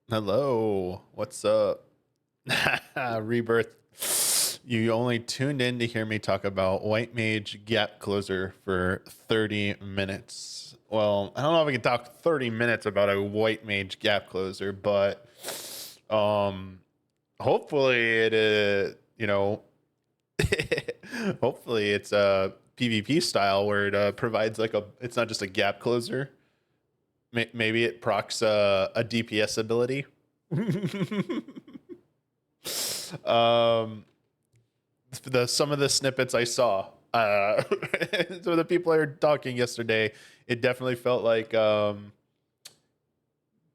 Hello, what's up? Rebirth. You only tuned in to hear me talk about White Mage Gap Closer for 30 minutes. Well, I don't know if I can talk 30 minutes about a White Mage Gap Closer, but um hopefully hopefully it's a PvP style where it provides it's not just a gap closer. Maybe it procs a DPS ability. um, some of the snippets I saw, some of the people I heard talking yesterday, it definitely felt like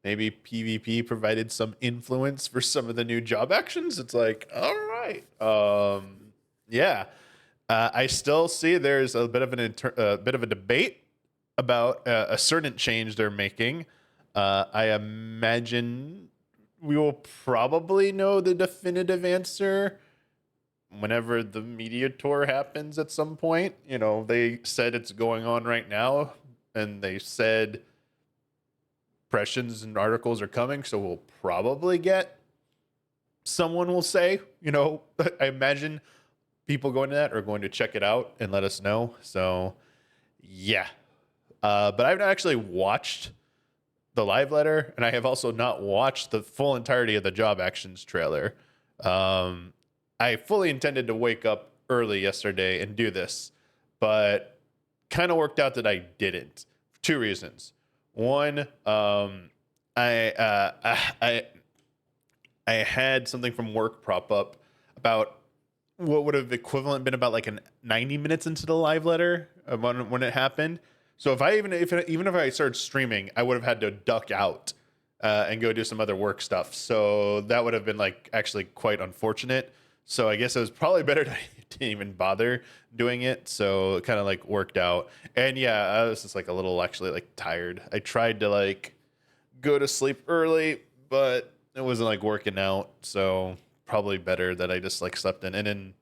maybe PvP provided some influence for some of the new job actions. It's like, all right, yeah. I still see there's a bit of bit of a debate about a certain change they're making. I imagine we will probably know the definitive answer whenever the media tour happens at some point. You know, they said it's going on right now, and they said impressions and articles are coming, so we'll probably get someone will say, I imagine people going to that are going to check it out and let us know. So, yeah. But I've not actually watched the live letter, and I have also not watched the full entirety of the job actions trailer. I fully intended to wake up early yesterday and do this, but kind of worked out that I didn't. For two reasons. One, I had something from work prop up about what would have equivalent been about like 90 minutes into the live letter when it happened. So if I started streaming, I would have had to duck out and go do some other work stuff. So that would have been like actually quite unfortunate. So I guess it was probably better to didn't even bother doing it. So it kind of like worked out. And yeah, I was just like a little actually like tired. I tried to like go to sleep early, but it wasn't like working out. So probably better that I just like slept in and then,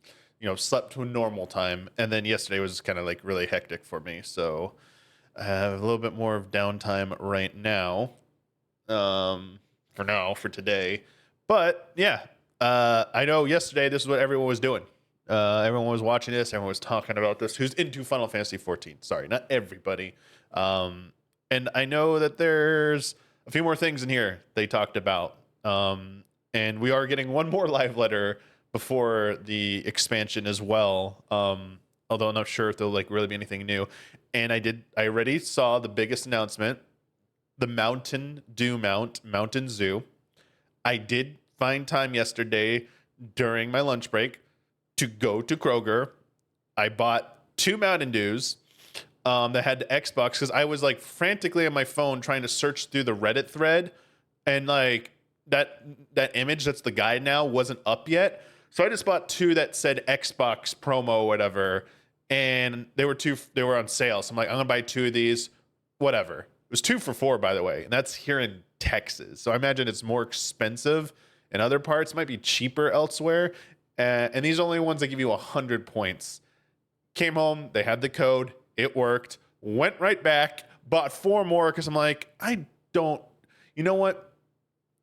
slept to a normal time. And then yesterday was kind of like really hectic for me. So I have a little bit more of downtime right now. For today. But yeah, I know yesterday this is what everyone was doing. Everyone was watching this. Everyone was talking about this. Who's into Final Fantasy 14? Sorry, not everybody. And I know that there's a few more things in here they talked about. And we are getting one more live letter before the expansion as well. Although I'm not sure if there'll like really be anything new. And I already saw the biggest announcement, the Mountain Zoo. I did find time yesterday during my lunch break to go to Kroger. I bought 2 Mountain Dews that had the Xbox because I was like frantically on my phone trying to search through the Reddit thread, and like that image that's the guide now wasn't up yet. So I just bought 2 that said Xbox promo or whatever, and they were on sale. So I'm like, I'm gonna buy 2 of these, whatever. It was 2 for $4, by the way, and that's here in Texas. So I imagine it's more expensive in other parts. It might be cheaper elsewhere. And these are only ones that give you 100 points. Came home, they had the code, it worked. Went right back, bought 4 more because I'm like, I don't. You know what?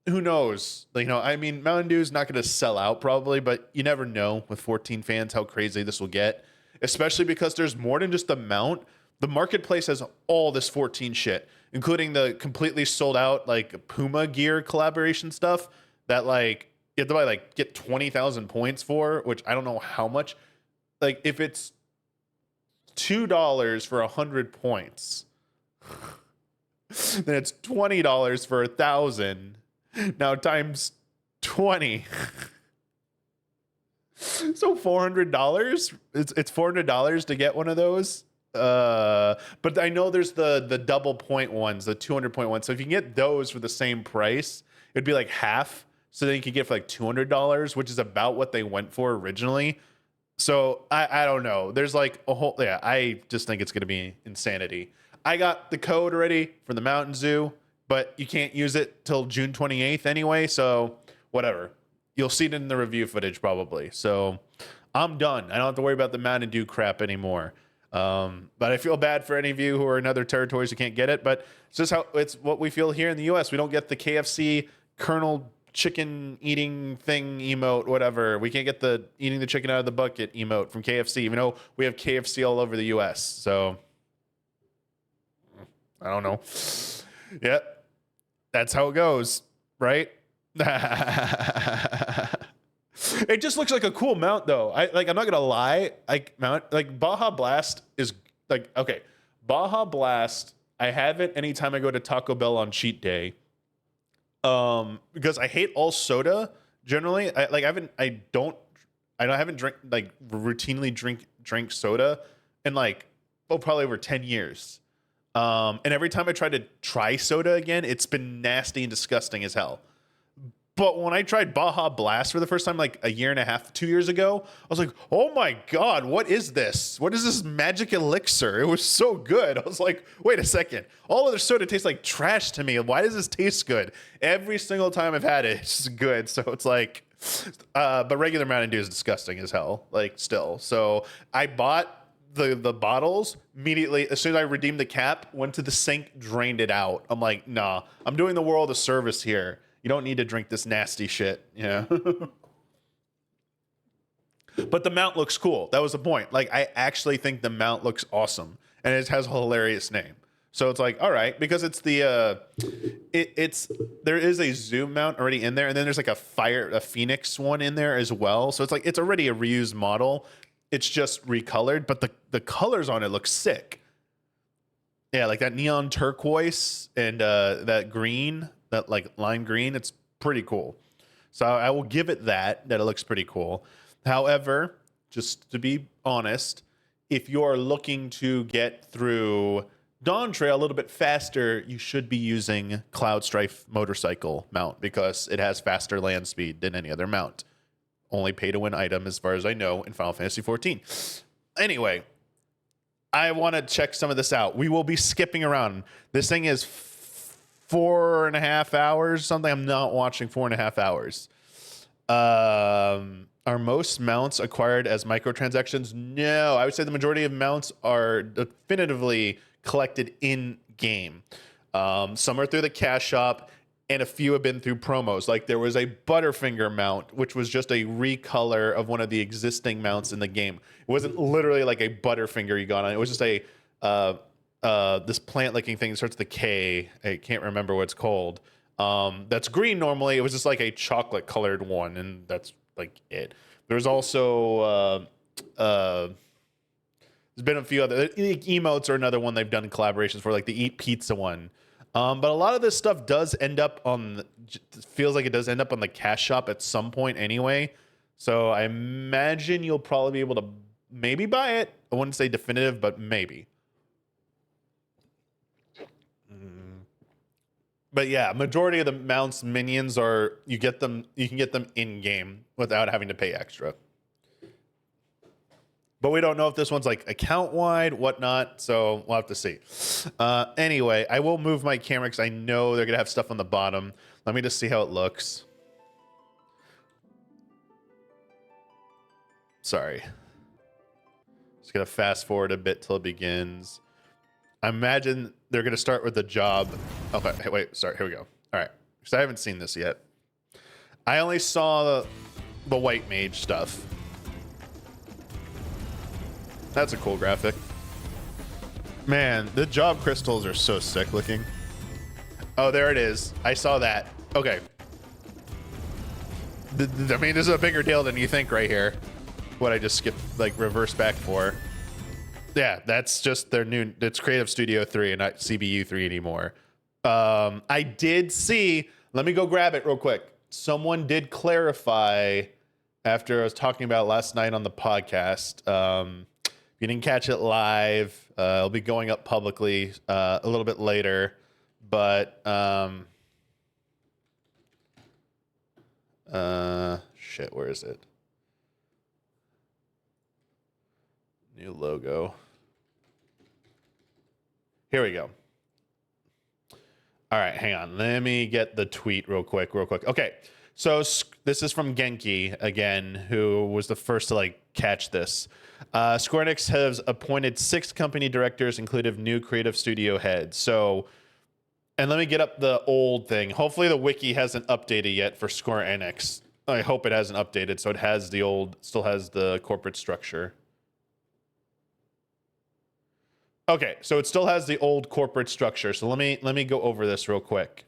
Who knows? I mean, Mountain Dew is not going to sell out probably, but you never know with 14 fans how crazy this will get. Especially because there's more than just the mount. The marketplace has all this 14 shit, including the completely sold out like Puma gear collaboration stuff that like you have to buy like get 20,000 points for, which I don't know how much. Like if it's $2 for 100 points, then it's $20 for 1,000. Now times 20. So $400. It's $400 to get one of those. But I know there's the double point ones, the 200 point ones. So if you can get those for the same price, it'd be like half. So then you could get for like $200, which is about what they went for originally. So I don't know. There's like a whole, yeah, I just think it's going to be insanity. I got the code already for the Mountain Zoo, but you can't use it till June 28th anyway. So whatever. You'll see it in the review footage probably. So I'm done. I don't have to worry about the Mountain Dew crap anymore. But I feel bad for any of you who are in other territories who can't get it. But it's just how it's what we feel here in the U.S. We don't get the KFC Colonel chicken eating thing emote, whatever. We can't get the eating the chicken out of the bucket emote from KFC, even though we have KFC all over the US. So I don't know. Yeah, that's how it goes, right? It just looks like a cool mount, though. I'm not gonna lie. Baja Blast is like, okay, Baja Blast. I have it anytime I go to Taco Bell on cheat day. Because I hate all soda generally. I haven't routinely drank soda in probably over 10 years. And every time I try soda again, it's been nasty and disgusting as hell. But when I tried Baja Blast for the first time, like a year and a half, 2 years ago, I was like, oh my God, what is this? What is this magic elixir? It was so good. I was like, wait a second. All other soda tastes like trash to me. Why does this taste good? Every single time I've had it, it's just good. So it's like, but regular Mountain Dew is disgusting as hell, like still. So I bought the bottles immediately. As soon as I redeemed the cap, went to the sink, drained it out. I'm like, nah, I'm doing the world a service here. You don't need to drink this nasty shit, yeah. But the mount looks cool. That was the point. Like, I actually think the mount looks awesome, and it has a hilarious name. So it's like, all right, because it's there is a Zoom mount already in there, and then there's like a Phoenix one in there as well. So it's like it's already a reused model. It's just recolored, but the colors on it look sick. Yeah, like that neon turquoise and that green. That like lime green, it's pretty cool. So I will give it that it looks pretty cool. However, just to be honest, if you're looking to get through Dawntrail a little bit faster, you should be using Cloud Strife motorcycle mount because it has faster land speed than any other mount. Only pay to win item as far as I know in Final Fantasy XIV. Anyway, I want to check some of this out. We will be skipping around. This thing is 4.5 hours, something. I'm not watching 4.5 hours. Are most mounts acquired as microtransactions? No, I would say the majority of mounts are definitively collected in game. Some are through the cash shop, and a few have been through promos. Like there was a Butterfinger mount, which was just a recolor of one of the existing mounts in the game. It wasn't literally like a Butterfinger you got on. It was just a this plant-looking thing that starts with a K. I can't remember what it's called. That's green normally. It was just like a chocolate-colored one, and that's like it. There's also there's been a few other emotes are another one they've done collaborations for, like the Eat Pizza one. But a lot of this stuff does end up on. Feels like it does end up on the cash shop at some point anyway. So I imagine you'll probably be able to maybe buy it. I wouldn't say definitive, but maybe. But yeah, majority of the mounts minions are you can get them in game without having to pay extra. But we don't know if this one's like account wide, whatnot, so we'll have to see. Anyway, I will move my camera because I know they're gonna have stuff on the bottom. Let me just see how it looks. Sorry. Just gonna fast forward a bit till it begins. I imagine they're going to start with the job. Okay, hey, wait, sorry, here we go. All right, because I haven't seen this yet. I only saw the white mage stuff. That's a cool graphic. Man, the job crystals are so sick looking. Oh, there it is. I saw that. Okay. I mean, this is a bigger deal than you think right here. What I just skipped, like, reverse back for. Yeah, that's just their new. It's Creative Studio 3 and not CBU 3 anymore. I did see. Let me go grab it real quick. Someone did clarify after I was talking about it last night on the podcast. If you didn't catch it live, it'll be going up publicly a little bit later. But shit, where is it? New logo. Here we go. All right, hang on. Let me get the tweet real quick. Okay, so this is from Genki again, who was the first to like catch this. Square Enix has appointed 6 company directors, including new creative studio heads. So And let me get up the old thing. Hopefully the wiki hasn't updated yet for Square Enix. I hope it hasn't updated, so it has the old, still has the corporate structure. Okay, so it still has the old corporate structure. So let me go over this real quick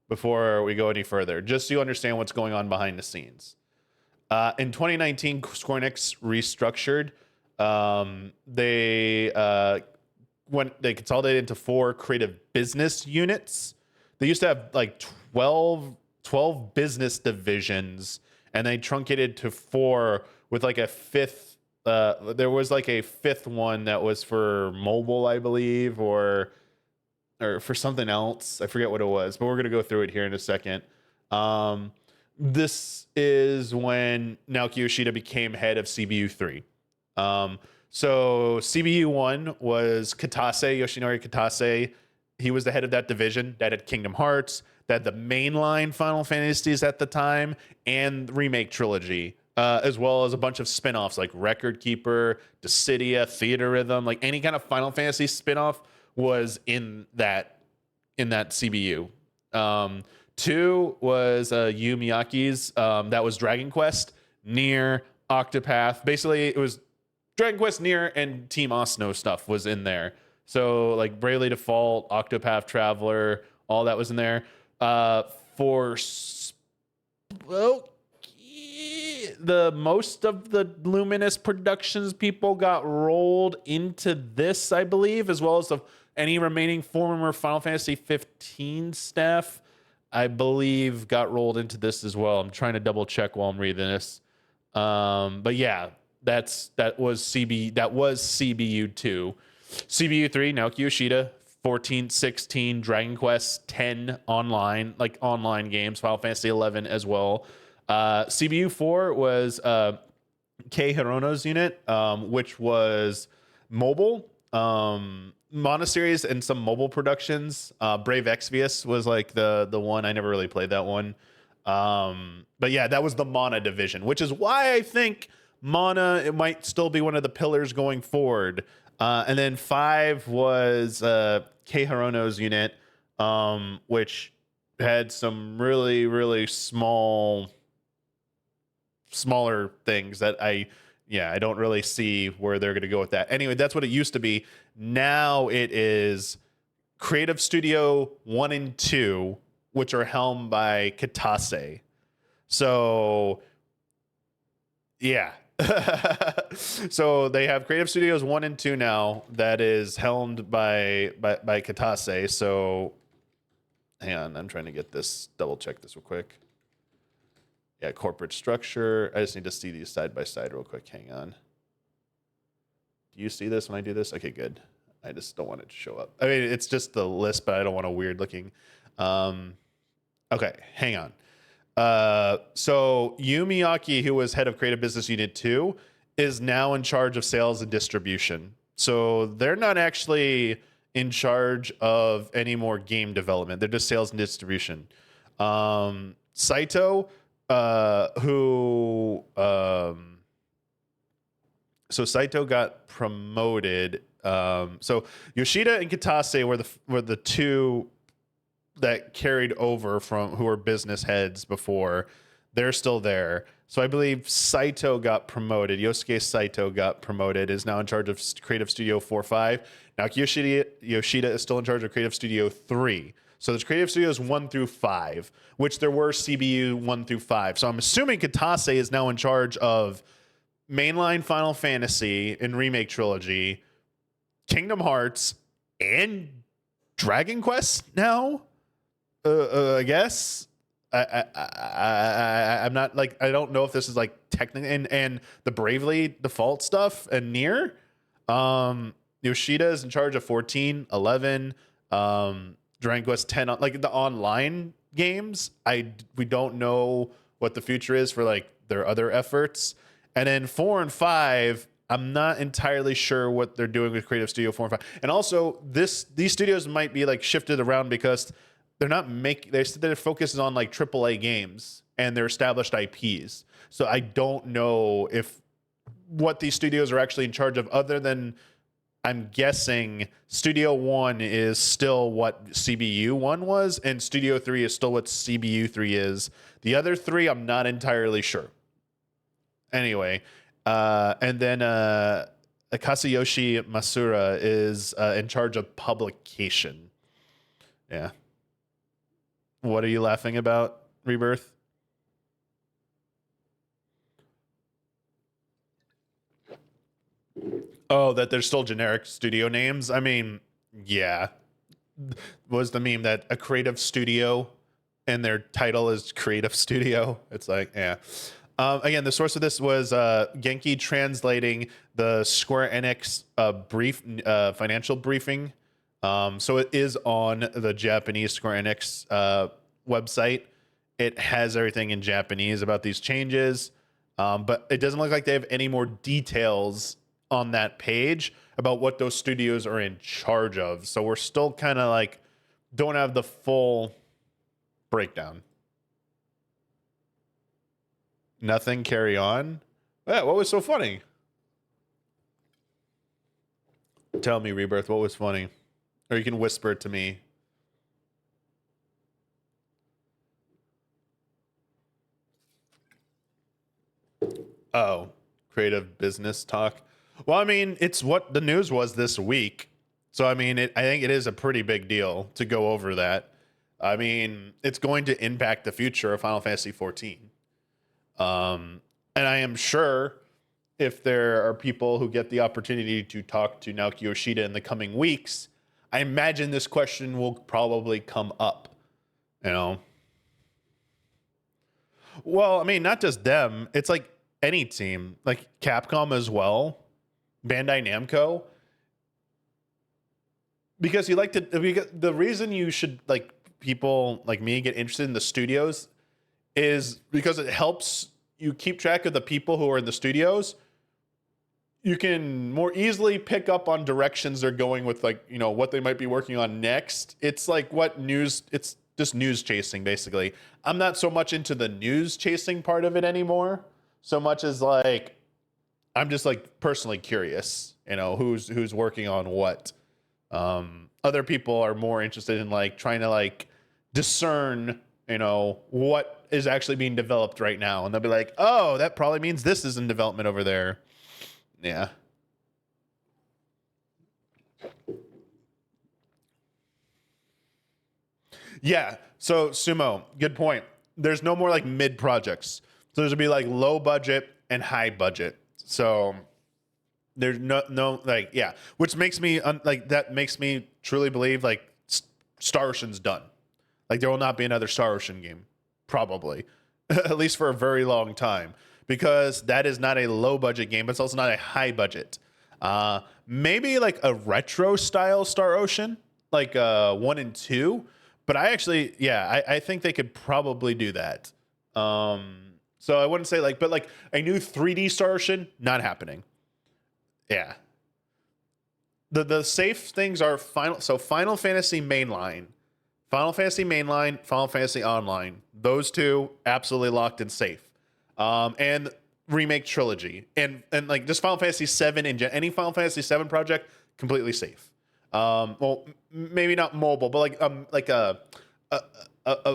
before we go any further, just so you understand what's going on behind the scenes. In 2019, Square Enix restructured. They consolidated into 4 creative business units. They used to have like 12 business divisions, and they truncated to 4 with like a fifth. There was like a fifth one that was for mobile, I believe, or for something else. I forget what it was, but we're gonna go through it here in a second. This is when Naoki Yoshida became head of CBU 3. So CBU 1 was Kitase, Yoshinori Kitase. He was the head of that division that had Kingdom Hearts, that had the mainline Final Fantasies at the time, and the remake trilogy, as well as a bunch of spin-offs like Record Keeper, Dissidia, Theater Rhythm, like any kind of Final Fantasy spin-off was in that CBU. 2 was Yu Miyake's, that was Dragon Quest, Nier, Octopath. Basically, it was Dragon Quest, Nier, and Team Osno stuff was in there. So like Bravely Default, Octopath Traveler, all that was in there. The most of the Luminous Productions people got rolled into this, I believe, as well as any remaining former Final Fantasy 15 staff, I believe, got rolled into this as well. I'm trying to double check while I'm reading this. But yeah, that was CBU 2. CBU 3, Naoki Yoshida, 14, 16, Dragon Quest 10 online games, Final Fantasy 11 as well. CBU 4 was Kei Hirono's unit, which was mobile, monoseries and some mobile productions. Brave Exvius was like the one. I never really played that one. But yeah, that was the Mana division, which is why I think Mana, it might still be one of the pillars going forward. And then 5 was Kei Hirono's unit, which had some really, really smaller things that I don't really see where they're going to go with that. Anyway, that's what it used to be. Now it is Creative Studio 1 and 2, which are helmed by Kitase. So, yeah. So they have Creative Studios 1 and 2 now that is helmed by Kitase. So, hang on. I'm trying to get this, double check this real quick. Yeah, corporate structure. I just need to see these side by side real quick. Hang on. Do you see this when I do this? Okay, good. I just don't want it to show up. I mean, it's just the list, but I don't want a weird looking. Okay, hang on. So Yu Miyake, who was head of Creative Business Unit 2, is now in charge of sales and distribution. So they're not actually in charge of any more game development. They're just sales and distribution. Saito, so Saito got promoted. So Yoshida and Kitase were the two that carried over from who were business heads before. They're still there. So I believe Saito got promoted. Yosuke Saito got promoted, is now in charge of Creative Studio 4-5. Now Yoshida is still in charge of Creative Studio 3. So there's Creative Studios 1 through 5, which there were CBU 1 through 5. So I'm assuming Kitase is now in charge of mainline Final Fantasy and Remake Trilogy, Kingdom Hearts, and Dragon Quest now? I guess. I'm not like, I don't know if this is like technically, and the Bravely Default stuff and Nier. Yoshida is in charge of 14, 11, Dragon Quest 10, like the online games. We don't know what the future is for like their other efforts. And then 4 and 5, I'm not entirely sure what they're doing with Creative Studio 4 and 5. And also these studios might be like shifted around because they're not their focus is on like AAA games and their established IPs. So I don't know if what these studios are actually in charge of, other than I'm guessing Studio 1 is still what CBU 1 was, and Studio 3 is still what CBU 3 is. The other three, I'm not entirely sure. Anyway, and then Kazuyoshi Masura is in charge of publication. Yeah. What are you laughing about, Rebirth? Oh, that they're still generic studio names? I mean, yeah. Was the meme that a creative studio and their title is creative studio? It's like, yeah. Again, the source of this was Genki translating the Square Enix financial briefing. So it is on the Japanese Square Enix website. It has everything in Japanese about these changes, but it doesn't look like they have any more details on that page about what those studios are in charge of. So we're still kind of like don't have the full breakdown. Nothing, carry on. Yeah, what was so funny? Tell me, Rebirth, what was funny? Or you can whisper it to me. Oh, creative business talk. Well, I mean, it's what the news was this week. So, I mean, I think it is a pretty big deal to go over that. I mean, it's going to impact the future of Final Fantasy 14. And I am sure if there are people who get the opportunity to talk to Naoki Yoshida in the coming weeks, I imagine this question will probably come up, you know? Well, I mean, not just them. It's like any team, like Capcom as well, Bandai Namco. Because you like to, because the reason you should, like, people like me get interested in the studios is because it helps you keep track of the people who are in the studios. You can more easily pick up on directions they're going with, like, you know, what they might be working on next. It's like it's just news chasing, basically. I'm not so much into the news chasing part of it anymore, so much as like, I'm just like personally curious, you know, who's working on what. Other people are more interested in like trying to like discern, you know, what is actually being developed right now. And they'll be like, oh, that probably means this is in development over there. Yeah. Yeah. So Sumo, good point. There's no more like mid projects. So there's gonna be like low budget and high budget. So there's no like, yeah, which makes me like, that makes me truly believe like Star Ocean's done. Like there will not be another Star Ocean game, probably, at least for a very long time, because that is not a low budget game, but it's also not a high budget. Maybe like a retro style Star Ocean, like 1 and 2. But I actually, yeah, I think they could probably do that. So I wouldn't say like, but like a new 3D Star Ocean, not happening. Yeah. The safe things are Final Fantasy Mainline, Final Fantasy Online. Those two absolutely locked and safe. And remake trilogy and like just Final Fantasy 7 and any Final Fantasy 7 project completely safe. Well, maybe not mobile, but like a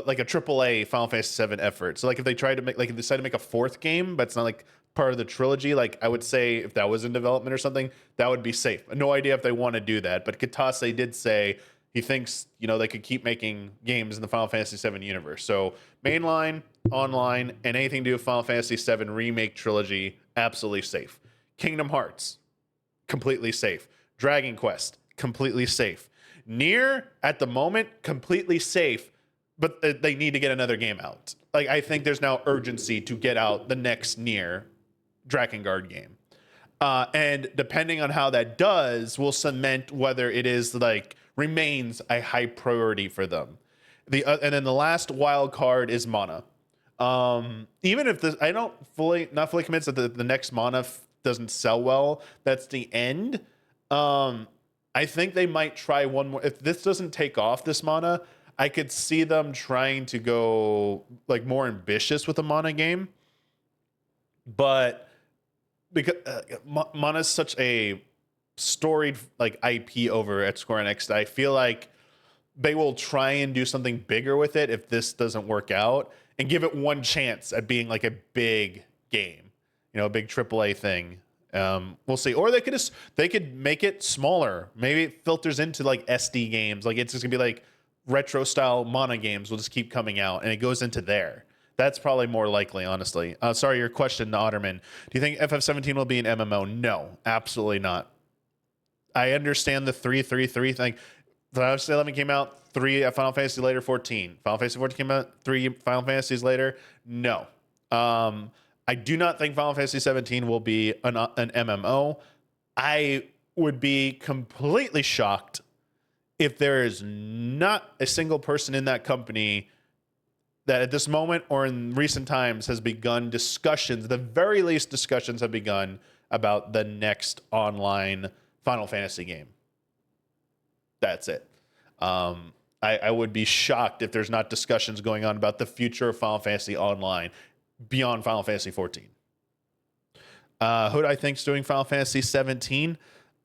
like a triple A Final Fantasy 7 effort. So like if they tried to make, like if they decided to make a fourth game, but it's not like part of the trilogy, like I would say if that was in development or something, that would be safe. No idea if they want to do that, but Katase did say he thinks, you know, they could keep making games in the Final Fantasy 7 universe. So mainline, online, and anything to do with Final Fantasy 7 remake trilogy, absolutely safe. Kingdom Hearts, completely safe. Dragon Quest, completely safe. Nier, at the moment, completely safe, but they need to get another game out. Like, I think there's now urgency to get out the next Nier Drakengard game. And depending on how that does, will cement whether it is like remains a high priority for them. And then the last wild card is Mana. Even if this, I don't not fully convinced that the next Mana doesn't sell well. That's the end. I think they might try one more. If this doesn't take off, this Mana, I could see them trying to go like more ambitious with a Mana game. But because Mana is such a storied like IP over at Square Enix that I feel like they will try and do something bigger with it if this doesn't work out, and give it one chance at being like a big game, a big AAA thing. We'll see. Or they could make it smaller. Maybe it filters into like SD games. Like it's just gonna be like retro style Mana games will just keep coming out, and it goes into there. That's probably more likely, honestly. Sorry, your question, Otterman. Do you think FF17 will be an MMO? No, absolutely not. I understand the 3-3-3 thing. Final Fantasy 11 came out, 3 Final Fantasy later, 14. Final Fantasy 14 came out, 3 Final Fantasies later. No. I do not think Final Fantasy 17 will be an MMO. I would be completely shocked if there is not a single person in that company that at this moment or in recent times has begun discussions, the very least discussions have begun about the next online Final Fantasy game. That's it. I would be shocked if there's not discussions going on about the future of Final Fantasy Online beyond Final Fantasy 14. Who do I think's doing Final Fantasy 17?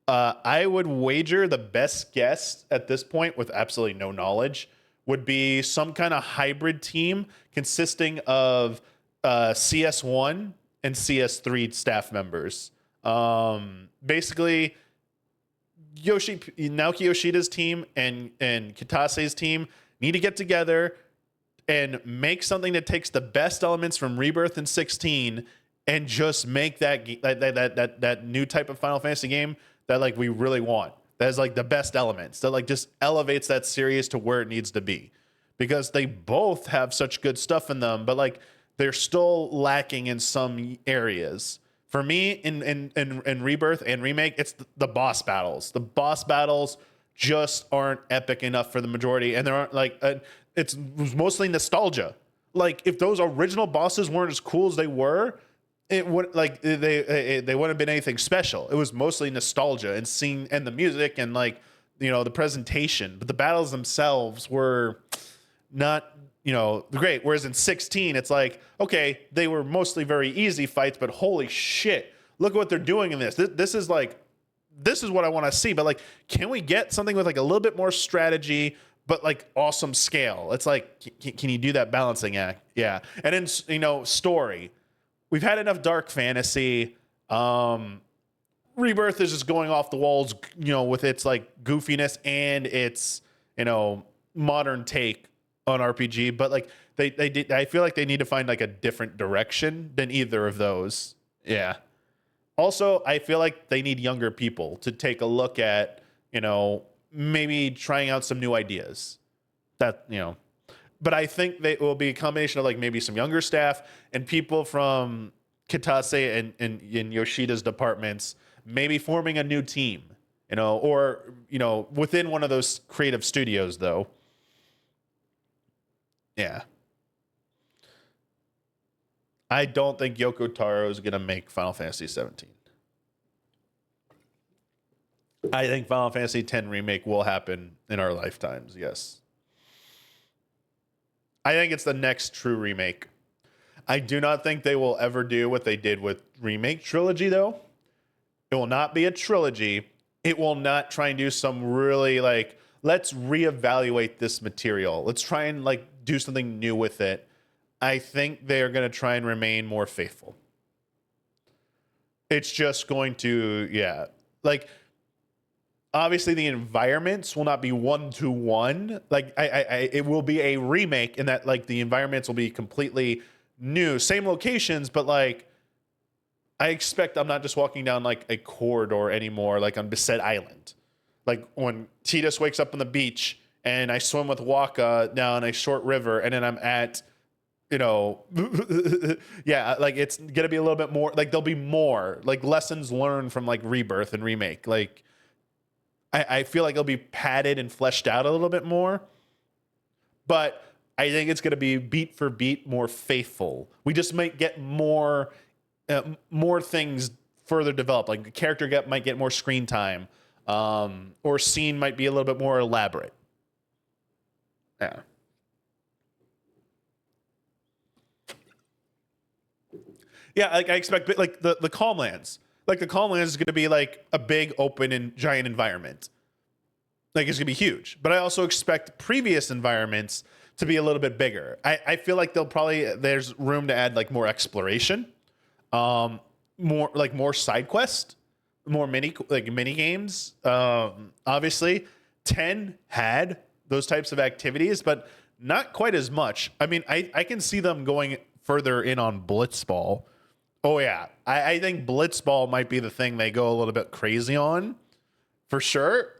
I would wager the best guess at this point, with absolutely no knowledge, would be some kind of hybrid team consisting of CS1 and CS3 staff members. Basically, Naoki Yoshida's team and Kitase's team need to get together and make something that takes the best elements from Rebirth and 16 and just make that new type of Final Fantasy game that like we really want. That has like the best elements that like just elevates that series to where it needs to be, because they both have such good stuff in them, but like they're still lacking in some areas. For me, in Rebirth and Remake, it's the boss battles. The boss battles just aren't epic enough for the majority, and there aren't like it's mostly nostalgia. Like if those original bosses weren't as cool as they were, it would like they wouldn't have been anything special. It was mostly nostalgia and scene and the music and like the presentation, but the battles themselves were not great. Whereas in 16, it's like, okay, they were mostly very easy fights, but holy shit, look at what they're doing in this. This is what I want to see. But like, can we get something with like a little bit more strategy, but like awesome scale? It's like, can you do that balancing act? Yeah. And then, story, we've had enough dark fantasy. Rebirth is just going off the walls, with its like goofiness and its, modern take on RPG, but like I feel like they need to find like a different direction than either of those. Yeah. Also, I feel like they need younger people to take a look at, maybe trying out some new ideas. But I think it will be a combination of like maybe some younger staff and people from Kitase and Yoshida's departments, maybe forming a new team, or within one of those creative studios though. Yeah. I don't think Yoko Taro is going to make Final Fantasy 17. I think Final Fantasy 10 remake will happen in our lifetimes, yes. I think it's the next true remake. I do not think they will ever do what they did with Remake Trilogy, though. It will not be a trilogy. It will not try and do some really like, let's reevaluate this material. Let's try and like do something new with it. I think they're going to try and remain more faithful. It's just going to, like, obviously the environments will not be 1-to-1. Like, it will be a remake in that, like, the environments will be completely new, same locations, but like, I expect I'm not just walking down like a corridor anymore, like on Beset Island. Like when Tidus wakes up on the beach and I swim with Waka down a short river, and then I'm at, like it's gonna be a little bit more, like there'll be more like lessons learned from like Rebirth and Remake. Like I feel like it'll be padded and fleshed out a little bit more, but I think it's gonna be beat for beat more faithful. We just might get more things further developed. Like the character might get more screen time, or scene might be a little bit more elaborate. Yeah. Yeah, like I expect, like the Calm Lands. Like the Calm Lands is going to be like a big, open, and giant environment. Like it's going to be huge. But I also expect previous environments to be a little bit bigger. I feel like there's room to add like more exploration, more side quest, more mini games. Obviously, 10 had those types of activities, but not quite as much. I mean, I can see them going further in on Blitzball. Oh yeah, I think Blitzball might be the thing they go a little bit crazy on, for sure.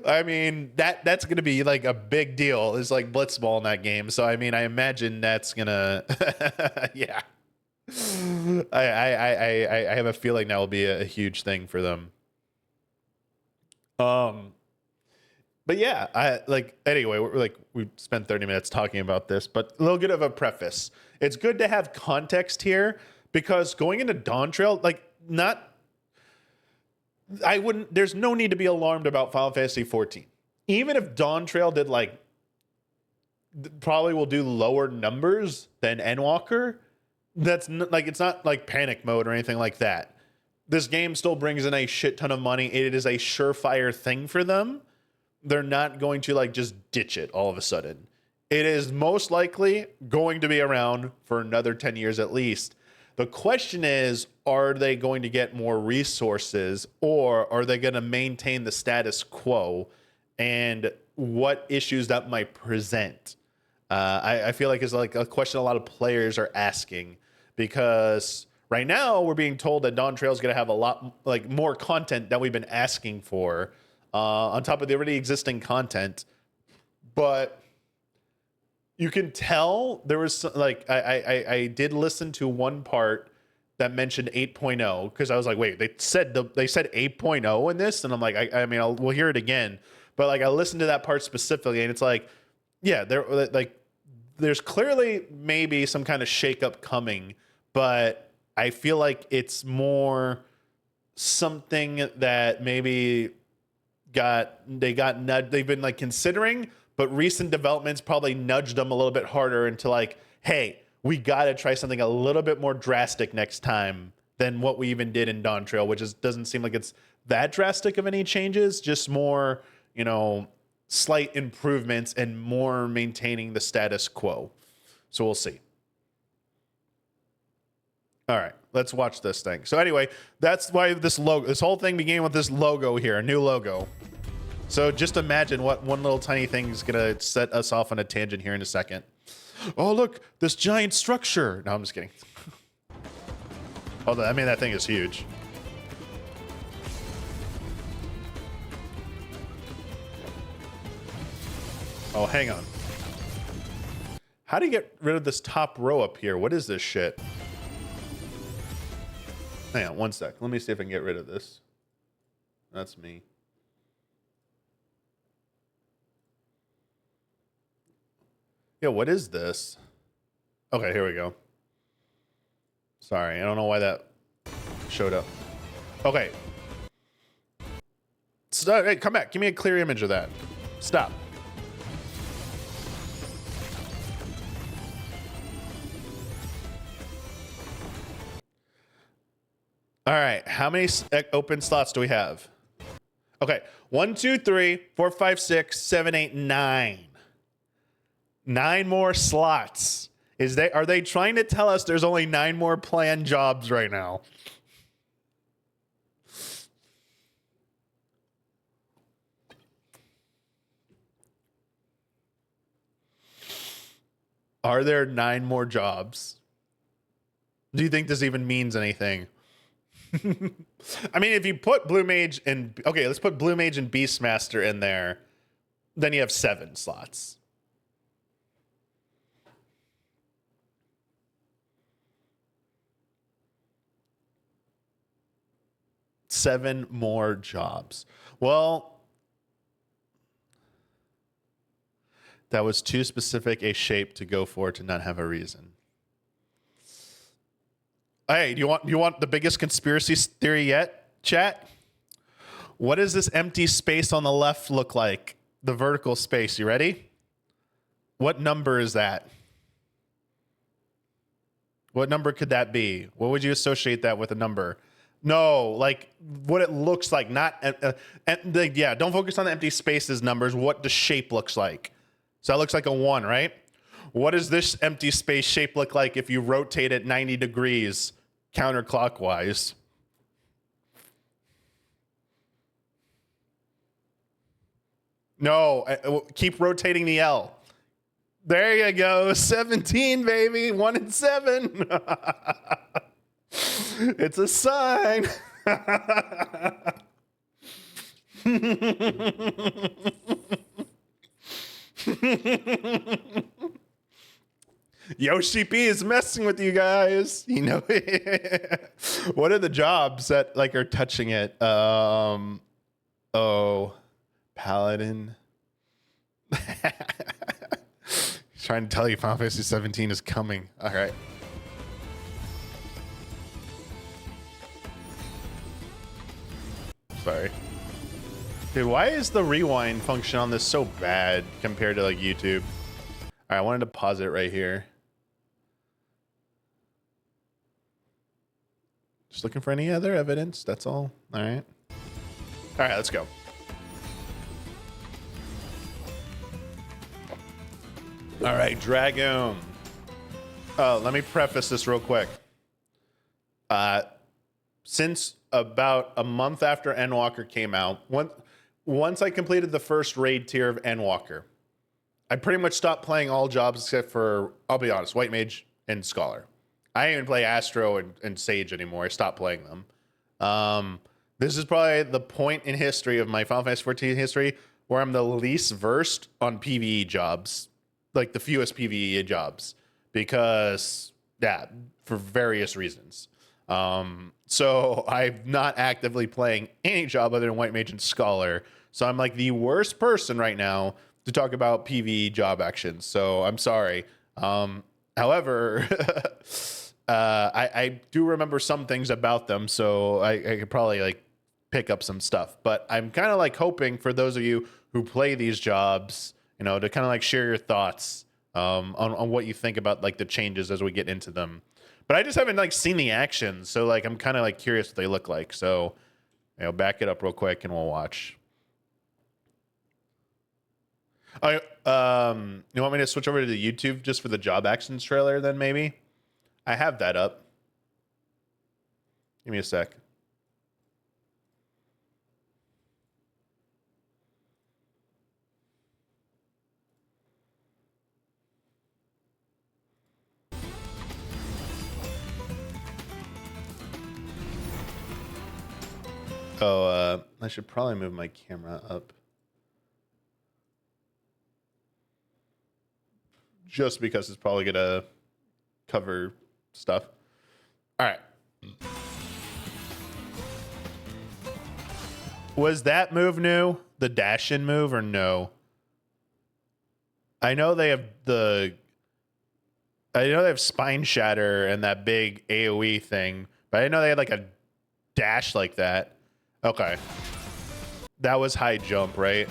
I mean, that's gonna be like a big deal. It's like Blitzball in that game. So I mean, I imagine that's gonna, yeah. I have a feeling that will be a huge thing for them. But yeah, anyway, we spent 30 minutes talking about this, but a little bit of a preface. It's good to have context here because going into Dawntrail, there's no need to be alarmed about Final Fantasy 14. Even if Dawntrail did probably will do lower numbers than Endwalker, it's not like panic mode or anything like that. This game still brings in a shit ton of money. It is a surefire thing for them. They're not going to just ditch it all of a sudden. It is most likely going to be around for another 10 years at least. The question is, are they going to get more resources or are they going to maintain the status quo and what issues that might present? I feel like it's like a question a lot of players are asking because right now we're being told that Dawntrail is going to have a lot more content that we've been asking for. On top of the already existing content, but you can tell there was I did listen to one part that mentioned 8.0 because I was like, wait, they said 8.0 in this, and I'm like, we'll hear it again, but I listened to that part specifically, and it's like, yeah, there's clearly maybe some kind of shakeup coming, but I feel like it's more something that maybe they've been considering, but recent developments probably nudged them a little bit harder into hey, we got to try something a little bit more drastic next time than what we even did in Dawntrail, which doesn't seem like it's that drastic of any changes, just more, slight improvements and more maintaining the status quo. So we'll see. All right, let's watch this thing. So anyway, that's why this whole thing began with this logo here, a new logo. So just imagine what one little tiny thing is gonna set us off on a tangent here in a second. Oh, look, this giant structure. No, I'm just kidding. Oh, that thing is huge. Oh, hang on. How do you get rid of this top row up here? What is this shit? Hang on one sec. Let me see if I can get rid of this. That's me. Yeah, what is this? Okay, here we go. Sorry, I don't know why that showed up. Okay. Stop. Hey, come back. Give me a clear image of that. Stop. All right, how many open slots do we have? Okay, 1, 2, 3, 4, 5, 6, 7, 8, 9. 9 more slots. Are they trying to tell us there's only 9 more planned jobs right now? Are there 9 more jobs? Do you think this even means anything? I mean, if you put Blue Mage and let's put Blue Mage and Beastmaster in there, then you have 7 slots. Seven more jobs. Well, that was too specific a shape to go for to not have a reason. Hey, do you want the biggest conspiracy theory yet, chat? What does this empty space on the left look like? The vertical space. You ready? What number is that? What number could that be? What would you associate that with a number? No, like what it looks like, not yeah, don't focus on the empty spaces numbers, what the shape looks like. So that looks like a 1, right? What does this empty space shape look like if you rotate it 90 degrees counterclockwise? No, keep rotating the L. There you go, 17, baby, 1 and 7. It's a sign. Yoshi P is messing with you guys. You know, what are the jobs that like are touching it? Oh, Paladin. He's trying to tell you Final Fantasy 17 is coming. All right. Sorry. Dude, why is the rewind function on this so bad compared to like YouTube? All right, I wanted to pause it right here. Just looking for any other evidence, that's all. All right. All right, let's go. All right, Dragoon. Oh, let me preface this real quick. Since about a month after Endwalker came out, once I completed the first raid tier of Endwalker, I pretty much stopped playing all jobs except for, I'll be honest, White Mage and Scholar. I don't even play Astro and Sage anymore. I stopped playing them. This is probably the point in history of my Final Fantasy 14 history where I'm the least versed on PvE jobs, like the fewest PvE jobs, because, yeah, for various reasons. So I'm not actively playing any job other than White Mage and Scholar. So I'm like the worst person right now to talk about PvE job actions. So I'm sorry. However, I do remember some things about them, so I could probably like pick up some stuff. But I'm kind of like hoping for those of you who play these jobs, you know, to kind of like share your thoughts on what you think about like the changes as we get into them. But I just haven't like seen the action, so like I'm kind of like curious what they look like. So, you know, back it up real quick and we'll watch. You want me to switch over to the YouTube just for the job actions trailer then maybe? I have that up. Give me a sec. Oh, I should probably move my camera up. Just because it's probably gonna cover stuff. All right. Was that move new? The dash-in move or no? I know they have Spine Shatter and that big AoE thing, but I didn't know they had like a dash like that. Okay. That was high jump, right?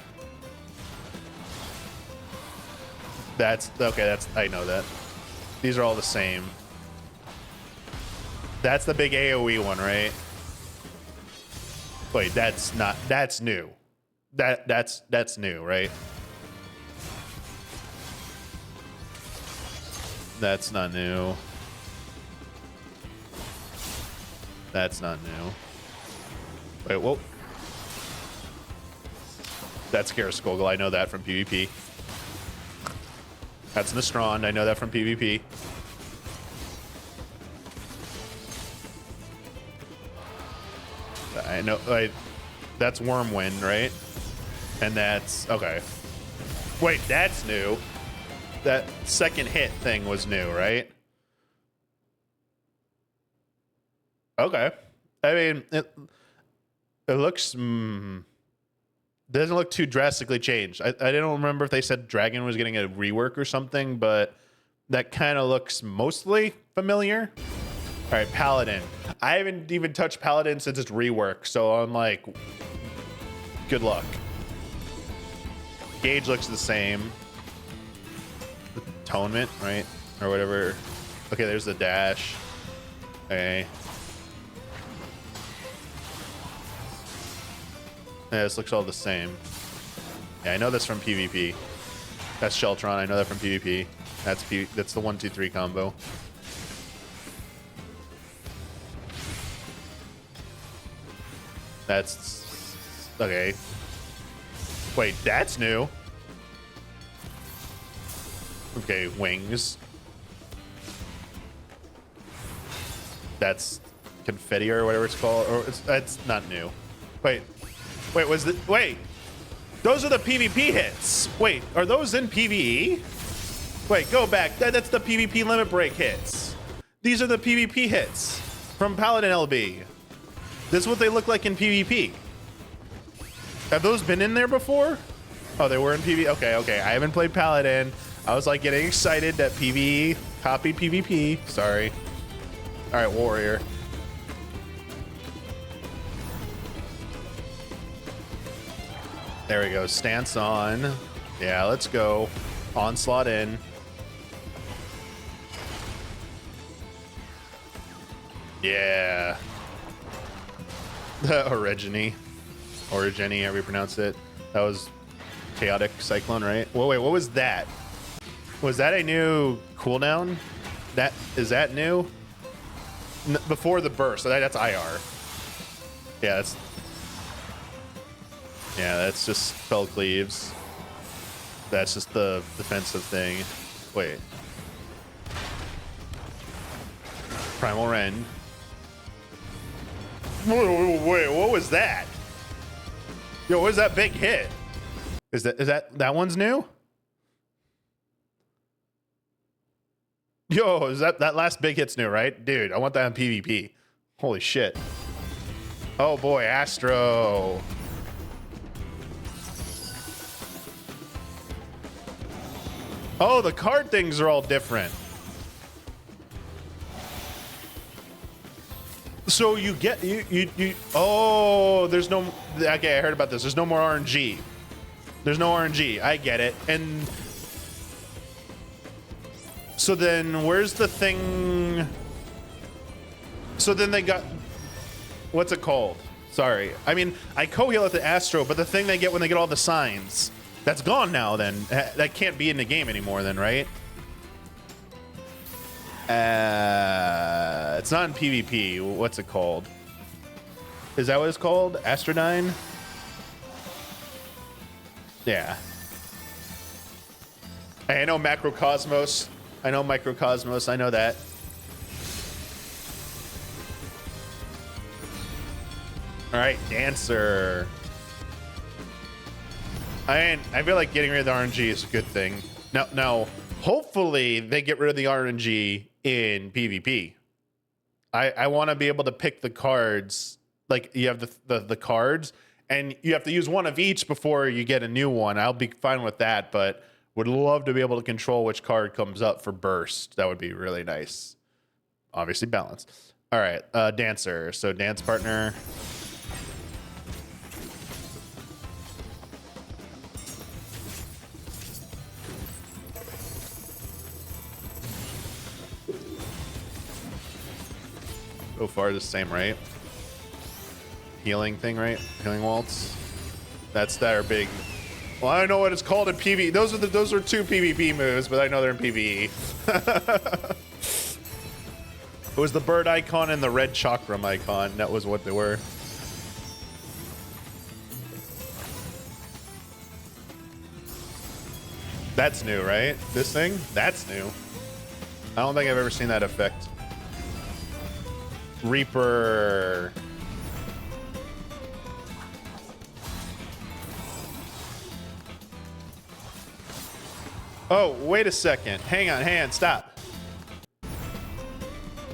That's okay, I know that. These are all the same. That's the big AoE one, right? Wait, that's new. That's new, right? That's not new. That's not new. Wait, whoa. That's Scarascoggle. I know that from PvP. That's Nestrond. I know that from PvP. I know. That's Wormwind, right? And that's okay. Wait, that's new. That second hit thing was new, right? Okay. I mean, it looks doesn't look too drastically changed. I don't remember if they said Dragon was getting a rework or something, but that kind of looks mostly familiar. All right, Paladin. I haven't even touched Paladin since its rework, so I'm like, good luck. Gauge looks the same. Atonement, right? Or whatever. Okay, there's the dash. Okay. Yeah, this looks all the same. Yeah, I know this from PvP. That's Sheltron. I know that from PvP. That's the 1-2-3 combo. That's okay. Wait, that's new. Okay, wings. That's confetti or whatever it's called. Or that's not new. Wait, wait. Those are the PvP hits. Wait, are those in PvE? Wait, go back. That's the PvP limit break hits. These are the PvP hits from Paladin LB. This is what they look like in PvP. Have those been in there before? Oh, they were in PvE. Okay. I haven't played Paladin. I was like getting excited that PvE copied PvP. Sorry. All right, Warrior. There we go. Stance on. Yeah, let's go. Onslaught in. Yeah. The Originy, however you pronounce it. That was Chaotic Cyclone, right? Whoa, wait, what was that? Was that a new cooldown? Is that new? Before the burst, so that's IR. Yeah, that's just spell cleaves. That's just the defensive thing. Wait. Primal Rend. Wait, what was that? Yo, what was that big hit? Is that one's new? Yo, is that last big hit's new, right? Dude, I want that on PvP. Holy shit. Oh boy, Astro. Oh, the card things are all different. So you get oh, there's no, okay, I heard about this. There's no more RNG. There's no RNG. I get it. And so then where's the thing? So then they got, what's it called? Sorry. I mean, I co-heal at the Astro, but the thing they get when they get all the signs, that's gone now then. That can't be in the game anymore then, right? It's not in PvP. What's it called? Is that what it's called? Astrodyne? Yeah. Hey, I know Macrocosmos. I know Microcosmos. I know that. All right, Dancer. I feel like getting rid of the RNG is a good thing. Now, hopefully they get rid of the RNG in PvP. I want to be able to pick the cards. Like you have the cards, and you have to use one of each before you get a new one. I'll be fine with that, but would love to be able to control which card comes up for burst. That would be really nice. Obviously, balance. All right, Dancer. So dance partner. So far, the same, right? Healing thing, right? Healing waltz. That's their big. Well, I don't know what it's called in PvE. Those are two PvP moves, but I know they're in PvE. It was the bird icon and the red chakram icon. That was what they were. That's new, right? This thing? That's new. I don't think I've ever seen that effect. Reaper. Oh, wait a second. Hang on, stop.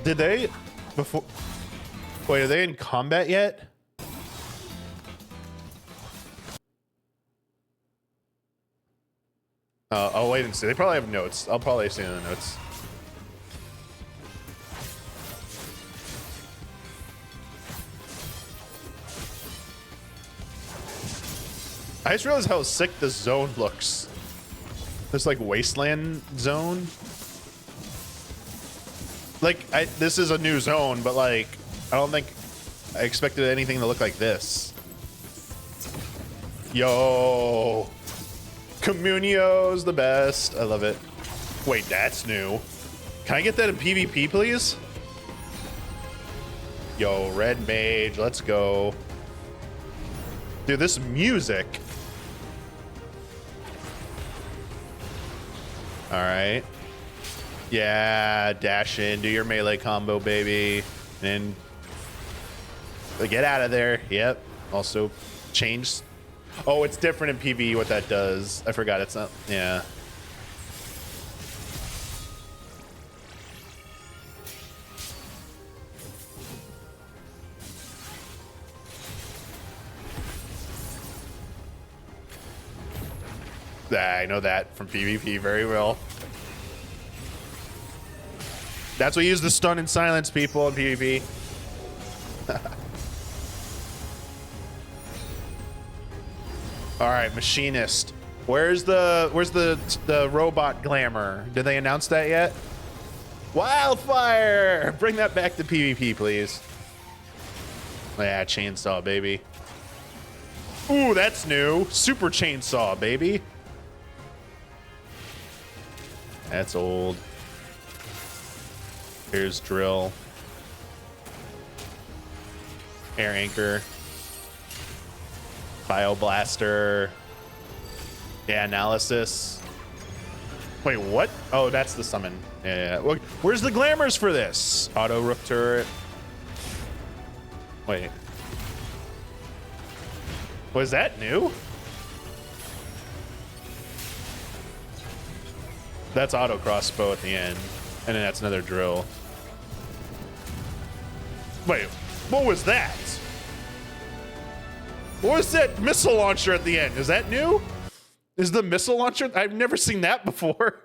Did they before? Wait, are they in combat yet? I'll wait and see. They probably have notes. I'll probably see in the notes. I just realized how sick this zone looks. This like wasteland zone. Like, this is a new zone, but like, I don't think I expected anything to look like this. Yo, Comunio's the best. I love it. Wait, that's new. Can I get that in PvP, please? Yo, Red Mage, let's go. Dude, this music. All right. Yeah, dash in, do your melee combo, baby. And get out of there. Yep. Also, change. Oh, it's different in PvE what that does. I forgot it's not. Yeah. I know that from PvP very well. That's what you use the stun and silence people in PvP. All right, machinist. Where's the robot glamour? Did they announce that yet? Wildfire! Bring that back to PvP, please. Yeah, chainsaw, baby. Ooh, that's new. Super chainsaw, baby. That's old. Here's drill. Air anchor. Bioblaster. Yeah, analysis. Wait, what? Oh, that's the summon. Yeah. Where's the glamours for this? Auto rook turret. Wait. Was that new? That's auto crossbow at the end. And then that's another drill. Wait, what was that? What was that missile launcher at the end? Is that new? Is the missile launcher? I've never seen that before.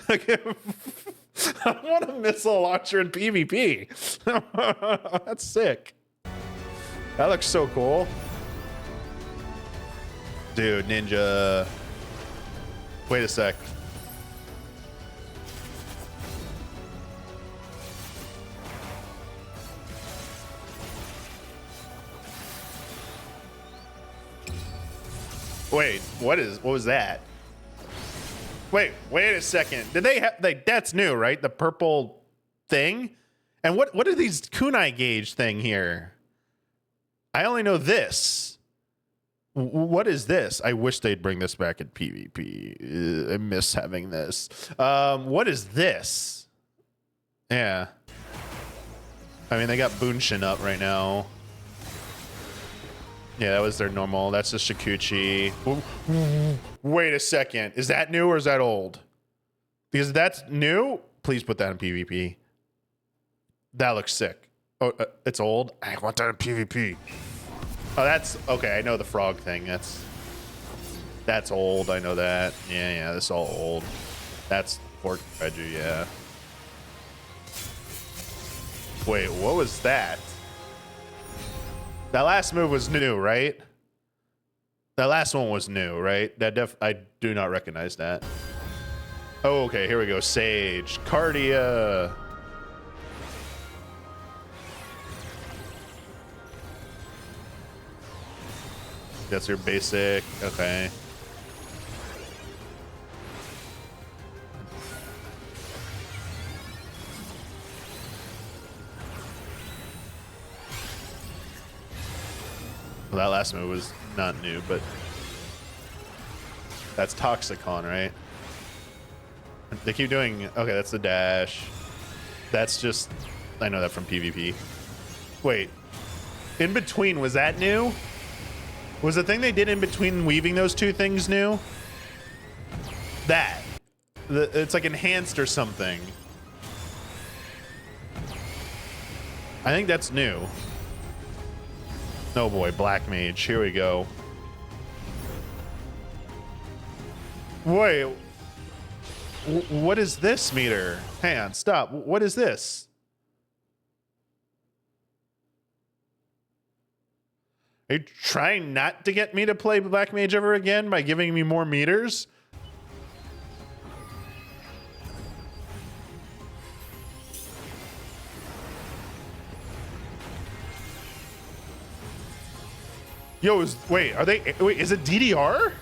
I want a missile launcher in PvP. That's sick. That looks so cool. Dude, ninja. Wait a sec. Wait, what was that? Wait a second. Did they have that's new, right? The purple thing? And what are these kunai gauge thing here? I only know this. What is this? I wish they'd bring this back in PvP. I miss having this. What is this? Yeah. I mean, they got Bunshin up right now. Yeah, that was their normal. That's the Shikuchi. Wait a second. Is that new or is that old? Because that's new. Please put that in PvP. That looks sick. Oh, it's old. I want that in PvP. Oh, that's okay. I know the frog thing. That's old. I know that. Yeah. That's all old. That's Fort Reju. Yeah. Wait, what was that? That last move was new, right? That last one was new, right? I do not recognize that. Oh, okay, here we go. Sage. Cardia. That's your basic. Okay. Well, that last move was not new, but that's Toxicon, right? They keep doing, okay, that's the dash. That's just, I know that from PvP. Wait, in between, was that new? Was the thing they did in between weaving those two things new? That. It's like enhanced or something. I think that's new. Oh boy, Black Mage. Here we go. Wait. What is this meter? Hang on, stop. What is this? Are you trying not to get me to play Black Mage ever again by giving me more meters? Yo, wait, are they, wait, is it DDR?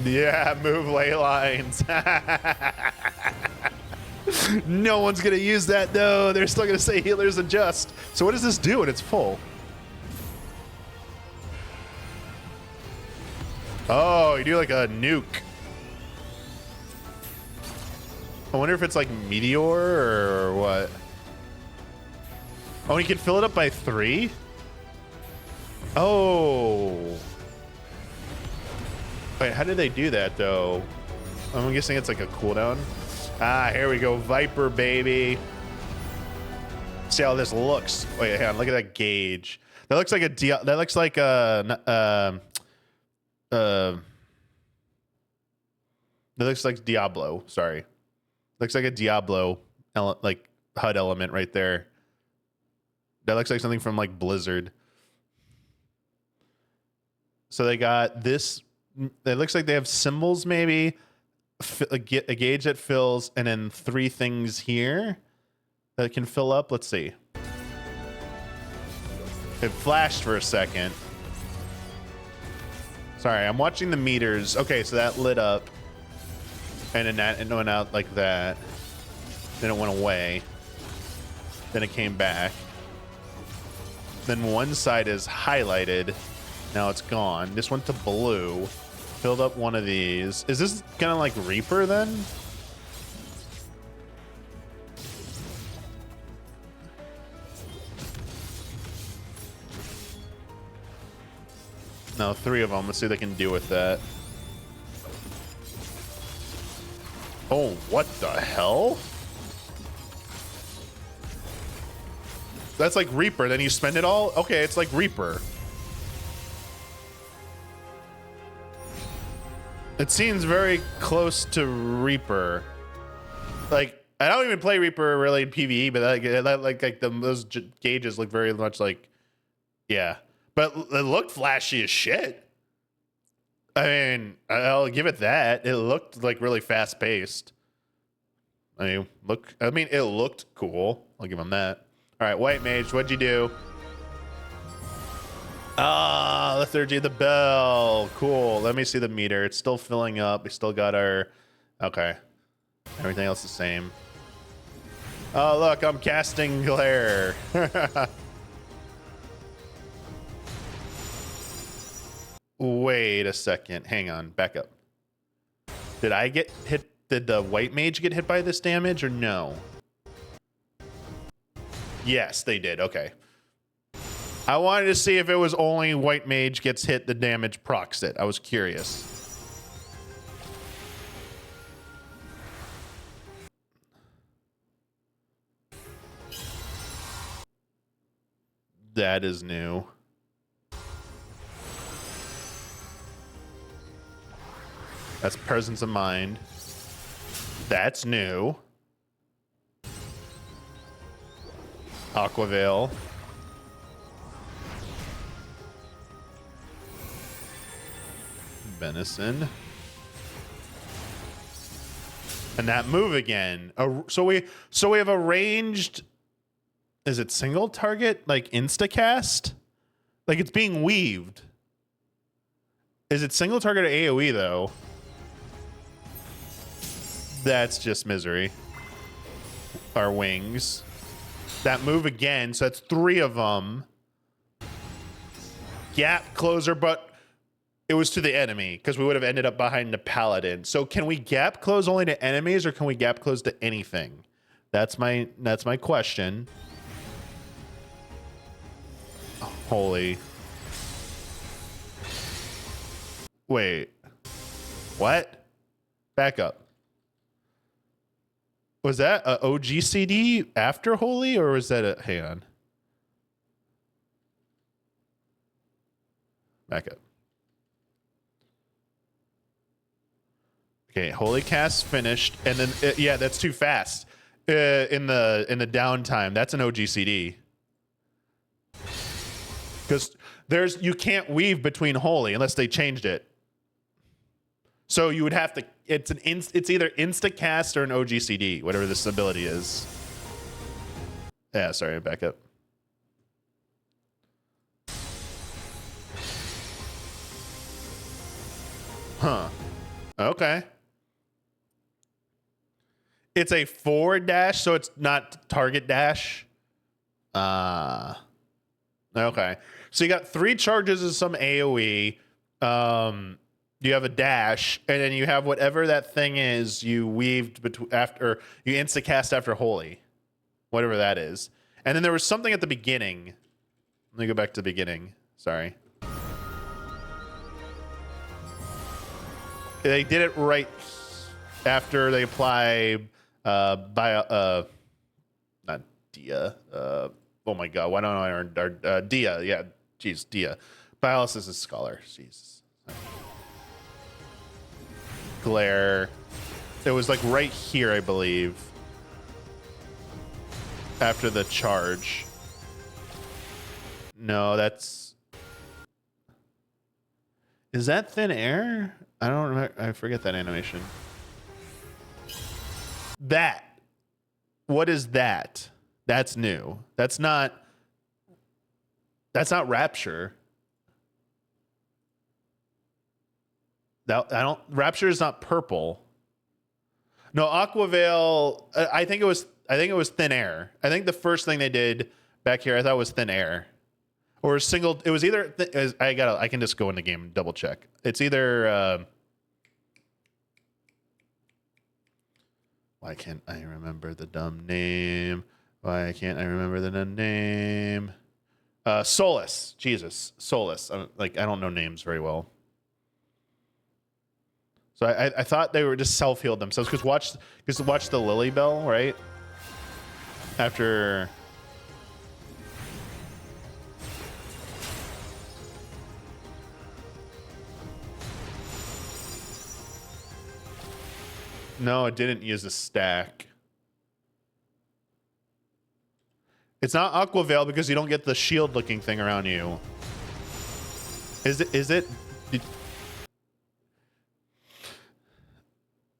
Yeah, move ley lines. No one's gonna use that though. They're still gonna say healers adjust. So what does this do when it's full? Oh, you do like a nuke. I wonder if it's like Meteor or what. Oh, you can fill it up by 3? Oh. Wait, how did they do that though? I'm guessing it's like a cooldown. Ah, here we go, Viper baby. See how this looks. Wait, hang on, look at that gauge. That looks like a that looks like a that looks like Diablo. Sorry, looks like a Diablo like HUD element right there. That looks like something from like Blizzard. So they got this. It looks like they have symbols, maybe a gauge that fills, and then 3 things here that can fill up. Let's see. It flashed for a second. Sorry, I'm watching the meters. Okay, so that lit up, and then that and went out like that. Then it went away. Then it came back. Then one side is highlighted. Now it's gone. This went to blue. Filled up one of these. Is this kind of like Reaper then? No, 3 of them. Let's see what they can do with that. Oh, what the hell? That's like Reaper. Then you spend it all? Okay, it's like Reaper. It seems very close to Reaper. Like, I don't even play Reaper really in PvE, but those gauges look very much like, yeah. But it looked flashy as shit. I mean, I'll give it that. It looked like really fast paced. I mean, it looked cool. I'll give him that. All right, White Mage, what'd you do? Ah, Lethargy of the Bell. Cool. Let me see the meter. It's still filling up. We still got our... Okay. Everything else the same. Oh, look, I'm casting Glare. Wait a second. Hang on. Back up. Did I get hit? Did the White Mage get hit by this damage or no? Yes, they did. Okay. I wanted to see if it was only White Mage gets hit, the damage procs it. I was curious. That is new. That's presence of mind. That's new. Aquavale. Venison. And that move again. So we have a ranged, is it single target? Like instacast? Like it's being weaved. Is it single target or AoE though? That's just misery. Our wings. That move again, so that's 3 of them. Gap closer, but it was to the enemy because we would have ended up behind the paladin. So can we gap close only to enemies or can we gap close to anything? That's my question. Holy. Wait. What? Back up. Was that a OGCD after Holy or was that a... Hang on. Back up. Okay, Holy Cast finished, and then yeah, that's too fast. In the downtime, that's an OGCD. Because you can't weave between Holy unless they changed it. So you would have to it's either insta cast or an OGCD, whatever this ability is. Yeah, sorry, back up. Huh. Okay. It's a forward dash, so it's not target dash. Okay. So you got 3 charges of some AoE. You have a dash, and then you have whatever that thing is you weaved between after you insta cast after holy, whatever that is. And then there was something at the beginning. Let me go back to the beginning. Sorry. They did it right after they apply not Dia. Oh my god, why don't I earn Dia? Yeah, jeez, Dia. Biolysis is scholar. Jesus. Glare. It was like right here, I believe. After the charge. No, that's. Is that thin air? I don't remember. I forget that animation. That. What is that? That's new. That's not Rapture. Rapture is not purple. No, Aquaveil, I think it was thin air. I think the first thing they did back here I thought was thin air. Or a single, it was either I can just go in the game and double check. It's either why can't I remember the dumb name? Why can't I remember the name? Solus. Jesus. Solus. I don't know names very well. So I thought they were just self-healed themselves. Because watch the Lily Bell, right? After... No, it didn't use a stack. It's not Aquaveil because you don't get the shield-looking thing around you. Is it?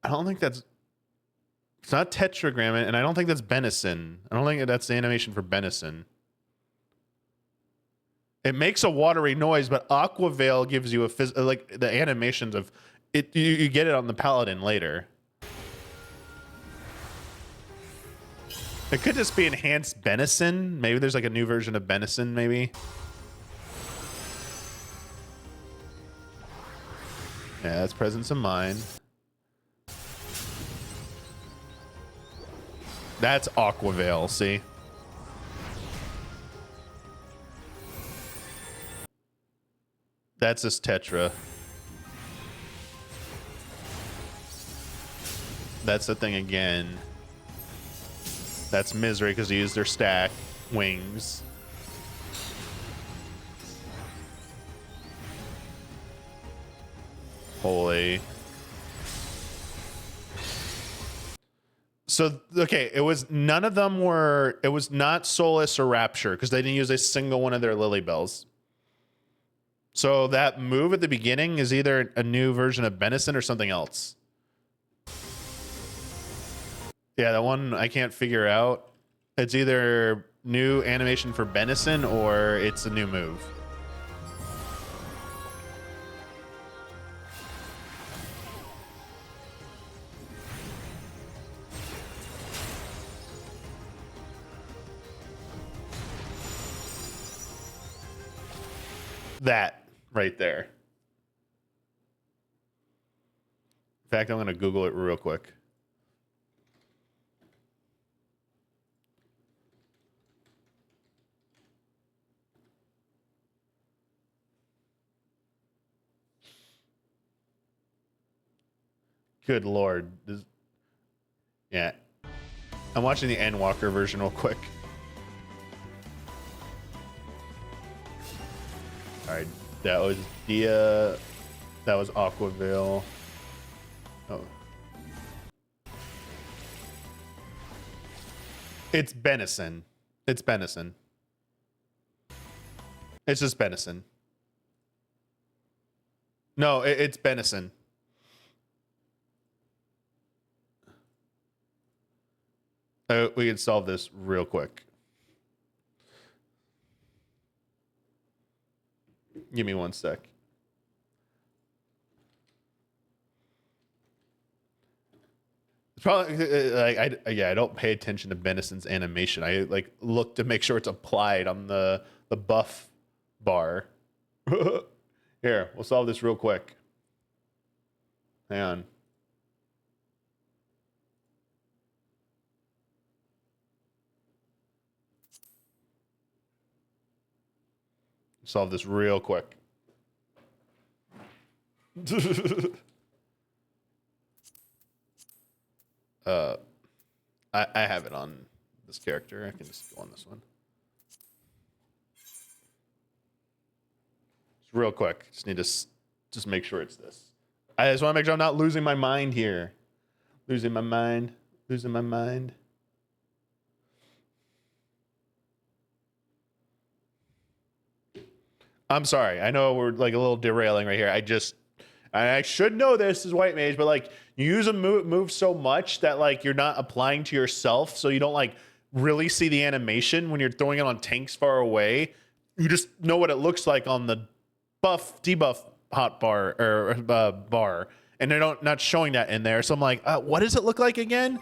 I don't think that's... It's not Tetragram, and I don't think that's Benison. I don't think that's the animation for Benison. It makes a watery noise, but Aquaveil gives you like the animations of it. You get it on the Paladin later. It could just be enhanced Benison. Maybe there's like a new version of Benison, maybe. Yeah, that's Presence of Mind. That's Aquaveil, see? That's just Tetra. That's the thing again. That's Misery because they used their stack wings. Holy. So, okay, it was none of them were, it was not Solus or Rapture because they didn't use a single one of their Lily Bells. So that move at the beginning is either a new version of Benison or something else. Yeah, that one I can't figure out. It's either new animation for Benison or it's a new move. That right there. In fact, I'm going to Google it real quick. Good Lord. Yeah. I'm watching the Endwalker version real quick. Alright, that was Dia. That was Aquaveil. Oh. It's Benison. It's Benison. It's just Benison. No, it's Benison. We can solve this real quick. Give me 1 sec. It's probably like I don't pay attention to Benison's animation. I like look to make sure it's applied on the buff bar. Here, we'll solve this real quick. Hang on. Solve this real quick. I have it on this character. I can just go on this one. Just real quick. Just need to just make sure it's this. I just want to make sure I'm not losing my mind here. Losing my mind. Losing my mind. I'm sorry. I know we're like a little derailing right here. I should know this as White Mage, but like you use a move so much that like you're not applying to yourself, so you don't like really see the animation when you're throwing it on tanks far away. You just know what it looks like on the debuff hot bar or bar, and they're not showing that in there. So I'm like, what does it look like again?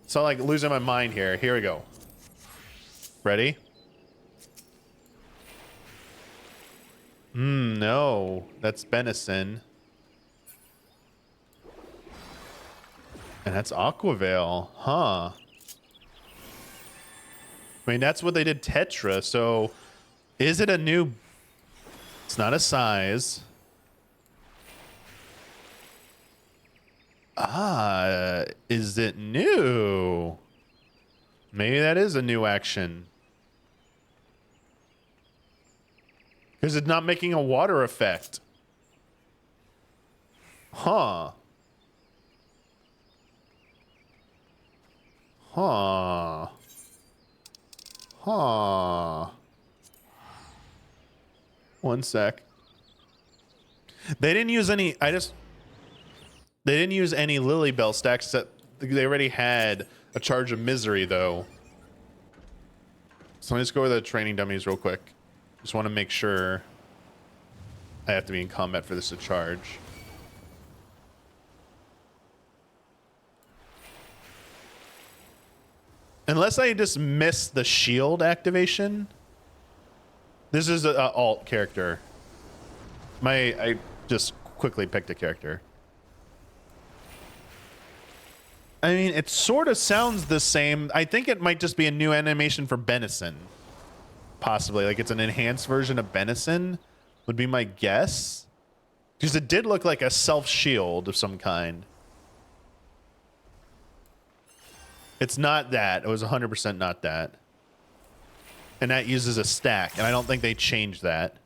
So I'm like losing my mind here. Here we go. Ready? No, that's Benison. And that's Aquavale, huh? I mean, that's what they did Tetra, so is it a new... It's not a size. Is it new? Maybe that is a new action. Because it's not making a water effect. Huh. Huh. Huh. 1 sec. They didn't use any... They didn't use any Lily Bell stacks that they already had a Charge of Misery, though. So let me just go over the training dummies real quick. Just want to make sure I have to be in combat for this to charge. Unless I just missed the shield activation. This is an alt character. I just quickly picked a character. I mean, it sort of sounds the same. I think it might just be a new animation for Benison. Possibly. Like it's an enhanced version of Benison would be my guess. Because it did look like a self-shield of some kind. It's not that. It was 100% not that. And that uses a stack. And I don't think they changed that.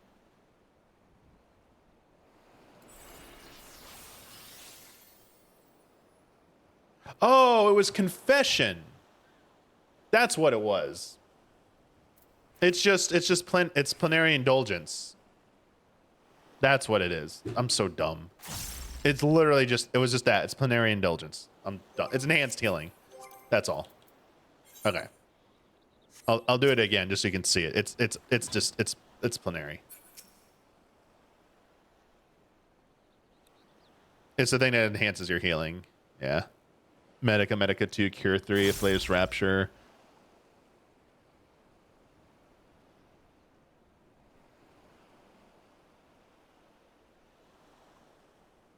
Oh, it was Confession. That's what it was. It's Plenary Indulgence. That's what it is. I'm so dumb. It's literally it was just that. It's Plenary Indulgence. I'm dumb. It's enhanced healing. That's all. Okay. I'll do it again just so you can see it. It's Plenary. It's the thing that enhances your healing. Yeah. Medica 2, Cure 3, Afflatus Rapture.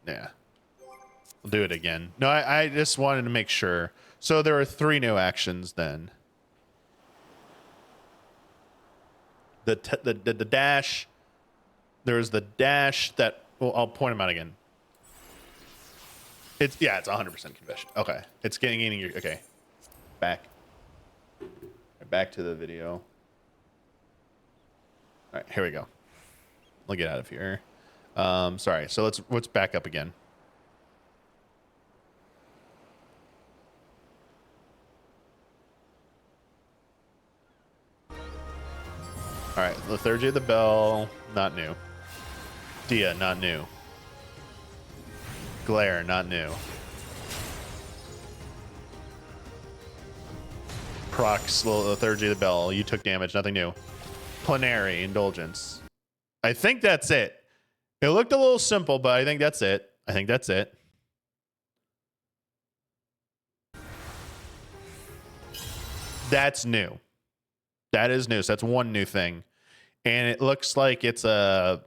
Yeah. I'll do it again. No, I just wanted to make sure. So there are 3 new actions then. The dash. There's the dash that... Well, I'll point them out again. It's 100% Confession. Okay. It's getting your... Okay. Back to the video. All right, here we go. I'll get out of here. Sorry. So let's back up again. All right, Lethargy of the Bell, not new. Dia, not new. Glare, not new. procs, the third G of the bell. You took damage, nothing new. Plenary, indulgence. I think that's it. It looked a little simple, but I think that's it. I think that's it. That's new. That is new. So that's one new thing. And it looks like it's a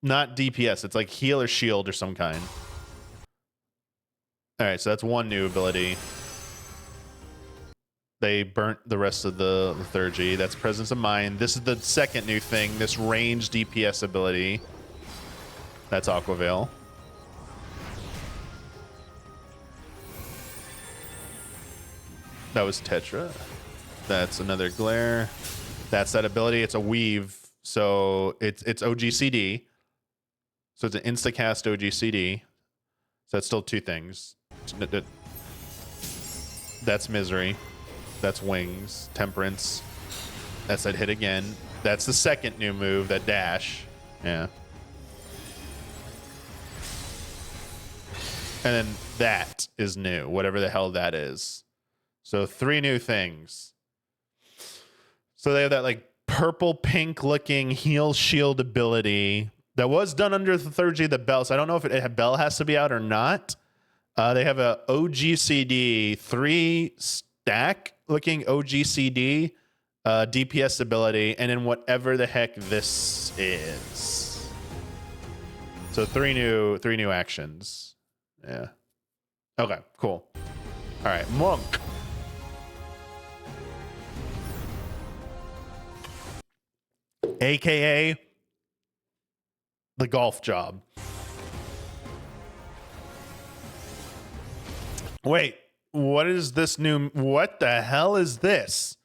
not DPS. It's like heal or shield or some kind. All right, so that's one new ability. They burnt the rest of the third G. That's presence of mind. This is the second new thing. This range DPS ability. That's Aquaveil. That was Tetra. That's another glare. That's that ability. It's a weave. So it's OGCD. So it's an insta-cast OGCD. So that's still two things. That's misery. That's wings. Temperance. That's that hit again. That's the second new move, that dash. Yeah. And then that is new, whatever the hell that is. So 3 new things. So they have that like purple pink looking heal shield ability that was done under the third G of the bell. So I don't know if a bell has to be out or not. They have a OGCD 3 stack looking OGCD DPS ability, and then whatever the heck this is. So 3 new actions. Yeah. Okay, cool. All right, Monk. AKA the golf job. Wait, what is this new? What the hell is this?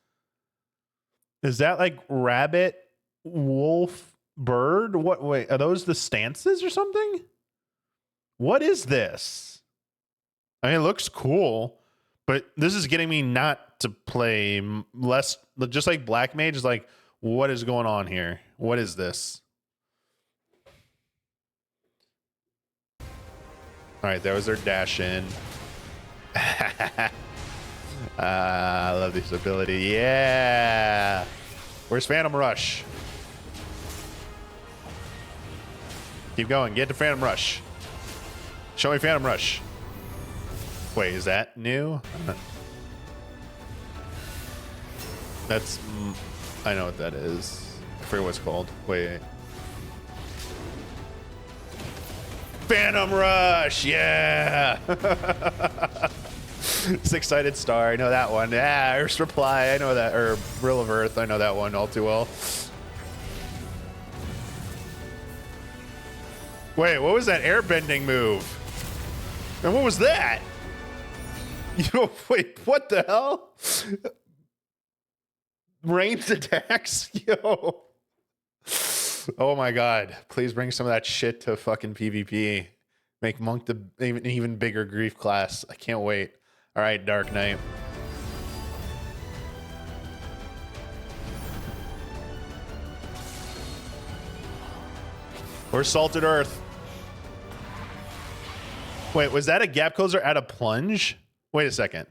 Is that like rabbit, wolf, bird? What? Wait, are those the stances or something? What is this? I mean, it looks cool, but this is getting me not to play less. Just like Black Mage is like, what is going on here? What is this? All right, that was their dash in. I love this ability. Yeah. Where's Phantom Rush? Keep going. Get to Phantom Rush. Show me Phantom Rush. Wait, is that new? That's... I know what that is. I forget what it's called. Wait. Phantom Rush! Yeah! Six-Sided Star. I know that one. Yeah, Earth's Reply. I know that. Or Rill of Earth. I know that one all too well. Wait, what was that airbending move? And what was that? Yo, wait, what the hell? Ranged attacks? Yo. Oh my god. Please bring some of that shit to fucking PvP. Make Monk the even bigger grief class. I can't wait. All right, Dark Knight. Or Salted Earth. Wait, was that a gap closer at a plunge? Wait a second.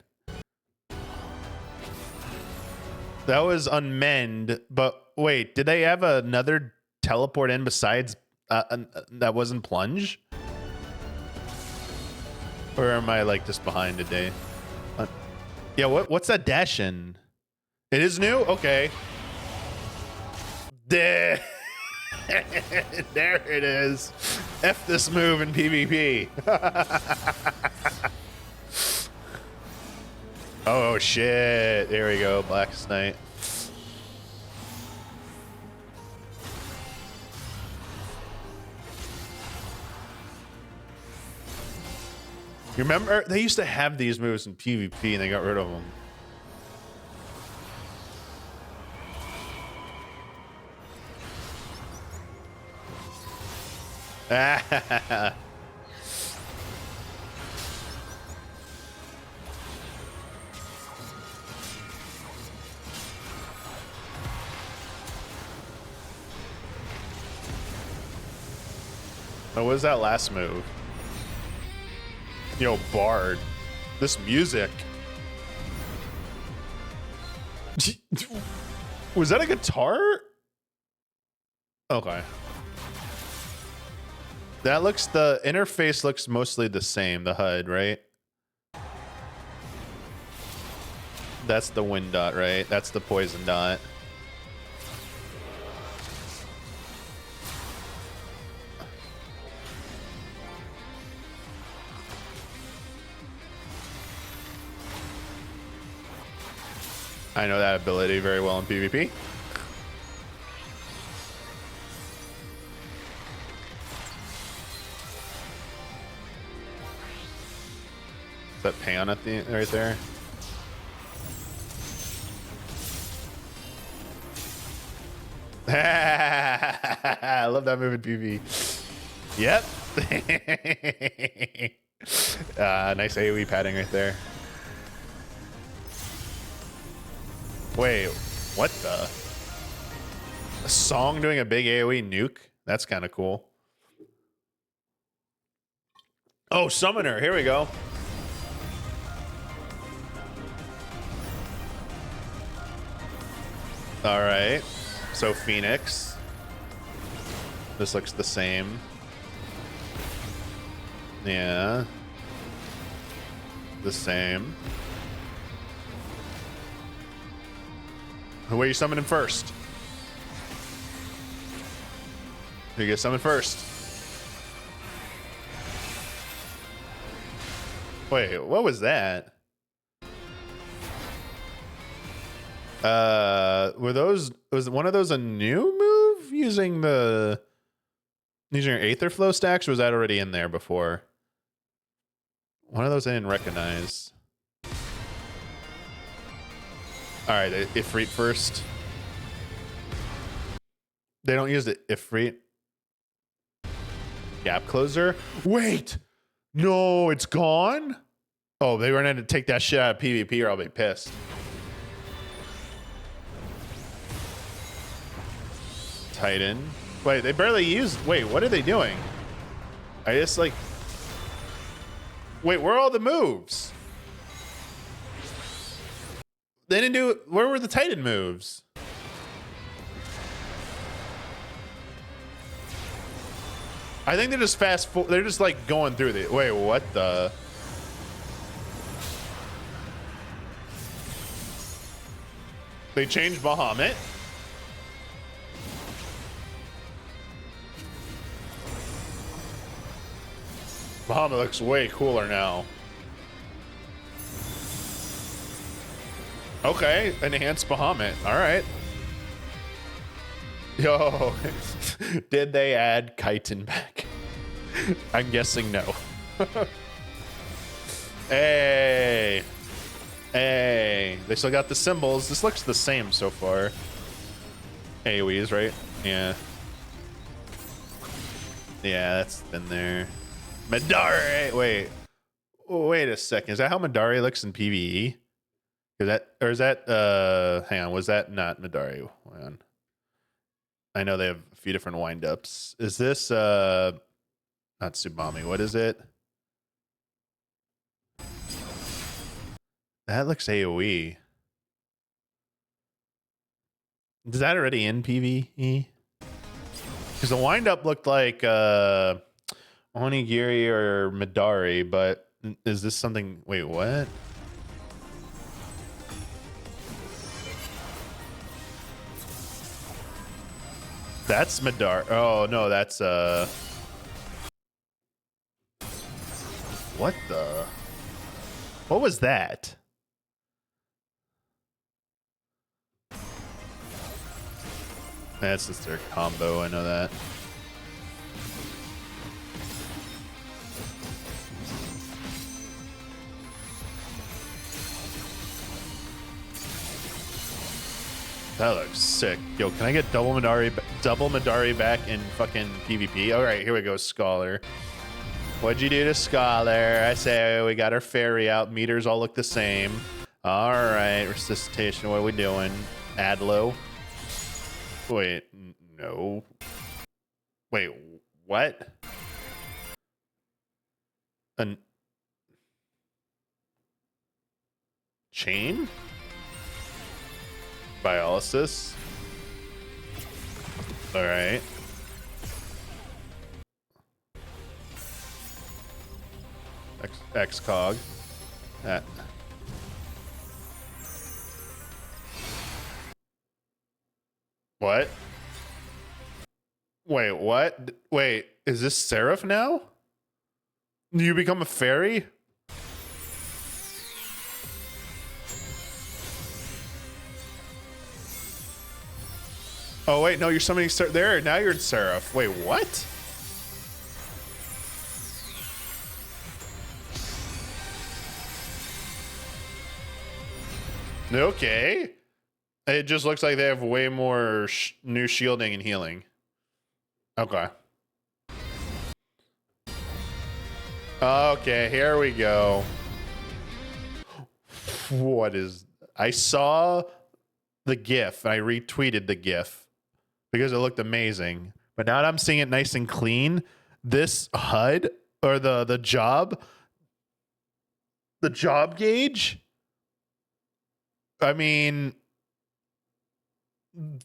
That was Unmend, but wait, did they have another teleport in besides that wasn't plunge? Or am I like just behind today? Yeah, what's that dash in? It is new? Okay. There it is. F this move in PvP. Oh shit. There we go. Blackest Night. You remember they used to have these moves in PvP and they got rid of them. What was that last move? Yo, Bard. This music. Was that a guitar? Okay. That looks, the interface looks mostly the same, the HUD, right? That's the wind dot, right? That's the poison dot. I know that ability very well in PvP. Is that Pan at the right there? I love that move in PvP. Yep. Nice AoE padding right there. Wait, what the? A song doing a big AoE nuke? That's kind of cool. Oh, Summoner. Here we go. All right. So Phoenix. This looks the same. Yeah. The same. Who are you summoning first? Who you get summoned first? Wait, what was that? Was one of those a new move using your Aether Flow stacks, or was that already in there before? One of those I didn't recognize. All right, Ifrit first. They don't use the Ifrit. Gap closer. Wait, no, it's gone. Oh, they run in to take that shit out of PvP, or I'll be pissed. Titan. Wait, they barely used. Wait, what are they doing? I just like. Wait, where are all the moves? They didn't do. Where were the Titan moves? I think they're just they're just like going through the. Wait, what the? They changed Bahamut. Bahamut looks way cooler now. Okay, enhanced Bahamut. All right. Yo, did they add chitin back? I'm guessing no. Hey. Hey. They still got the symbols. This looks the same so far. AoEs, right? Yeah. Yeah, that's been there. Madari. Wait. Oh, wait a second. Is that how Madari looks in PvE? Is that, or is that, hang on, was that not Madari? Hang on. I know they have a few different windups. Is this, not Tsubami, what is it? That looks AoE. Is that already in PvE? Because the windup looked like, Onigiri or Madari, but is this something, wait, what? That's Madar. Oh no, that's what the? What was that? That's just their combo. I know that. That looks sick. Yo, can I get double Madari back in fucking PvP? All right, here we go, Scholar. What'd you do to Scholar? I say we got our fairy out. Meters all look the same. All right, resuscitation. What are we doing? Adlo. Wait, no. Wait, what? An chain? Biolysis. All right. XCOG. What? Wait, what? Wait, is this Seraph now? You become a fairy? Oh wait, no, you're summoning there. Now you're in Seraph. Wait, what? Okay. It just looks like they have way more new shielding and healing. Okay. Okay, here we go. What is... I saw the GIF. I retweeted the GIF because it looked amazing. But now that I'm seeing it nice and clean, this HUD or the job gauge, I mean,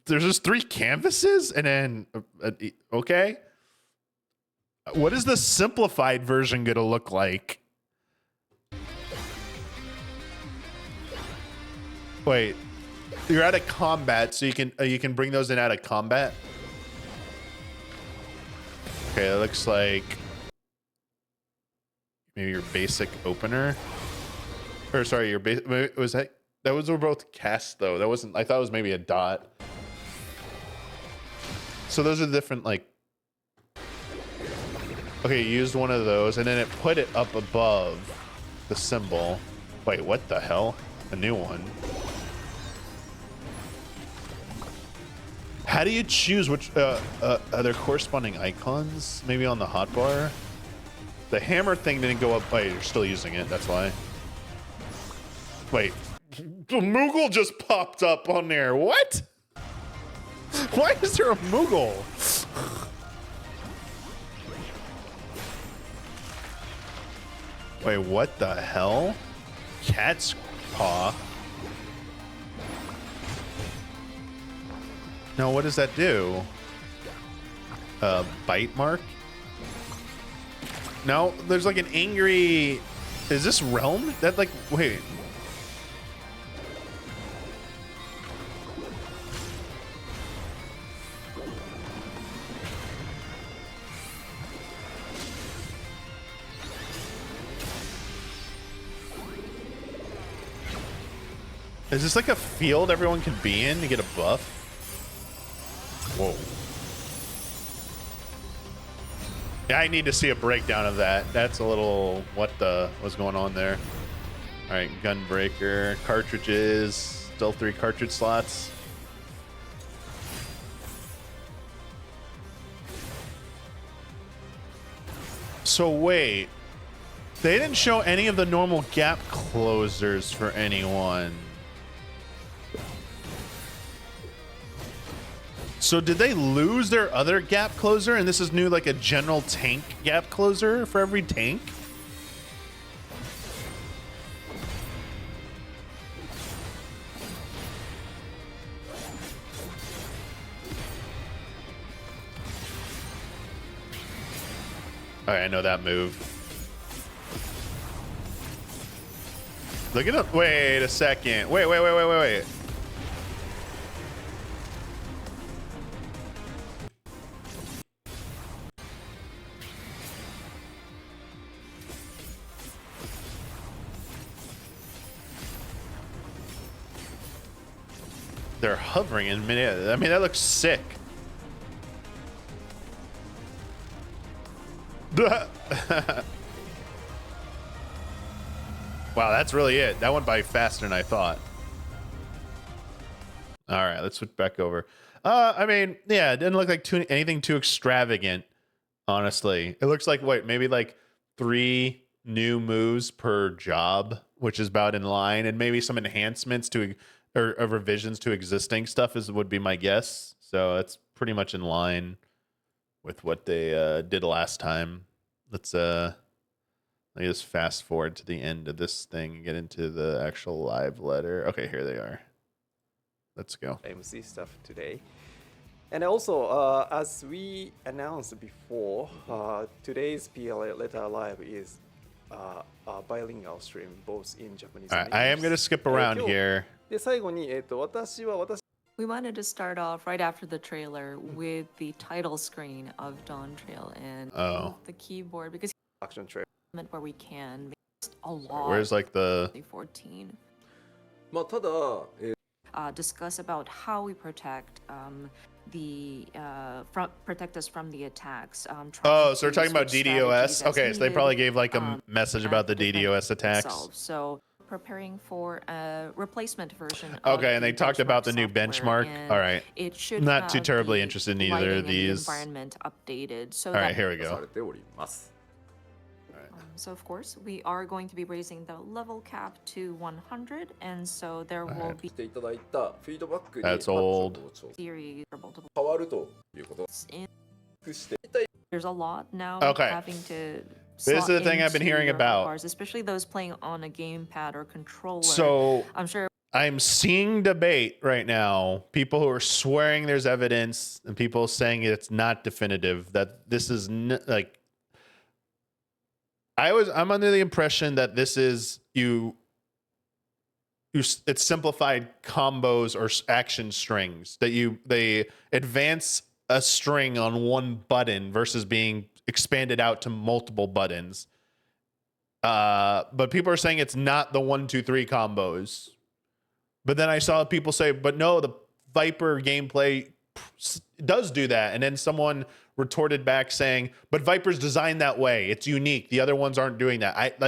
there's just 3 canvases and then okay. What is the simplified version gonna look like? Wait, you're out of combat, so you can bring those in out of combat. Okay, it looks like maybe your basic opener, or sorry, your base was that was were both cast though. That wasn't. I thought it was maybe a dot. So those are different like. Okay, you used one of those, and then it put it up above the symbol. Wait, what the hell? A new one. How do you choose which are there corresponding icons? Maybe on the hotbar? The hammer thing didn't go up. Wait, you're still using it, that's why. Wait, the Moogle just popped up on there. What? Why is there a Moogle? Wait, what the hell? Cat's paw. No, what does that do? Bite mark? No, there's like an angry... Is this realm? That like, wait. Is this like a field everyone can be in to get a buff? Whoa. Yeah, I need to see a breakdown of that. That's a little... what's going on there? All right, Gunbreaker, cartridges, still 3 cartridge slots. So wait, they didn't show any of the normal gap closers for anyone. So did they lose their other gap closer and this is new, like a general tank gap closer for every tank? All right, I know that move. Look at it. Wait a second. Wait. They're hovering in midair. I mean, that looks sick. Wow, that's really it. That went by faster than I thought. All right, let's switch back over. I mean, yeah, it didn't look like anything too extravagant, honestly. It looks like, what, maybe like 3 new moves per job, which is about in line, and maybe some enhancements to... or revisions to existing stuff would be my guess. So that's pretty much in line with what they did last time. Let me just fast forward to the end of this thing and get into the actual live letter. Okay, here they are. Let's go. MC stuff today. And also, as we announced before, today's PLA Letter Live is a bilingual stream, both in Japanese All and right, I am English. going to skip around here. で、最後に、私 We wanted to start off right after the trailer with the title screen of Dawntrail and the keyboard because action trailer. where we can a lot. Where's like the 14. まあ、ただ、discuss about how we protect protect us from the attacks. Oh, so we're talking about switch DDoS. strategies as Okay, so they probably needed, gave like a message about the defend DDoS attacks. itself. So preparing for a replacement version. Okay, of and they the talked about the new software, benchmark. and All right. It should Not too have terribly the interested in either lighting of and the these. environment updated. So All right, that, here we go. されております。 so of course we are going to be raising the level cap to 100, and so there will be していただいたフィードバックに That's old. series for multiple 変わるということ in していた there's a lot now Okay. having to This is slot the thing I've been into hearing your about. bars, especially those playing on a gamepad or controller. So I'm sure I'm seeing debate right now. People who are swearing there's evidence and people saying it's not definitive, that this is like, I'm under the impression that this is it's simplified combos or action strings, that they advance a string on one button versus being expanded out to multiple buttons. But people are saying it's not the 1, 2, 3 combos. But then I saw people say, but no, the Viper gameplay does do that. And then someone retorted back saying, but Viper's designed that way. It's unique. The other ones aren't doing that.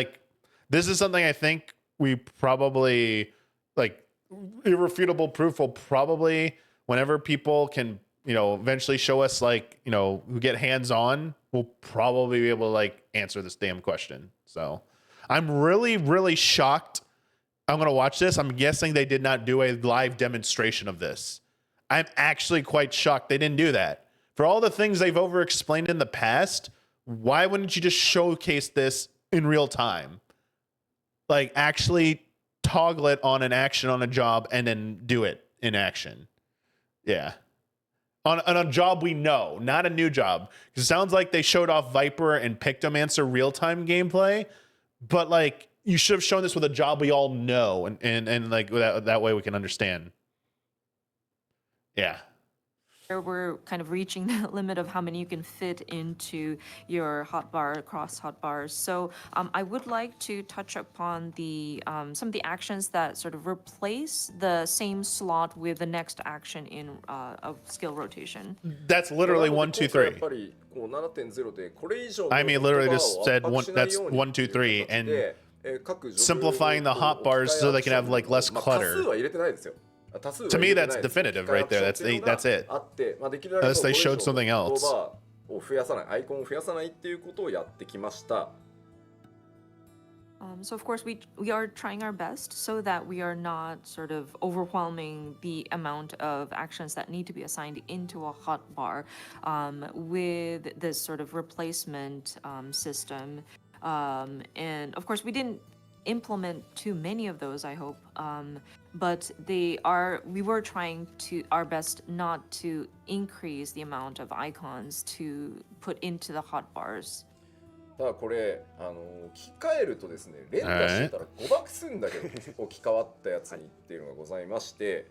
This is something I think we probably, like, irrefutable proof will probably, whenever people can, eventually show us, like, who get hands on, we'll probably be able to, like, answer this damn question. So I'm really, really shocked. I'm going to watch this. I'm guessing they did not do a live demonstration of this. I'm actually quite shocked they didn't do that. For all the things they've over-explained in the past, why wouldn't you just showcase this in real time? Like, actually toggle it on an action on a job and then do it in action. Yeah. On a job we know, not a new job. Because it sounds like they showed off Viper and Pictomancer real-time gameplay, but, like, you should have shown this with a job we all know, and like, that way we can understand. Yeah. we're kind of reaching the limit of how many you can fit into your hotbar across hotbars. So I would like to touch upon the some of the actions that sort of replace the same slot with the next action in of skill rotation. That's literally 1, 2, 3. I mean, literally just said one. That's 1, 2, 3, and simplifying the hotbars so they can have, like, less clutter. To me, that's definitive right there. That's it. Unless they showed something else. So of course we are trying our best so that we are not sort of overwhelming the amount of actions that need to be assigned into a hotbar with this sort of replacement system. And of course we didn't implement too many of those, I hope, but we were trying our best not to increase the amount of icons to put into the hotbars. ただこれ置き換えるとですね、連打してたら誤爆するんだけど、置き換わったやつにっていうのがございまして、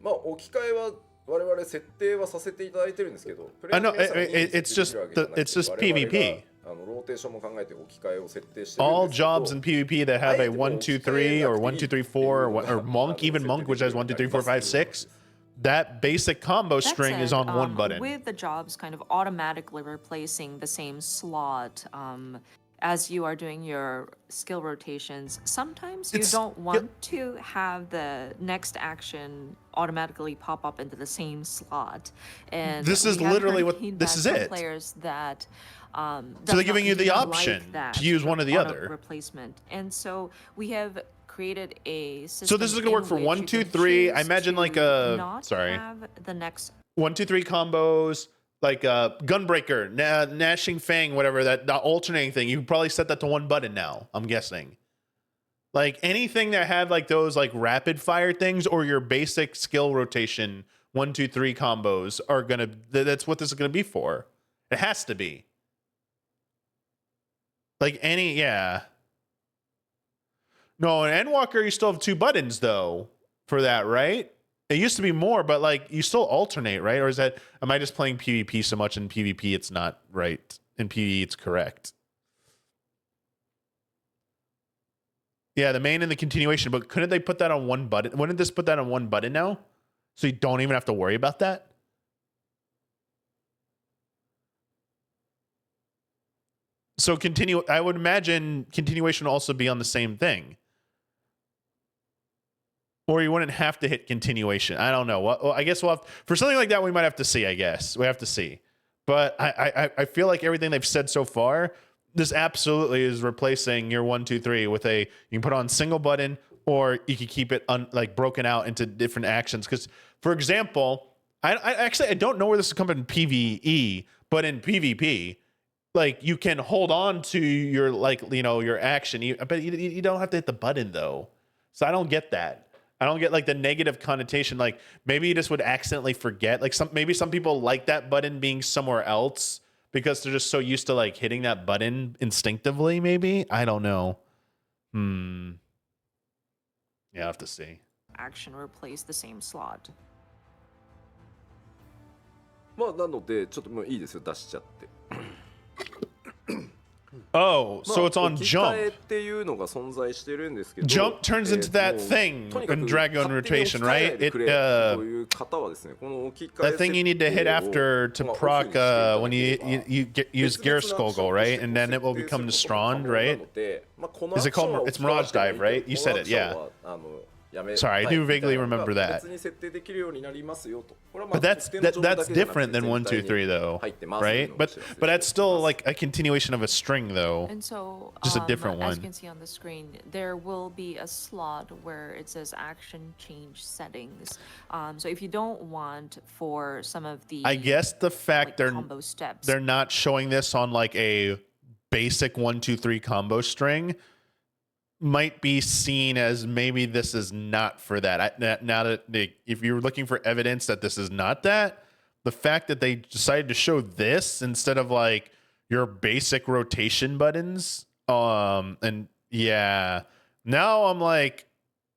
まあ置き換えは我々設定はさせていただいてるんですけど、プレイヤーの皆さんにit's just PvP. ローテーションも考えて置き換えを設定してるんですけど、 All jobs in PvP that have a 1, 2, 3 or 1, 2, 3, 4 or Monk, even Monk, which has 1, 2, 3, 4, 5, 6. That basic combo string is on one button. With the jobs kind of automatically replacing the same slot as you are doing your skill rotations, sometimes you don't want to have the next action automatically pop up into the same slot. And this is literally what this is it. Players that so they're giving you the option to use one or the other. Replacement. And so we have created a system. So this is going to work for 1, 2, 3. I imagine like a the next 1, 2, 3 combos, like a Gunbreaker, Gnashing Fang, whatever, that alternating thing. You can probably set that to one button now, I'm guessing. Like anything that had like those like rapid fire things or your basic skill rotation 1, 2, 3 combos are gonna. That's what this is gonna be for. It has to be. Like any, yeah. No, in Endwalker you still have 2 buttons though for that, right? It used to be more, but like you still alternate, right? Or is that, am I just playing PvP so much in PvP it's not right? In PvE it's correct. Yeah, the main and the continuation, but couldn't they put that on one button? Wouldn't this put that on one button now? So you don't even have to worry about that? So continue, I would imagine continuation will also be on the same thing. Or you wouldn't have to hit continuation. I don't know. Well, I guess we'll have, for something like that, we might have to see, I guess. We have to see. But I feel like everything they've said so far, this absolutely is replacing your 1, 2, 3 with a, you can put on single button or you can keep it like broken out into different actions. Because, for example, I don't know where this is coming in PvE, but in PvP, like you can hold on to your, like, you know, your action, but you don't have to hit the button though. So I don't get that. I don't get like the negative connotation. Like maybe you just would accidentally forget. Like maybe some people like that button being somewhere else because they're just so used to like hitting that button instinctively. Maybe, I don't know. Yeah, I have to see. Action replace the same slot. まあなのでちょっともういいですよ出しちゃって。 Oh, so it's on 置き換え jump. っていうのが存在してるんですけど、 Jump turns into that thing とにかく in Dragon 勝手に rotation, 置き換え right? ないでくれ It という方はですね、この置き換え that thing you need to hit after to proc when you use Gear Skoggle, right? And then it will become Strond, right? Is it called? It's Mirage Dive, right? You said it, yeah. Sorry, I do vaguely remember that. But that's different than 1, 2, 3 though, right? But that's still like a continuation of a string though. And so, Just a different as you one. can see on the screen, there will be a slot where it says action change settings. So if you don't want for some of the, I guess the fact like, combo steps, they're not showing this on like a basic 1, 2, 3 combo string might be seen as maybe this is not for that. Now that if you're looking for evidence that this is not that, the fact that they decided to show this instead of like your basic rotation buttons, and yeah, now I'm like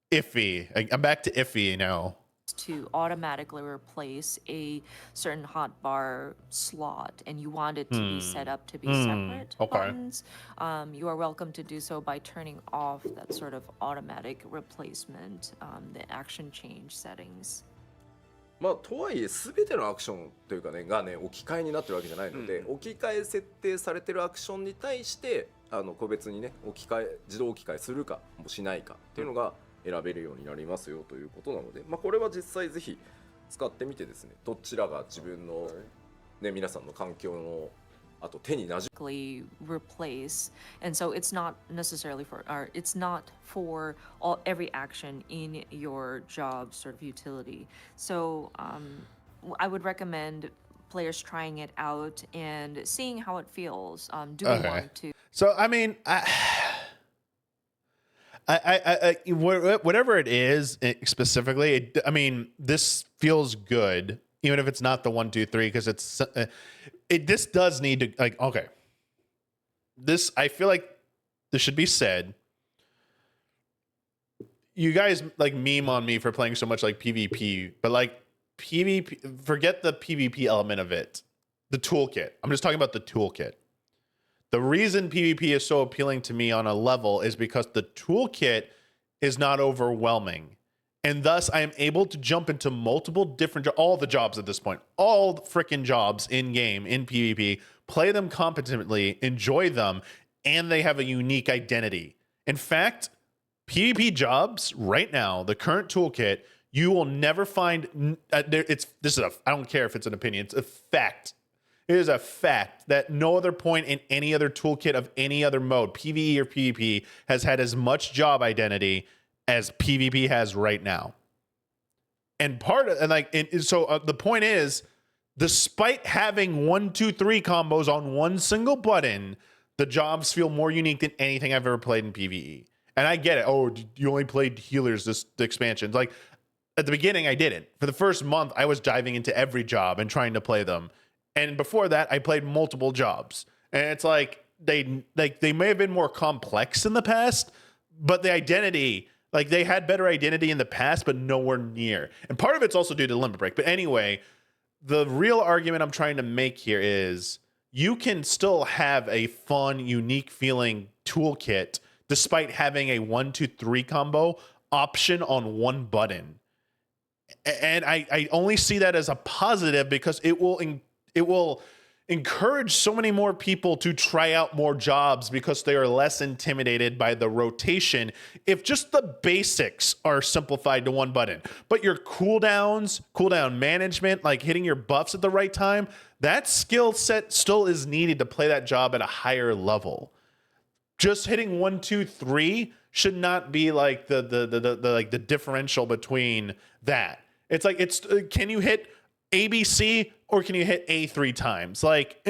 iffy. I'm back to iffy now. to automatically replace a certain hotbar slot and you want it to be set up to be separate Okay. buttons, you are welcome to do so by turning off that sort of automatic replacement, the action change settings. まあとはいえ全てのアクションというかねがね置き換えになってるわけじゃないので、置き換え設定されてるアクションに対して個別にね自動置き換えするかもしないかっていうのが選べるようになりますよということなので、まあこれは実際ぜひ使ってみてですね、どちらが自分のね皆さんの環境のあと手に馴染 replace, and so it's not necessarily for, or it's not for every action in your job sort of utility. So I would recommend players trying it out and seeing how it feels. Do we want to? So I mean, whatever it is specifically, I mean, this feels good, even if it's not the 1, 2, 3, because this does need to, like, okay. This, I feel like this should be said. You guys like meme on me for playing so much like PvP, but like PvP, forget the PvP element of it. The toolkit. I'm just talking about the toolkit. The reason PvP is so appealing to me on a level is because the toolkit is not overwhelming. And thus I am able to jump into multiple different, all the jobs at this point, all freaking jobs in game, in PvP, play them competently, enjoy them, and they have a unique identity. In fact, PvP jobs right now, the current toolkit, you will never find, I don't care if it's an opinion, it's a fact. It is a fact that no other point in any other toolkit of any other mode, PvE or PvP, has had as much job identity as PvP has right now. And the point is, despite having 1, 2, 3 combos on one single button, the jobs feel more unique than anything I've ever played in PvE. And I get it. Oh, you only played healers this expansion. Like at the beginning, I didn't. For the first month, I was diving into every job and trying to play them. And before that, I played multiple jobs. And it's like they may have been more complex in the past, but the identity, like they had better identity in the past, but nowhere near. And part of it's also due to limit break. But anyway, the real argument I'm trying to make here is you can still have a fun, unique feeling toolkit despite having a 1-2-3 combo option on one button. And I only see that as a positive because it will encourage so many more people to try out more jobs because they are less intimidated by the rotation if just the basics are simplified to one button. But your cooldowns, cooldown management, like hitting your buffs at the right time, that skill set still is needed to play that job at a higher level. Just hitting 1-2-3 should not be like the differential between that. It's like can you hit ABC or can you hit A 3 times? Like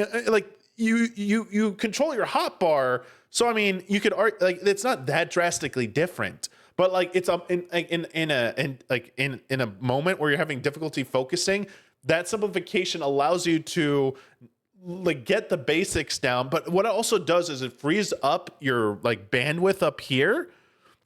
you control your hotbar, so I mean you could like it's not that drastically different. But like it's in a moment where you're having difficulty focusing, that simplification allows you to like get the basics down. But what it also does is it frees up your like bandwidth up here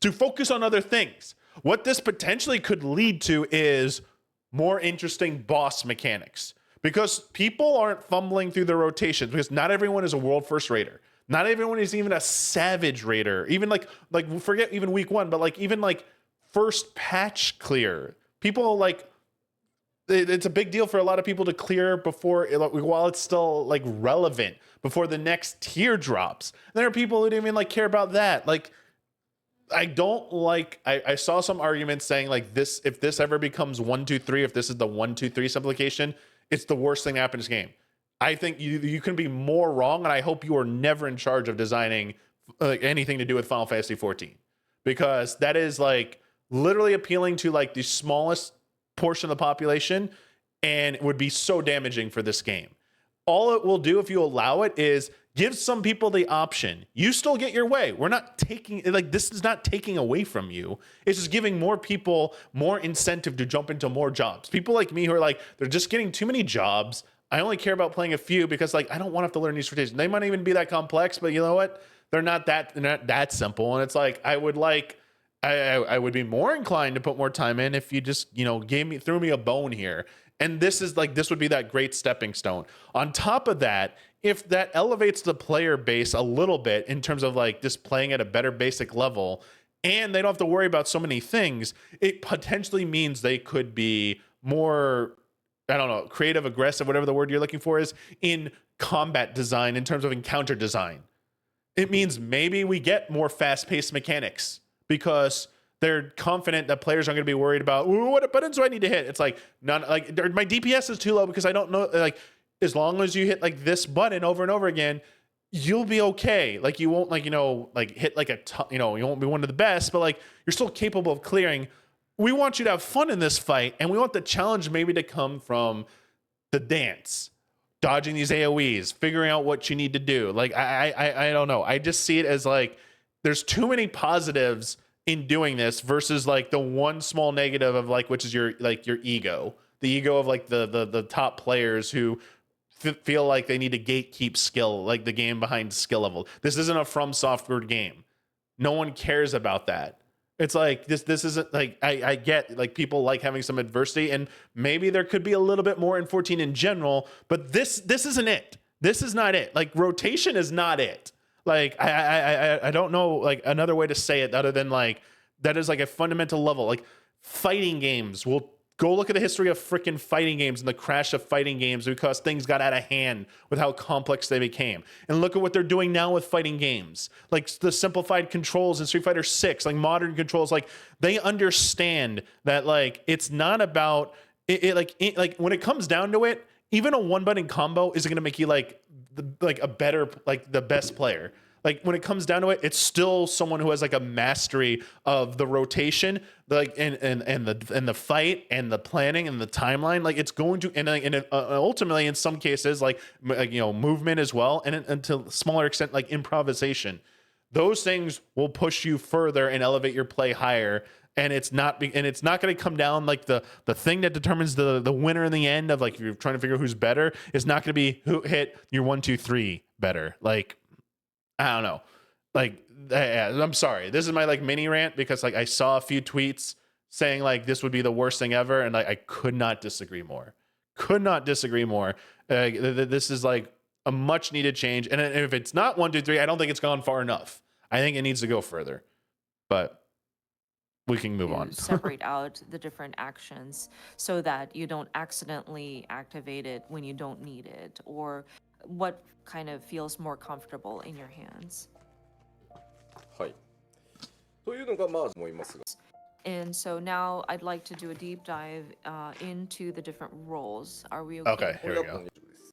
to focus on other things. What this potentially could lead to is more interesting boss mechanics because people aren't fumbling through the rotations because not everyone is a world first raider. Not everyone is even a savage raider. Even like forget even week 1, but like even like first patch clear. People like it's a big deal for a lot of people to clear before while it's still like relevant before the next tier drops. And there are people who don't even like care about that. Like I don't like I saw some arguments saying like this if this ever becomes 1-2-3, if this is the 1-2-3 simplification, it's the worst thing to happen in this game. I think you can be more wrong, and I hope you are never in charge of designing anything to do with Final Fantasy 14 because that is like literally appealing to like the smallest portion of the population and it would be so damaging for this game. All it will do if you allow it is give some people the option. You still get your way. We're not taking like this is not taking away from you. It's just giving more people more incentive to jump into more jobs. People like me who are like they're just getting too many jobs. I only care about playing a few because like I don't want to have to learn these rotations. They might even be that complex, but you know what? They're not that simple. And it's like I would be more inclined to put more time in if you just, you know, threw me a bone here. And this would be that great stepping stone. On top of that, if that elevates the player base a little bit in terms of like just playing at a better basic level and they don't have to worry about so many things, it potentially means they could be more, I don't know, creative, aggressive, whatever the word you're looking for is in combat design in terms of encounter design. It means maybe we get more fast-paced mechanics because they're confident that players aren't going to be worried about what buttons do I need to hit. It's like none. Like my DPS is too low because I don't know. Like as long as you hit like this button over and over again, you'll be okay. Like you won't like hit like you won't be one of the best, but like you're still capable of clearing. We want you to have fun in this fight, and we want the challenge maybe to come from the dance, dodging these AoEs, figuring out what you need to do. Like I don't know. I just see it as like there's too many positives in doing this versus like the one small negative of like which is your ego, the ego of like the top players who feel like they need to gatekeep skill, like the game behind skill level. This isn't a From Software game. No one cares about that. It's like this isn't like I get like people like having some adversity and maybe there could be a little bit more in 14 in general, but this isn't it. This is not it. Like rotation is not it. Like I don't know like another way to say it other than like that is like a fundamental level. Like fighting games, will go look at the history of freaking fighting games and the crash of fighting games because things got out of hand with how complex they became. And look at what they're doing now with fighting games. Like the simplified controls in Street Fighter 6, like modern controls, like they understand that like it's not about like when it comes down to it, even a one button combo isn't going to make you like a better, like the best player. Like when it comes down to it, it's still someone who has like a mastery of the rotation, like and the fight and the planning and the timeline. Like it's going to and ultimately in some cases like movement as well, and to a smaller extent like improvisation. those things will push you further and elevate your play higher. And it's not going to come down like the thing that determines the winner in the end of like if you're trying to figure out who's better. It's not going to be who hit your 1, 2, 3 better. Like I don't know. Like I'm sorry. This is my like mini rant because like I saw a few tweets saying like this would be the worst thing ever, and like I could not disagree more. Could not disagree more. This is like a much needed change, and if it's not 1, 2, 3, I don't think it's gone far enough. I think it needs to go further, but we can move on. Separate out the different actions so that you don't accidentally activate it when you don't need it, or what kind of feels more comfortable in your hands. はい。というのがまあ思いますが。 And so now I'd like to do a deep dive into the different roles. Are we okay? Okay, here we go.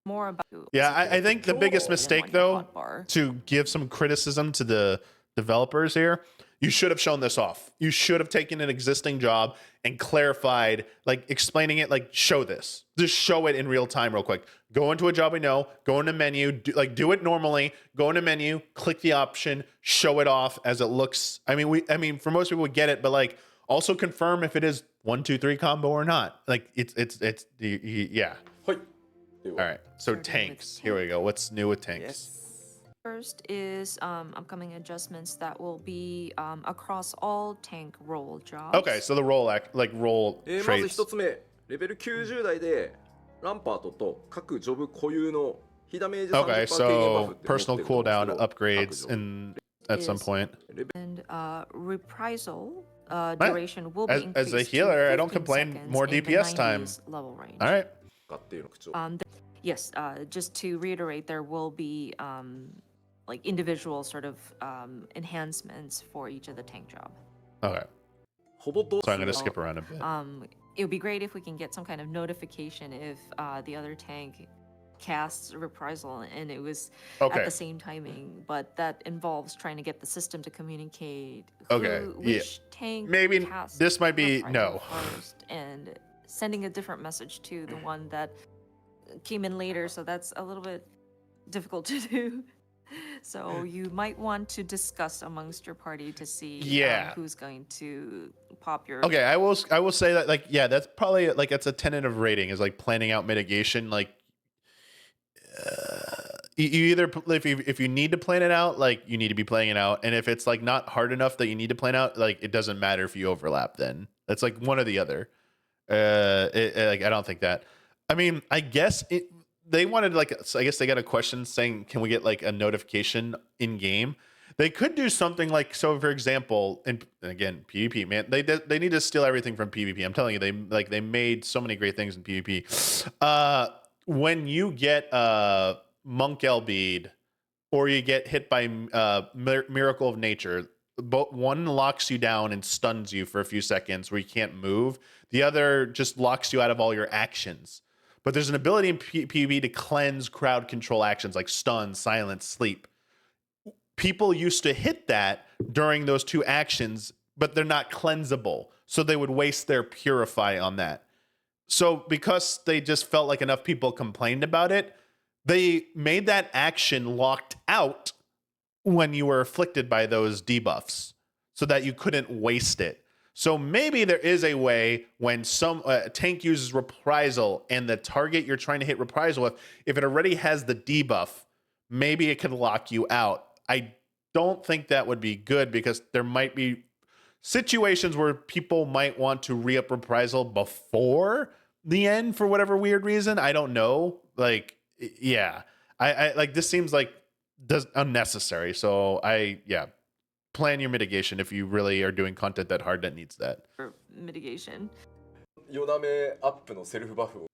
More about Yeah, I think the biggest mistake though, to give some criticism to the developers here, you should have shown this off. You should have taken an existing job and clarified, like explaining it, like show this. Just show it in real time real quick. Go into a job we know, go into menu, do it normally, go into menu, click the option, show it off as it looks. I mean, for most people we get it, but like also confirm if it is 1, 2, 3 combo or not. Like it's yeah. はい。 All right. So tanks. Here we go. What's new with tanks? Yes. First is upcoming adjustments that will be across all tank role jobs. Okay, so the role role まず traits. 一つ目、レベル90台でランパートと各ジョブ固有の非ダメージ Okay, 30%軽減バフ so って持って personal ると思うんです cooldown けど upgrades in at some point. And reprisal duration will be As increased a healer, to I don't 15 complain. seconds More in the DPS time. 90s level range. All right. かっていうの口調 Yes, just to reiterate, there will be like individual sort of enhancements for each of the tank job. Okay. ほぼ同 So I'm 数 going to skip around a bit. It would be great if we can get some kind of notification if the other tank casts reprisal and it was Okay. at the same timing, but that involves trying to get the system to communicate Okay, which tank Maybe casts this might be reprisal no. first, and sending a different message to the one that came in later, so that's a little bit difficult to do. So you might want to discuss amongst your party to see Yeah. who's going to pop your Okay, I will say that like yeah, that's probably like it's a tentative rating is like planning out mitigation like you either if you need to plan it out, like you need to be planning it out, and if it's like not hard enough that you need to plan out, like it doesn't matter if you overlap. Then it's like one or the other. Like I don't think that. I mean, I guess they wanted like I guess they got a question saying, can we get like a notification in game? They could do something like so. For example, and again, PvP, man, they need to steal everything from PvP. I'm telling you, they made so many great things in PvP. When you get Monk L bead or you get hit by Miracle of Nature, one locks you down and stuns you for a few seconds where you can't move. The other just locks you out of all your actions. But there's an ability in PvP to cleanse crowd control actions like stun, silence, sleep. People used to hit that during those two actions, but they're not cleansable. So they would waste their purify on that. So because they just felt like enough people complained about it, they made that action locked out when you were afflicted by those debuffs so that you couldn't waste it. So maybe there is a way when some tank uses reprisal and the target you're trying to hit reprisal with, if it already has the debuff, maybe it could lock you out. I don't think that would be good because there might be situations where people might want to re-up reprisal before the end for whatever weird reason. I don't know. Like, yeah, I like this seems like unnecessary. So plan your mitigation if you really are doing content that hard that needs that. mitigation. よだめアップのセルフバフを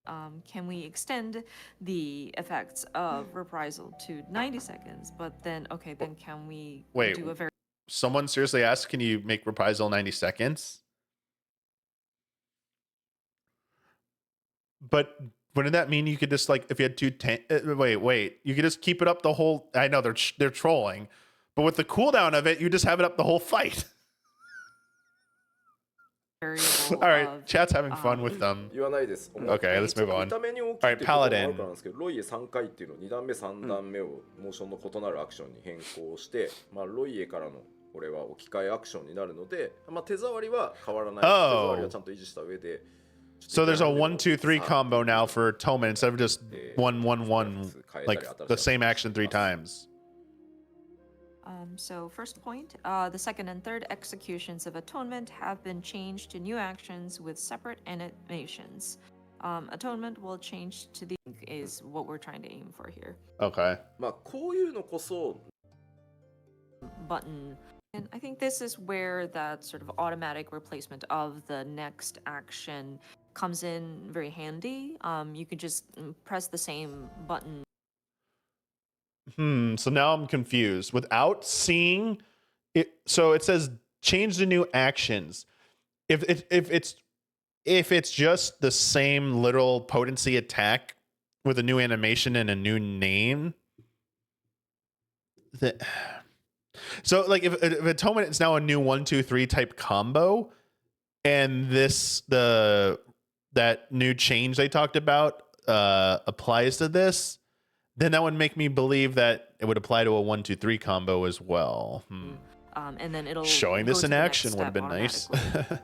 Can we extend the effects of reprisal to 90 seconds? But then, okay, then can we Wait. do a very Someone seriously asked, can you make reprisal 90 seconds? But wouldn't that mean you could just like, if you had wait, you could just keep it up the whole, I know they're trolling, but with the cooldown of it, you just have it up the whole fight. variable All right, of chat's having fun with them. 言わないです。 Okay, let's move on. 見た目に大きい Alright, っていうこともある Paladin. からなんですけど、ロイエ3回っていうのを2段目3段目をモーションの異なるアクションに変更して、まあ、ロイエからのこれは置き換えアクションになるので、まあ、手触りは変わらない。手触りはちゃんと維持した上で。So there's a 1-2-3 combo now for Toman instead of just 1-1-1, like the same action 3 times. So first point, the second and third executions of Atonement have been changed to new actions with separate animations. Atonement will change to the is what we're trying to aim for here. Okay. まあこういうのこそ Button. And I think this is where that sort of automatic replacement of the next action comes in very handy. You can just press the same button. So now I'm confused. Without seeing it, so it says change the new actions. If it's just the same little potency attack with a new animation and a new name, so like if Atonement is now a new 1-2-3 type combo, and that new change they talked about applies to this, then that would make me believe that it would apply to a 1-2-3 combo as well. And then it'll showing go this to in the next action would have step been nice. automatically.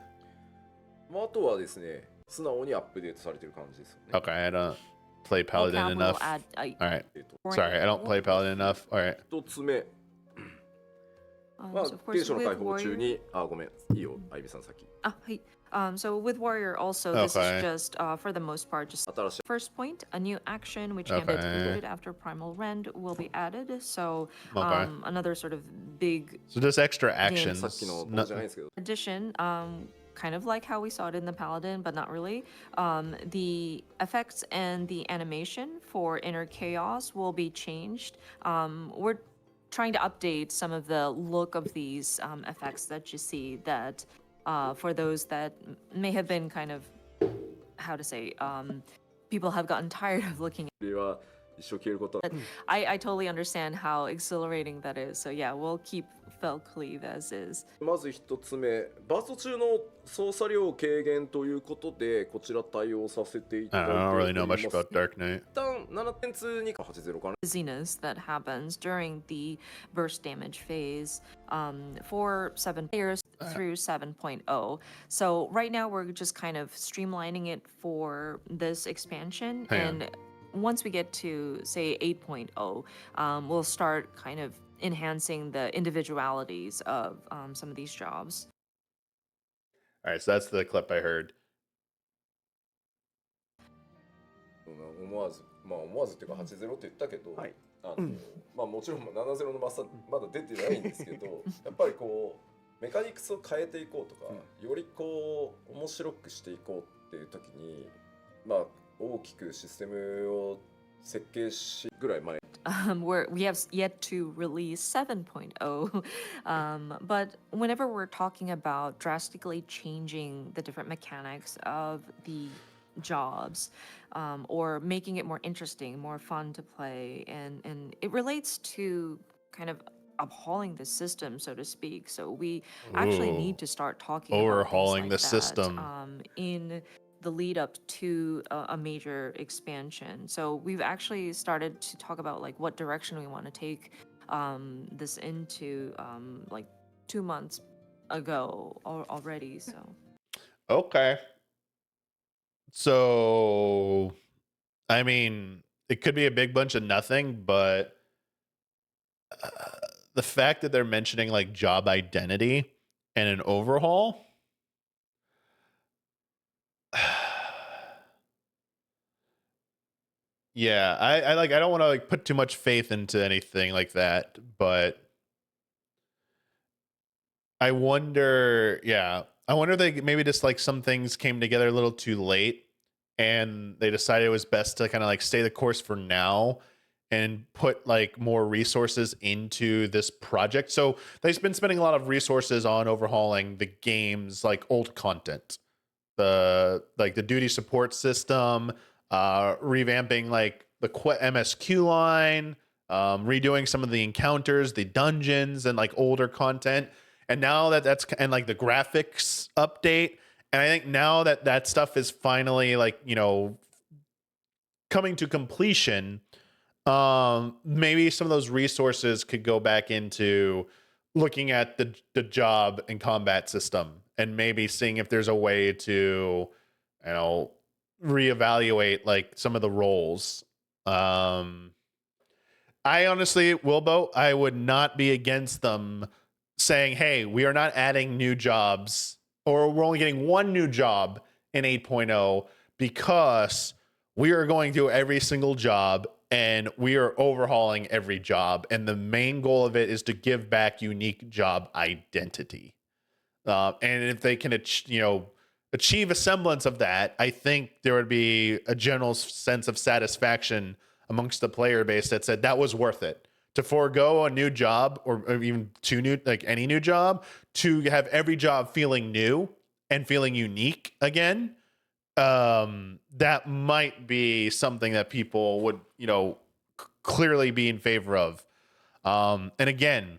まああとはですね、素直にアップデートされてる感じですよね。 Okay, I don't play Paladin Vocab will enough. add a- All right. Sorry, I don't play Paladin enough. All right. 一つ目、まあ so of 兵 course 士の with 解放中 warrior. に、あ、ごめん、いいよ、あゆみさん先。 Hey, so with warrior also, this Okay. is just for the most part just 新しい first point. A new action which can be Okay. executed after primal rend will be added. So Okay. another sort of big So just extra actions. さっきのもの No- じゃないんですけど、 addition. Kind of like how we saw it in the Paladin, but not really. The effects and the animation for Inner Chaos will be changed. We're trying to update some of the look of these effects that you see that for those that may have been kind of, how to say, people have gotten tired of looking at これは一生消えることは it. I totally understand how exhilarating that is. So yeah, we'll keep Fel Cleave as is. まず一つ目、バースト中の操作量軽減ということで、こちら対応させていた I だいて don't お really り know ま much す。 about Dark Knight. 一旦7.2か80かな。 Dizziness that happens during the burst damage phase for 7 players through 7.0. So right now we're just kind of streamlining it for this expansion. Hang And once we get to say 8.0, we'll start kind of enhancing the individualities of some of these jobs. All right, so that's the clip I heard. 思わず、まあ思わずっていうか80って言ったけど、はいまあもちろん70のまだ出てないんですけど、やっぱりこうメカニクスを変えていこうとか、よりこう面白くしていこうっていう時に、まあ大きくシステムを設計しぐらい前。 We have yet to release 7.0, but whenever we're talking about drastically changing the different mechanics of the jobs, or making it more interesting, more fun to play, and it relates to kind of uphauling the system, so to speak. So we actually Ooh. need to start talking about Overhauling things the like system. that, in the lead up to a major expansion. So we've actually started to talk about like what direction we want to take this into like 2 months ago already. So Okay. So, I mean, it could be a big bunch of nothing, but the fact that they're mentioning like job identity and an overhaul. Yeah, I don't want to like put too much faith into anything like that, but I wonder, I wonder if they maybe just like some things came together a little too late and they decided it was best to kind of like stay the course for now and put like more resources into this project. So they've been spending a lot of resources on overhauling the game's like old content, the duty support system, revamping like the MSQ line, redoing some of the encounters, the dungeons, and like older content. And now that's and like the graphics update, And I think now that that stuff is finally like, coming to completion, maybe some of those resources could go back into looking at the job and combat system and maybe seeing if there's a way to, reevaluate like some of the roles. I honestly, Wilbo, I would not be against them saying, hey, we are not adding new jobs, or we're only getting one new job in 8.0 because we are going through every single job and we are overhauling every job. And the main goal of it is to give back unique job identity. And if they can, achieve a semblance of that, I think there would be a general sense of satisfaction amongst the player base that said that was worth it to forego a new job or even any new job, to have every job feeling new and feeling unique again. That might be something that people would, clearly be in favor of. And again,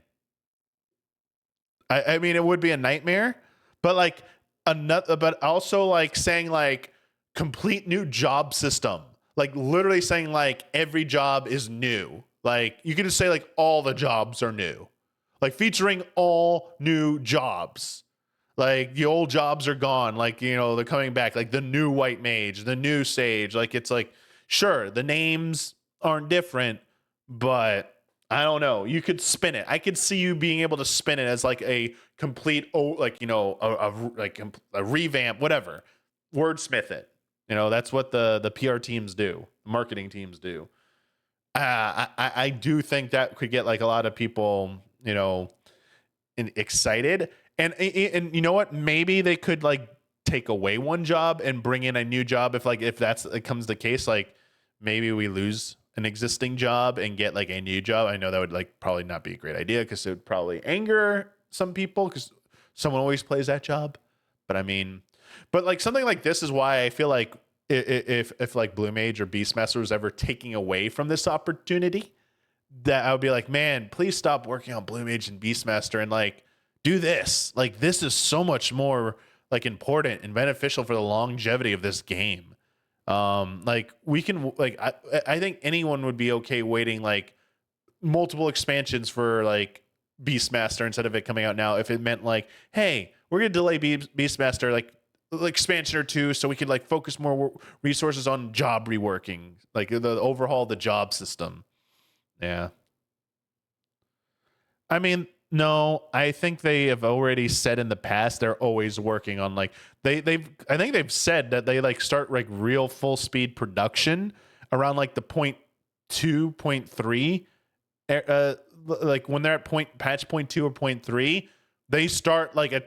I mean, it would be a nightmare, but like but also like saying like complete new job system, like literally saying like every job is new. Like you could just say like all the jobs are new, like featuring all new jobs. Like the old jobs are gone. Like, they're coming back, like the new white mage, the new sage. Like, it's like, sure, the names aren't different, but I don't know. You could spin it. I could see you being able to spin it as like a complete, a revamp, whatever. Wordsmith it. That's what the PR teams do, marketing teams do. I do think that could get like a lot of people, excited. And you know what? Maybe they could like take away one job and bring in a new job. If that's it comes the case, like maybe we lose an existing job and get like a new job. I know that would like probably not be a great idea because it would probably anger some people because someone always plays that job. But I mean, but like something like this is why I feel like if like Blue Mage or Beastmaster was ever taking away from this opportunity, that I would be like, man, please stop working on Blue Mage and Beastmaster and like do this. Like this is so much more like important and beneficial for the longevity of this game. Like we can like I think anyone would be okay waiting like multiple expansions for like Beastmaster instead of it coming out now if it meant like, hey, we're gonna delay Beastmaster like expansion or two so we could like focus more resources on job reworking, like the overhaul the job system. Yeah. I mean, no, I think they have already said in the past they're always working on like I think they've said that they like start like real full speed production around like the point 2, point 3. Like when they're at patch point 2 or point 3, they start like a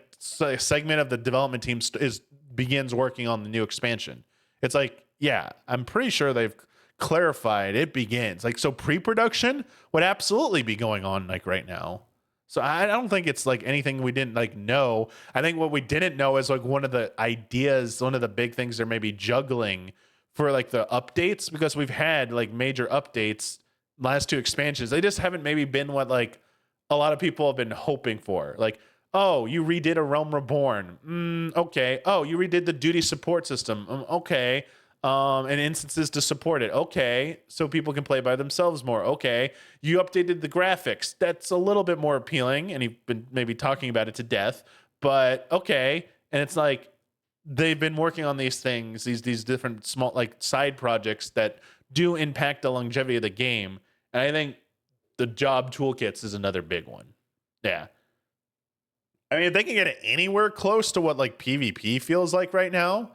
segment of the development team begins working on the new expansion. It's like, yeah, I'm pretty sure they've clarified it begins. Like, so pre-production would absolutely be going on like right now. So I don't think it's like anything we didn't like know. I think what we didn't know is like one of the big things they're maybe juggling for like the updates, because we've had like major updates last 2 expansions. They just haven't maybe been what like a lot of people have been hoping for. Like, oh, you redid a Realm Reborn. Okay. Oh, you redid the duty support system. Okay. And instances to support it. Okay. So people can play by themselves more. Okay. You updated the graphics. That's a little bit more appealing. And you've been maybe talking about it to death, but okay. And it's like, they've been working on these things, these different small, like side projects that do impact the longevity of the game. And I think the job toolkits is another big one. Yeah. I mean, if they can get it anywhere close to what like PvP feels like right now,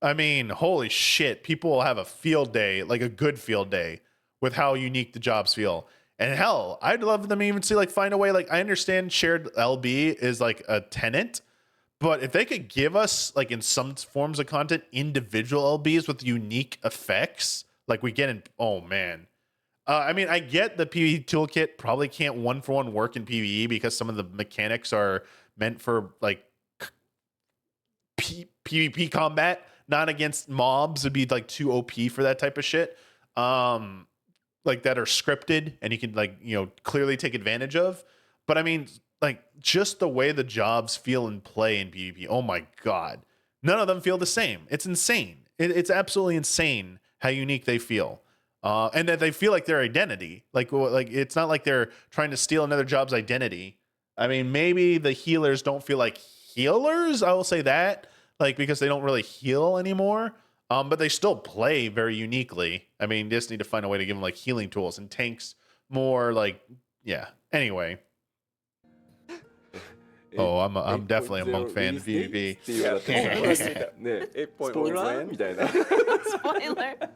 I mean, holy shit, people will have a field day, like a good field day with how unique the jobs feel. And hell, I'd love them even to like find a way, like I understand shared LB is like a tenant, but if they could give us like in some forms of content, individual LBs with unique effects, like we get in, oh man. I mean, I get the PvE toolkit probably can't 1-for-1 work in PvE because some of the mechanics are meant for like PvP combat, not against mobs. It'd be like too OP for that type of shit. Like that are scripted and you can like, clearly take advantage of. But I mean, like just the way the jobs feel and play in PvP. Oh my God. None of them feel the same. It's insane. It's absolutely insane how unique they feel. And that they feel like their identity. Like it's not like they're trying to steal another job's identity. I mean, maybe the healers don't feel like healers. I will say that, like, because they don't really heal anymore. But they still play very uniquely. I mean, they just need to find a way to give them like healing tools, and tanks more like, yeah. Anyway. Oh, I'm definitely a Monk fan in PvP. っていうようなテンションがしていたねえスポイラーみたいな Spoiler.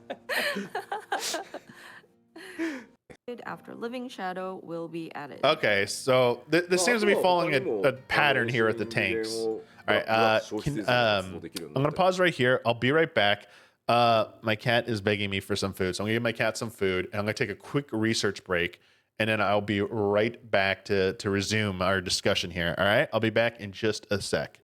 After Living Shadow will be added. Okay, so this seems to be following a pattern here with the tanks. All right, I'm gonna pause right here. I'll be right back. My cat is begging me for some food, so I'm gonna give my cat some food, and I'm gonna take a quick research break, and then I'll be right back to resume our discussion here. All right, I'll be back in just a sec.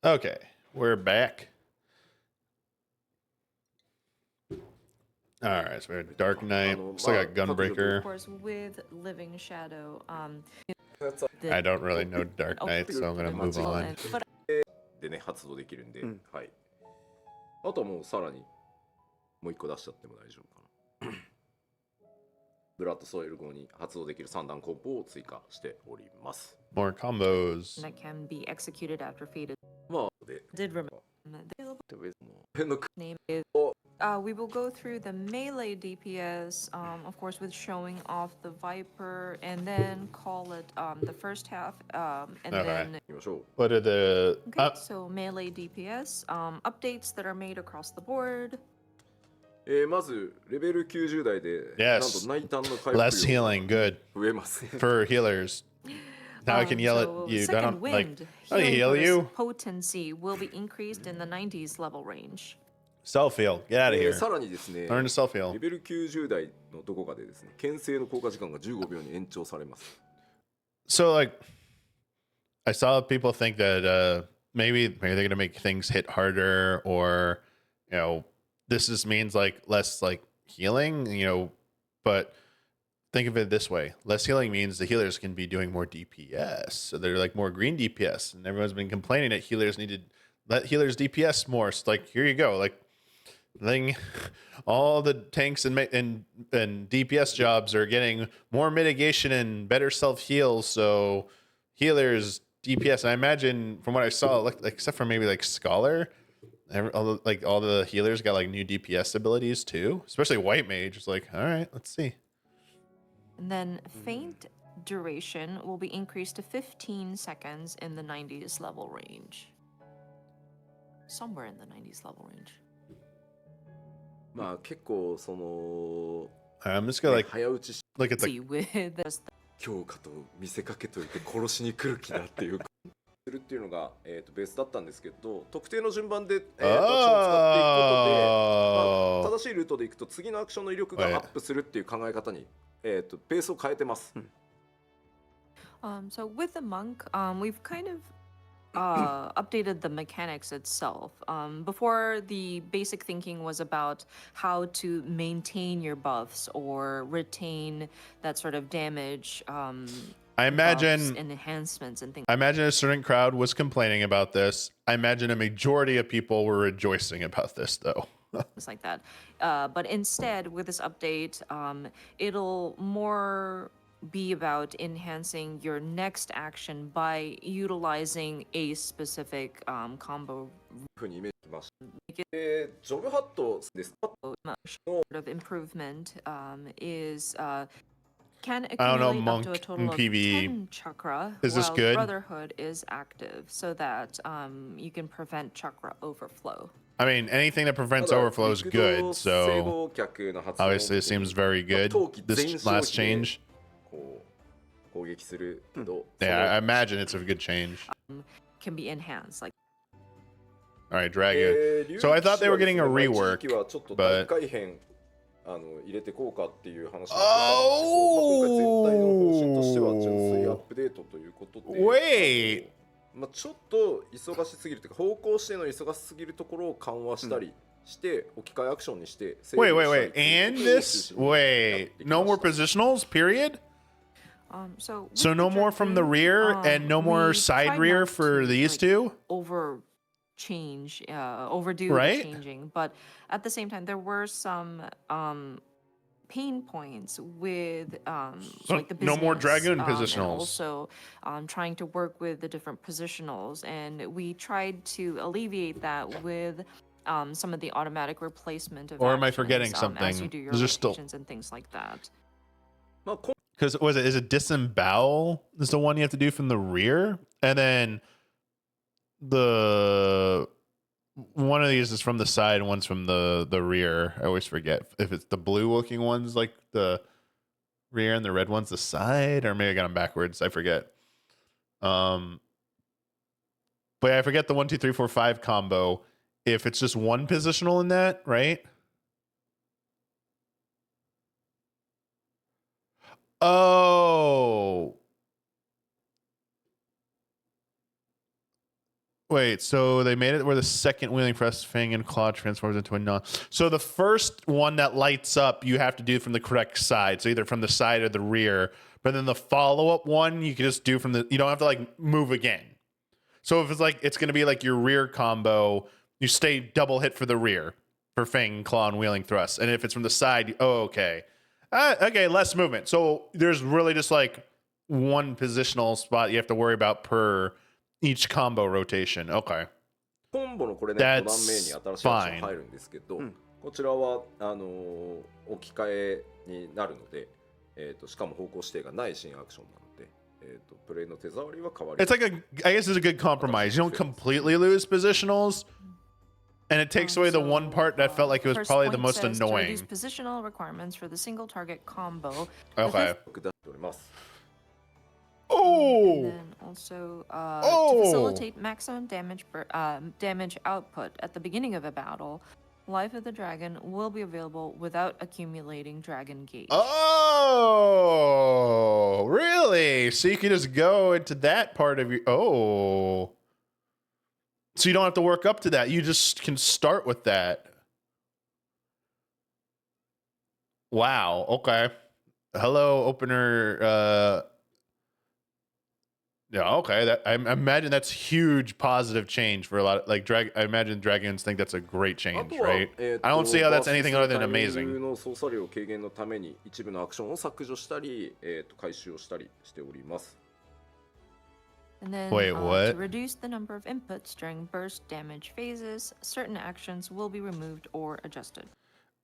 Okay, we're back. All right, so we have Dark Knight. Still got Of Gunbreaker. course, with Living Shadow, I don't really know Dark Knight, so I'm gonna move on. But でね発動できるんで、うんはい。あとはもうさらにもう一個出しちゃっても大丈夫かな。ブラッドソイル後に発動できる3段コンボを追加しております。 More combos. that can be executed after fate is まあで did remember. The available 辺の name is. We will go through the melee DPS, of course, with showing off the Viper, and then call it the first half, and Okay. then いきましょう。 What are the? okay. So melee DPS updates that are made across the board. まずレベル90台で、 Yes. なんと内炭の回 Less 復量 healing, good 増えます。 for healers. Now I can yell so at you. I second don't like. wind, I don't healing heal bonus you. potency will be increased in the 90s level range. Self heal. Get out of here. さらにですね、 Learn to self heal. レベル90台のどこかでですね、牽制の効果時間が15秒に延長されます。 So like, I saw people think that maybe they're gonna make things hit harder, or this just means like less like healing, but think of it this way: less healing means the healers can be doing more DPS, so they're like more green DPS, and everyone's been complaining that healers need to let healers DPS more. So like, here you go, like, letting all the tanks and DPS jobs are getting more mitigation and better self heals, so healers DPS. And I imagine from what I saw, like except for maybe like Scholar, all the healers got like new DPS abilities too, especially White Mage. It's like, all right, let's see. And then faint duration will be increased to 15 seconds in the 90s level range. Somewhere in the 90s level range. まあ結構その I'm just gonna like 早打ちし look at the See, with this, 強化と見せかけといて殺しに来る気だっていうするっていうのが、ベースだったんですけど、特定の順番で、アクションを使っていくことで、まあ、正しいルートでいくと次のアクションの威力がアップするっていう考え方に、ベースを変えてます。so with the monk, we've kind of updated the mechanics itself. Before, the basic thinking was about how to maintain your buffs or retain that sort of damage. I imagine buffs and enhancements and things I imagine a certain crowd was complaining about this. I imagine a majority of people were rejoicing about this though. like that. But instead, with this update, it'll more be about enhancing your next action by utilizing a specific combo ふうにイメージしました。ジョブハットです。 sort of improvement is can I don't know, accumulate up to a monk total in of PvE. 10 chakra Is this while good? Brotherhood is active so that you can prevent chakra overflow. I mean, anything that prevents ただ overflow is 陸道 good, 整 so 合脚の発動の時 obviously it に seems very good. 冬季全 This 消 last 費で change. こう攻撃するけど、 Yeah, I imagine it's a good change. Can be enhanced. Like All right, Dragon. So I thought they were getting a rework, 地域はちょっと but 大改変入れてこうかっていう話をしてたんですけど、 Oh! まあ今回全体の方針としては純粋アップデートということで、 Wait! まあ、ちょっと忙しすぎるというか方向しての忙しすぎるところを緩和したりして置き換えアクションにして Wait, wait, wait. And this? Wait. No more positionals, period? so So with no the more from the Dragoon, rear and no more we side try rear not for to, these like, two? overdo Right? the changing, but at the same time there were some pain points with So like the no more business, Dragoon and positionals. also trying to work with the different positionals, and we tried to alleviate that with some of the automatic replacement of Or am I actions, forgetting as something? you do your Is there still- rotations and things like that. まあこ Because is it disembowel is the one you have to do from the rear? And then the one of these is from the side and one's from the rear. I always forget if it's the blue looking ones like the rear and the red one's the side, or maybe I got them backwards. I forget. But yeah, I forget the 1, 2, 3, 4, 5 combo. If it's just one positional in that, right? Oh. Wait, so they made it where the second wheeling thrust fang and claw transforms into a non. So the first one that lights up, you have to do from the correct side. So either from the side or the rear. But then the follow-up one, you can just do from the. You don't have to like move again. So if it's like it's gonna be like your rear combo, you stay double hit for the rear for fang, claw, and wheeling thrust. And if it's from the side, okay, okay, less movement. So there's really just like one positional spot you have to worry about per each combo rotation. Okay. コンボのこれね、5 That's 段目に新しいアクション入るんですけど、こちらは置き換えになるので、しかも方向指定がない新アクションなので、プレイの手触りは変わり It's like I guess it's a good compromise. You don't completely lose positionals, and it takes away the one part that felt like it was First probably the point most says to annoying. reduce positional requirements for the single target combo. Okay. くだっております。And Oh! then also Oh! to facilitate maximum damage output at the beginning of a battle, Life of the Dragon will be available without accumulating dragon gauge. Oh! Really? So you can just go into that part of your. Oh. So you don't have to work up to that. You just can start with that. Wow. Okay. Hello, opener. Yeah, okay. That I imagine that's huge positive change for a lot of like I imagine dragons think that's a great あ change, とは、 right? I don't see how that's バース anything other than タイミング amazing. の操作量軽減のために一部のアクションを削除したり、回収をしたりしております。And then Wait, what? to reduce the number of inputs during burst damage phases, certain actions will be removed or adjusted.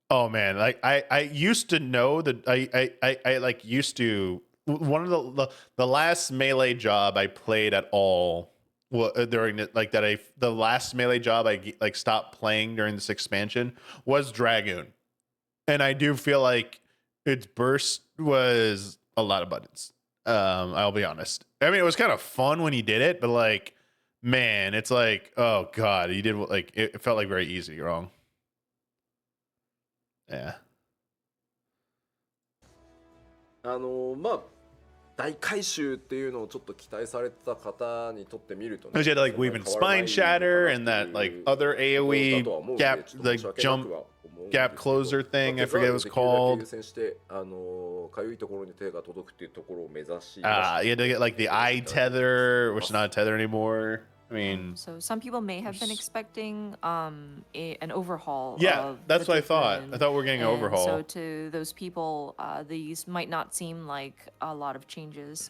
Oh man, like I used to know that I like used to one of the last melee job I played at all during the last melee job I like stopped playing during this expansion was Dragoon, and I do feel like its burst was a lot of buttons. I'll be honest. I mean, it was kind of fun when you did it, but like, man, it's like, oh god, you did like it felt like very easy. Wrong. Yeah. まあ大回収っていうのをちょっと期待されてた方にとってみるとね、 Because you had to like weave in spine shatter and that like other AoE gap, like jump gap closer thing. I forget what it was called. 優先してかゆいところに手が届くっていうところを目指し You had to get like the eye tether, which is not a tether anymore. I mean, So some people may have been expecting an overhaul. yeah, of that's the what I thought. Dragoon. I thought we were getting an And overhaul. So to those people, these might not seem like a lot of changes.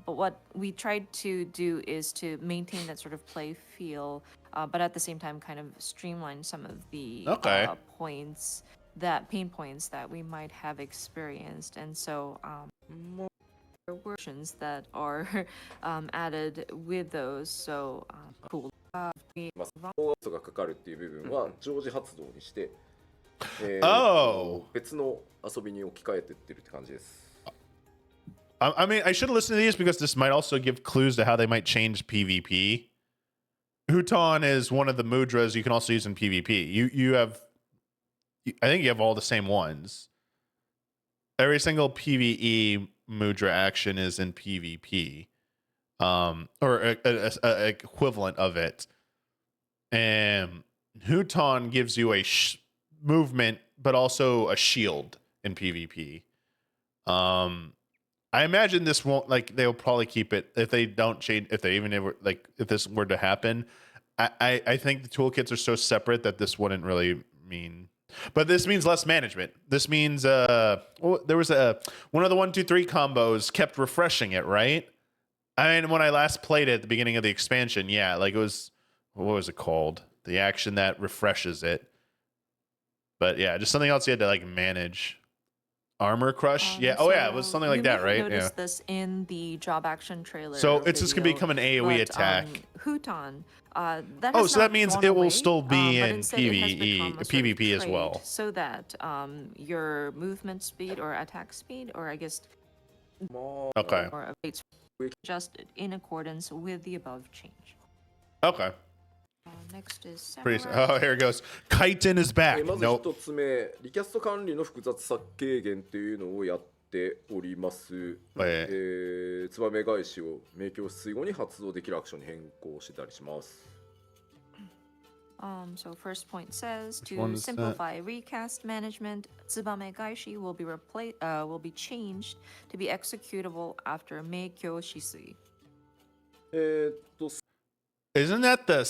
But what we tried to do is to maintain that sort of play feel, but at the same time kind of streamline some of the Okay. pain points that we might have experienced. And so more versions that are added with those. So cool. コストがかかるっていう部分は常時発動にして、Oh. 別の遊びに置き換えてってるって感じです。I mean, I should have listened to these because this might also give clues to how they might change PvP. Huton is one of the mudras you can also use in PvP. You have, I think you have all the same ones. Every single PvE mudra action is in PvP, or a equivalent of it. And Huton gives you a movement, but also a shield in PvP. I imagine this won't like they'll probably keep it if they don't change if they even ever like if this were to happen. I think the toolkits are so separate that this wouldn't really mean. But this means less management. This means there was one of the 1, 2, 3 combos kept refreshing it, right? I mean, when I last played it at the beginning of the expansion, yeah, like it was what was it called? The action that refreshes it. But yeah, just something else you had to like manage. Armor crush, yeah. Oh yeah, it was something like that, right? You may have Yeah. noticed this in the job action trailer. So it's just gonna video, become an AoE but, attack. Huton, that Oh, has so that not means gone it will away, still be but in instead it has PvE, become a sort of PvP as trait well. So that your movement speed or attack speed, or I guess, Okay. or rates adjusted in accordance with the above change. Okay. Next is Pretty. Samurai. Oh, here it goes. Kaiten is back. まず Nope. 一つ目、リキャスト管理の複雑さ軽減っていうのをやっております。ツバメ返しを明鏡止水後に発動できるアクションに変更してたりします。So first point says Which one to is that? simplify recast management, Tsubame Gaishi will be changed to be executable after Meikyo Shisui. えーっと Isn't that the?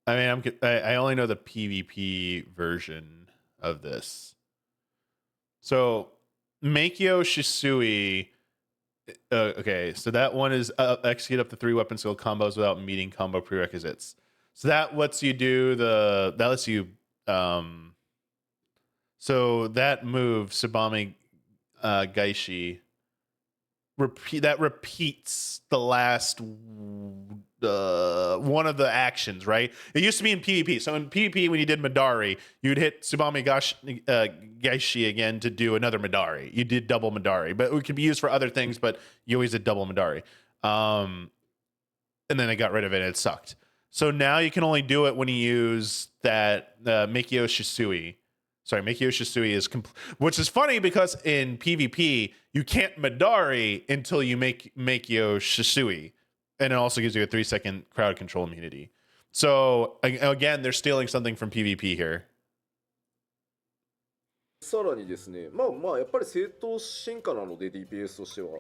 I mean, I only know the PvP version of this. So, Meikyo Shisui. Okay, so that one is execute up to 3 weapon skill combos without meeting combo prerequisites. So that lets you do so that move Tsubame Gaishi repeats the last one of the actions, right? It used to be in PvP. So in PvP, when you did Midari, you'd hit Tsubame Gaishi again to do another Midari. You did double Midari, but it could be used for other things, but you always did double Midari. And then they got rid of it and it sucked. So now you can only do it when you use that Meikyo Shisui. Sorry, Meikyo Shisui is which is funny because in PvP, you can't Midari until you make Meikyo Shisui. And it also gives you a 3-second crowd control immunity. So again, they're stealing something from PvP here. さらにですね、まあやっぱり正当進化なので DPS としては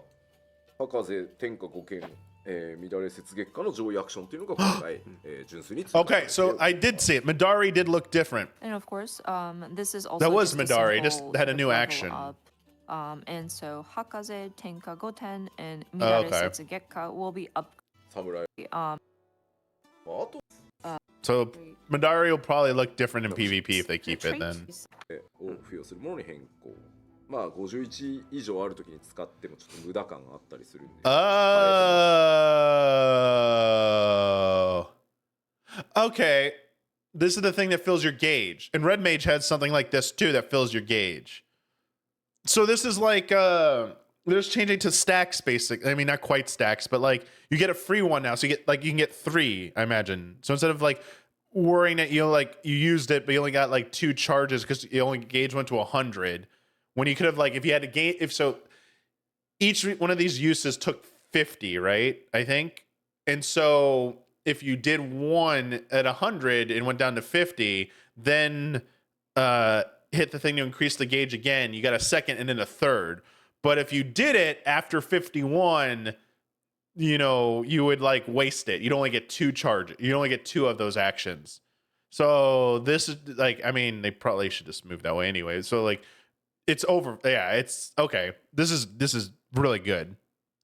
博士天下5剣、乱れ雪月下の上位アクションっていうのが今回、純粋に Okay, so I did see it. Midari did look different. And of course, this is also That was just a Midari, simple just had a sort of new level action. up. And so Hakaze, Tenka Goten, and Oh, Midare okay. Setsugekka will be up. 侍、 Um, まあ、あと So Midari will probably look different in PvP if they keep the it then. traits- を付与するものに変更。まあ51以上あるときに使ってもちょっと無駄感があったりするんで。 Oh. Okay. This is the thing that fills your gauge. And Red Mage has something like this too that fills your gauge. So this is like they're just changing to stacks basically. I mean, not quite stacks, but like you get a free one now. So you can get 3, I imagine. So instead of like worrying that you used it, but you only got like 2 charges because you only gauge went to 100. When you could have if you had to gain each one of these uses took 50, right? I think. And so if you did one at 100 and went down to 50, then hit the thing to increase the gauge again, you got a second and then a third. But if you did it after 51, you would waste it. You'd only get 2 charges. You only get 2 of those actions. So this is I mean, they probably should just move that way anyway. So it's over. Yeah, it's okay. This is really good.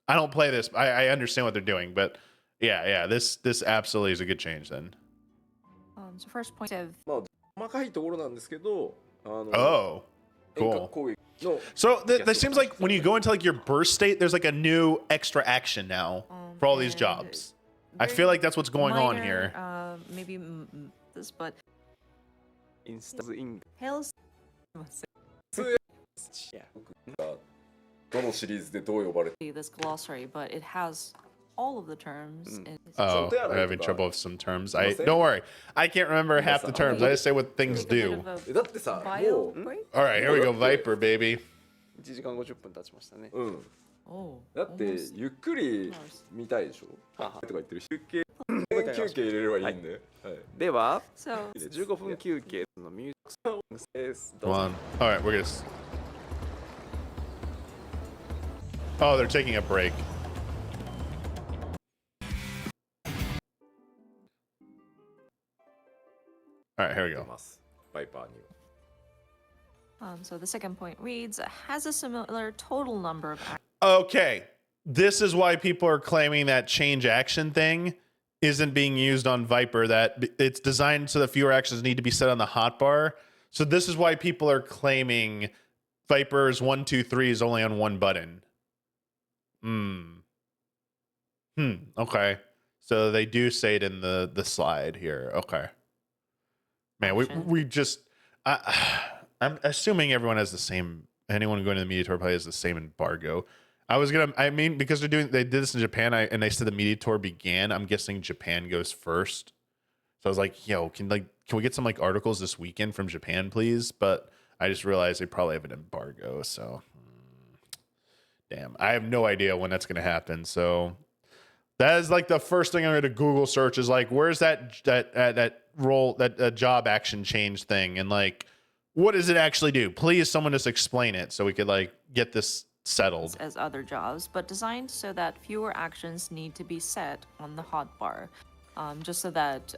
I don't play this. I understand what they're doing, but yeah, this absolutely is a good change then. So first point of 細かいところなんですけど、Oh, 遠隔 cool. 攻撃の So that seems like when you go into your burst state, there's a new extra action now for all these and jobs. I feel like that's what's going on minor, here. Maybe this, but インスタイン Hell's どのシリーズでどう呼ばれて this glossary, but it has all of the terms. In Oh, So I'm having trouble with some terms. What's that? Don't worry. I can't remember half the terms. I just say what things Take a bit do. of a だってさ bio も break? All right, here we go. Viper, baby. 1時間50分経ちましたね。う、うん、 Oh, だって almost ゆっくり hours. 見たいでしょははとか言ってる休憩休憩入れればいいんで、はいでは、 So 15分休憩のミュージックソングです。ど Come うぞ。 on. All right, we're gonna. Oh, they're taking a break. All right, here we 出 go. ますバイパーには So the second point reads, has a similar total number of Okay, this is why people are claiming that change action thing isn't being used on Viper. That it's designed so that fewer actions need to be set on the hotbar. So this is why people are claiming Viper's 1, 2, 3 is only on one button. Okay. So they do say it in the slide here. Okay. Man, we just I'm assuming everyone has the same. Anyone going to the media tour probably has the same embargo. I mean, because they did this in Japan, and they said the media tour began. I'm guessing Japan goes first. So I was like, yo, can we get some articles this weekend from Japan, please? But I just realized they probably have an embargo. So, damn, I have no idea when that's going to happen. So That is like the first thing I'm going to Google search is like, where's that role, that job action change thing? And like, what does it actually do? Please, someone just explain it so we could like get this settled. As other jobs, but designed so that fewer actions need to be set on the hotbar, just so that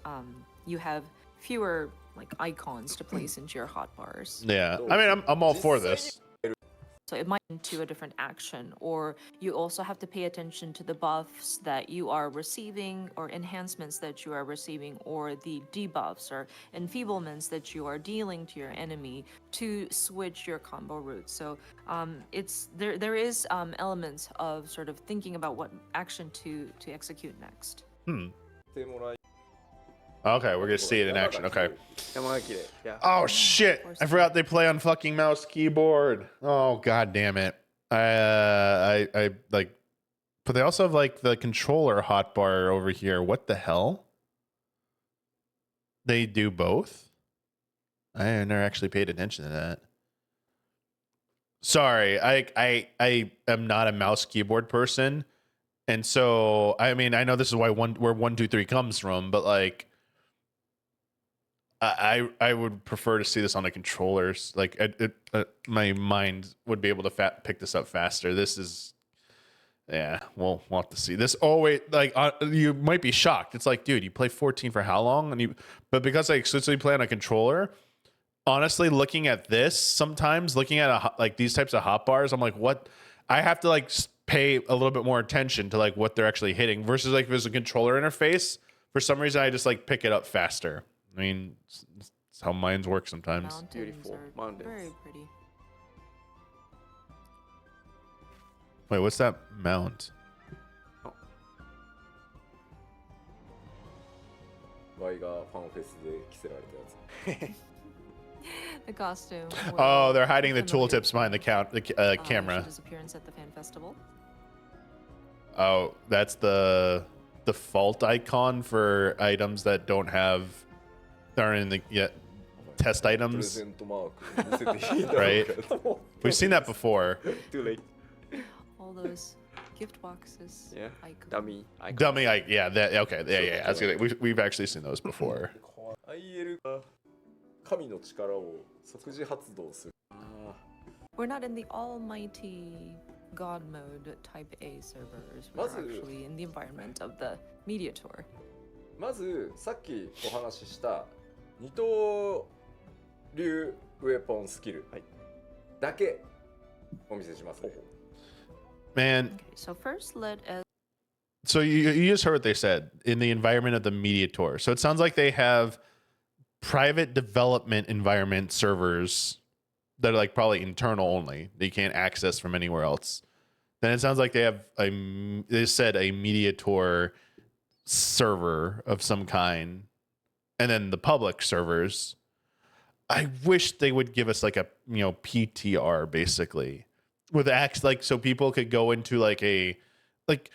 you have fewer like icons to place into your hotbars. Yeah. I mean, I'm all for this. So it might into a different action, or you also have to pay attention to the buffs that you are receiving, or enhancements that you are receiving, or the debuffs or enfeeblements that you are dealing to your enemy to switch your combo route. So it's there is elements of sort of thinking about what action to execute next. Okay, we're gonna see it in action. Okay. 山が綺麗。Yeah. Oh shit! I forgot they play on fucking mouse keyboard. Oh god damn it! I like, but they also have like the controller hotbar over here. What the hell? They do both. I never actually paid attention to that. Sorry, I am not a mouse keyboard person, and so I mean I know this is where 1, 2, 3 comes from, but like. I would prefer to see this on the controllers. Like, my mind would be able to pick this up faster. This is, yeah, we'll have to see. This always, like, you might be shocked. It's like, dude, you play 14 for how long? But because I exclusively play on a controller, honestly, looking at this, sometimes looking at like these types of hotbars, I'm like, what? I have to like pay a little bit more attention to like what they're actually hitting versus like if there's a controller interface. For some reason, I just like pick it up faster. I mean, it's how minds work sometimes. Mountains Beautiful are mountains. very pretty. Wait, what's that mount? Y がファンフェスで着せられたやつ。 The costume. Oh, will they're hiding the be familiar tooltips behind the camera. His appearance at the fan festival. Oh, that's the default icon for items that don't have, that aren't in the yet test プレ items. ゼントマーク見せていいだろう Right. かと思って We've seen that before. Too late. All those gift boxes. Yeah. Icon. Dummy. Icon. Dummy, yeah, that okay, yeah. I was gonna, we've actually seen those before. IL が神の力を即時発動する。 We're not in the almighty God mode type A servers. We're まず actually in the environment of the media tour. まずさっきお話しした二刀流ウェポンスキルだけお見せしますね。 Man, Okay, so first let us so you just heard what they said in the environment of the media tour. So it sounds like they have private development environment servers that are like probably internal only that you can't access from anywhere else. Then it sounds like they have they said a media tour server of some kind, and then the public servers. I wish they would give us like a PTR basically with acts, like so people could go into like a like.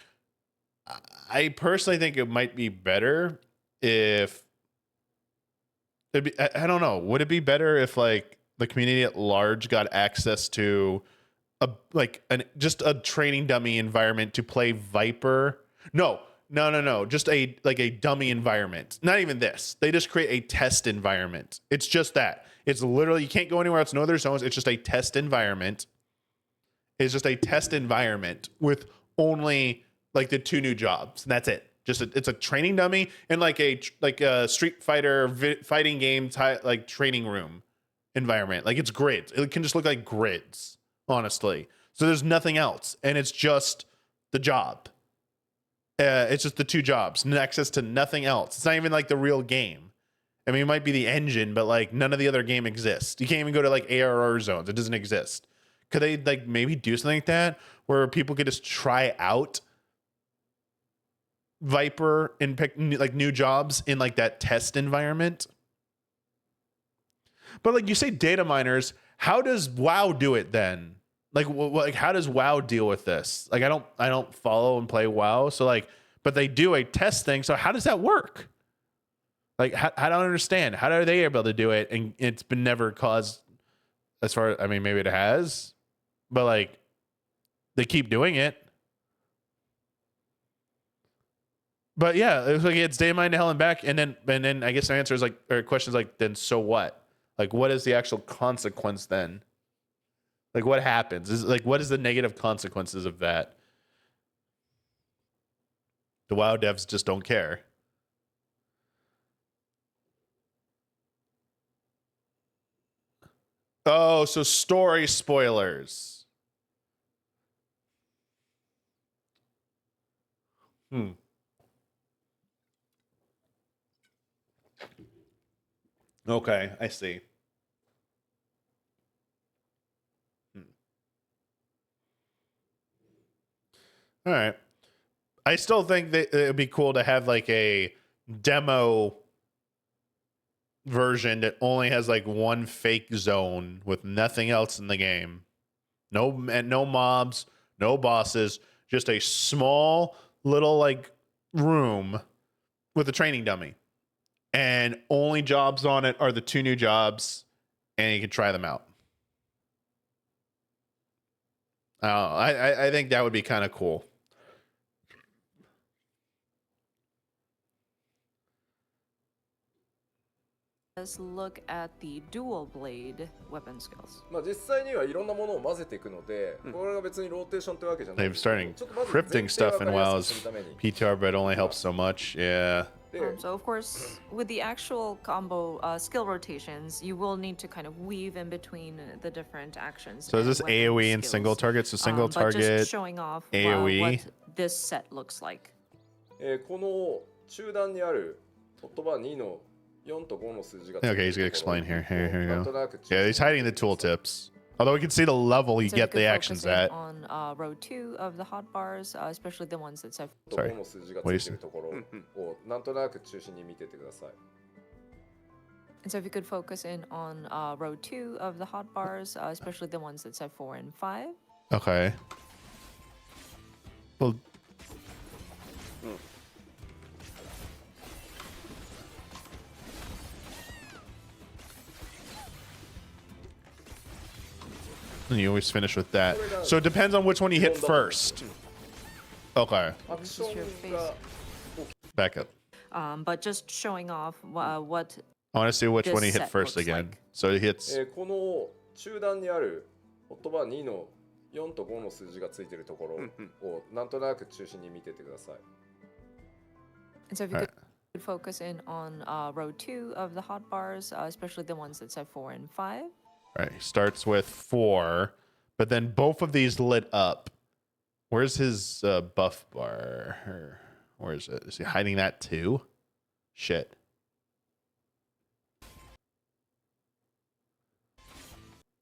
I personally think it might be better if it'd be, I don't know. Would it be better if like the community at large got access to just a training dummy environment to play Viper? No. Just a dummy environment. Not even this. They just create a test environment. It's just that. It's literally, you can't go anywhere else. No other zones. It's just a test environment. It's just a test environment with only like the 2 new jobs. And that's it. It's a training dummy and like a Street Fighter fighting game like training room environment. Like it's grids. It can just look like grids, honestly. So there's nothing else, and it's just the job. It's just the 2 jobs and access to nothing else. It's not even like the real game. I mean, it might be the engine, but like none of the other game exists. You can't even go to like ARR zones. It doesn't exist. Could they like maybe do something like that where people could just try out Viper and pick like new jobs in like that test environment? But like you say data miners, how does WoW do it then? Like how does WoW deal with this? Like I don't follow and play WoW, so like, but they do a test thing. So how does that work? Like I don't understand. How are they able to do it? And it's been never caused, as far, I mean, maybe it has, but like they keep doing it. But yeah, it was like it's Damiani to hell and back, and then I guess the answer is like, or questions like, then so what? Like, what is the actual consequence then? Like, what happens? Is like, what is the negative consequences of that? The WoW devs just don't care. Oh, so story spoilers. Okay, I see. All right. I still think that it would be cool to have like a demo version that only has like one fake zone with nothing else in the game. No mobs, no bosses, just a small little like room with a training dummy. And only jobs on it are the 2 new jobs, and you can try them out. I think that would be kind of cool. Let's look at the dual blade weapon skills. まあ実際にはいろんなものを混ぜていくので、これが別にローテーションというわけじゃないん They've ですけど、 starting ちょっとまず crypting 前提を stuff 分 in かりや WoW's すくするために PTR, but it only helps so much. Yeah. で、 So of course, with the actual combo skill rotations, you will need to kind of weave in between the different actions. So is and this weapon AoE and skills. single target? So single But target. just showing off AoE. what this set looks like. この中段にある言葉2の4と5の数字がついてい Okay, る he's gonna ところ explain here. Here な you んと go. なく Yeah, he's hiding the tooltips. Although we can see the level you So you get could the focus actions in at. on row 2 of the hotbars, especially the ones that said と Sorry. 5の数字がついているところをなんとなく中心に見ててください。 And so if you could focus in on row 2 of the hotbars, especially the ones that said 4 and 5. Okay. Well, and you always finish with that. So it depends on which one you hit first. Okay, アクションが back up. But just showing off what I want to see which This one he hit set first looks again. like. So he hits. この中段にある言葉2の4と5の数字がついているところをなんとなく中心に見ててください。 And so if you Alright. could focus in on row 2 of the hotbars, especially the ones that said 4 and 5. Right, he starts with 4, but then both of these lit up. Where's his buff bar? Where is it? Is he hiding that too? Shit.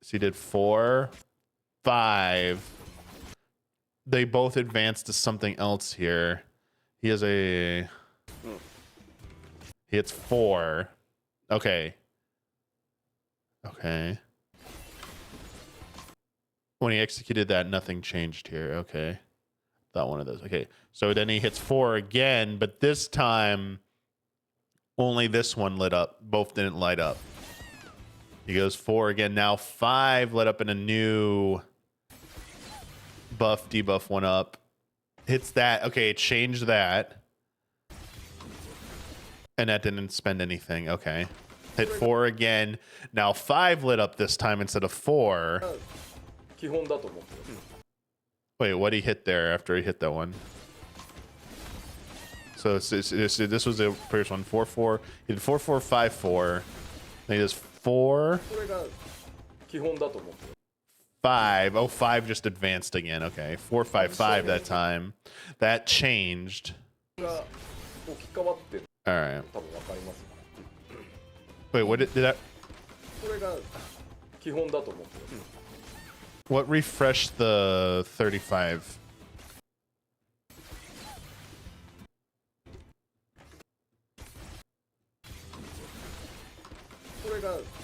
So he did 4, 5. They both advanced to something else here. He has a... He hits 4. Okay. Okay. When he executed that, nothing changed here. Okay. Thought one of those. Okay. So then he hits 4 again, but this time only this one lit up. Both didn't light up. He goes 4 again. Now 5 lit up in a new buff, debuff one up. Hits that. Okay, changed that. And that didn't spend anything. Okay. Hit 4 again. Now 5 lit up this time instead of 4. 基本だと思ってます。 Wait, what did he hit there after he hit that one? So this was the first one. 4-4. He did 4-4, 5-4. Then he does 4, これが基本だと思ってます。 5. Oh, 5 just advanced again. Okay. 4-5-5 that time. That changed. が置き換わってる All right. 多分わかります。 Wait, what did that? これが基本だと思ってます。 What refreshed the 35?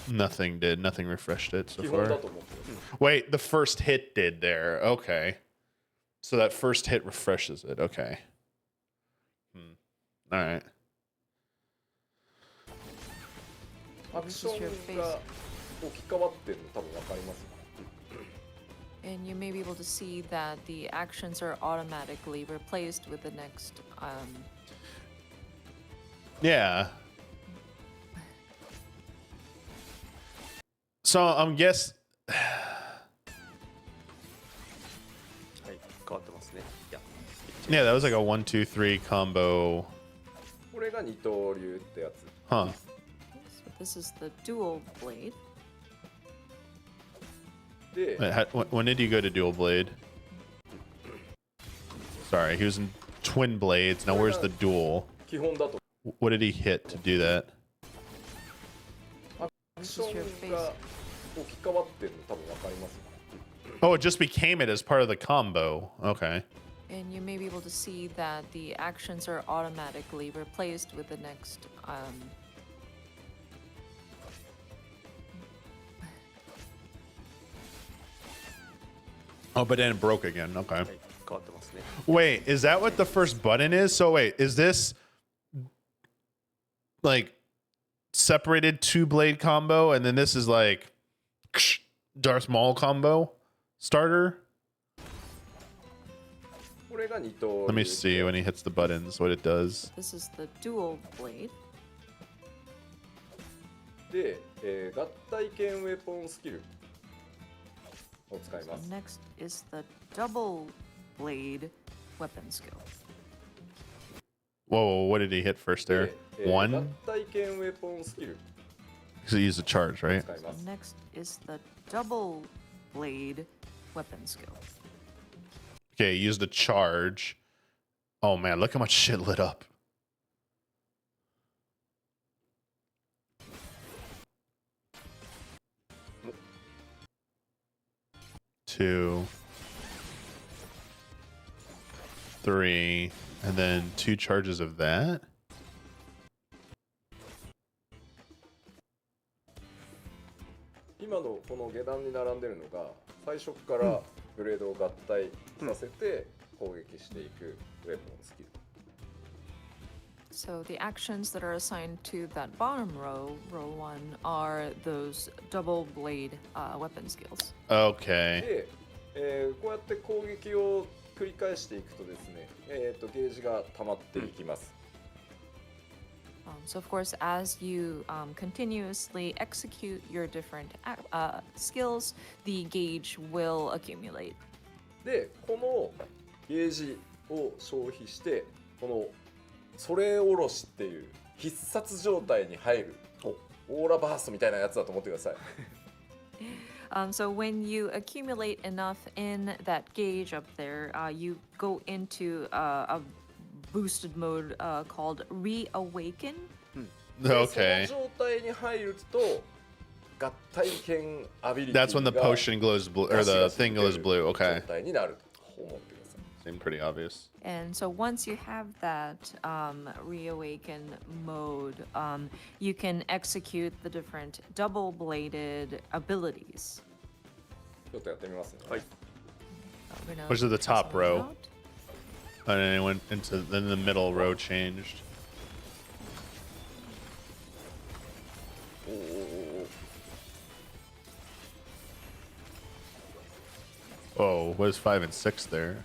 Nothing did. Nothing refreshed it so 基本だ far. と思ってます。 Wait, the first hit did there. Okay. So that first hit refreshes it. Okay. All right. アクションが置き換わってるの多分わかります。 And you may be able to see that the actions are automatically replaced with the next Yeah. So I'm guess. はい、変わってますね。いや、 Yeah, that was like a 1-2-3 combo. これが二刀流ってやつ。 Huh. So this is the dual blade. で、 Wait, when did you go to dual blade? Sorry, he was in twin blades. Now where's the dual? 基本だと What did he hit to do that? アクションが置き換わってるの多分わかります。 Oh, it just became it as part of the combo. Okay. And you may be able to see that the actions are automatically replaced with the next. Oh, but then it broke again. Okay. はい、変わってますね。 Wait, is that what the first button is? So wait, is this like separated two blade combo, and then this is like Darth Maul combo starter? これが二刀流。 Let me see when he hits the buttons what it does. This is the dual blade. で、合体剣ウェポンスキルを使いま So す。 next is the double blade weapon skill. Whoa, what did he hit first there? で、合 One? 体剣ウェポンスキル Because he used a charge, を right? 使います Next is the double blade weapon skill. Okay, he used a charge. Oh man, look how much shit lit up. Two, three, and then two charges of that. 今のこの下段に並んでるのが最初からブレードを合体させて攻撃していくウェポンスキル。 So the actions that are assigned to that bottom row, row 1, are those double blade weapon skills. Okay. で、こうやって攻撃を繰り返していくとですね、ゲージが溜まっていきます。 So of course, as you continuously execute your different skills, the gauge will accumulate. で、このゲージを消費してこのそれおろしっていう必殺状態に入るオーラバーストみたいなやつだと思ってください。 So when you accumulate enough in that gauge up there, you go into a boosted mode called Reawaken. で Okay. その状態に入ると合体剣アビリティ That's when the が potion glows blue, or the thing glows blue. 状 Okay. 態になると思ってください。 Seemed pretty obvious. And so once you have that Reawaken mode, you can execute the different double-bladed abilities. ちょっとやってみますね。はい。 We're gonna Which is the try top some row. out. And then it went into then the middle row changed. おーおーおー Oh, what is 5 and 6 there?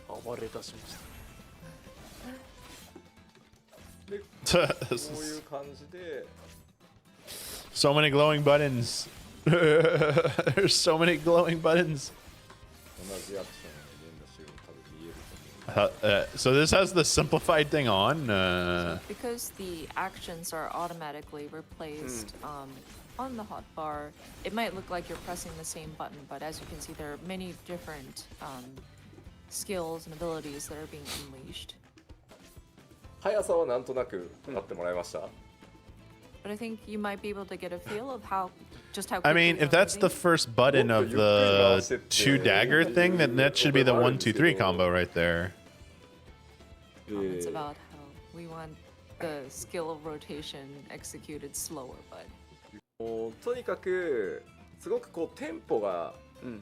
Oh, 暴れ出しました。で This こうい is う感じで so many glowing buttons. There's so many glowing buttons. 同じアクションを連打してるの多分見えると思う。 So this has the simplified thing on. Because the actions are automatically replaced on the hotbar, it might look like you're pressing the same button, but as you can see, there are many different skills and abilities that are being unleashed. 速さはなんとなく分かってもらいました、 But I think you might be able to get a feel of just how. I mean, quickly if they're that's the moving. first button of the 2 dagger thing, then that should be the 1-2-3 combo right there. Comments about how we want the skill of rotation executed slower, but もうとにかくすごくこうテンポが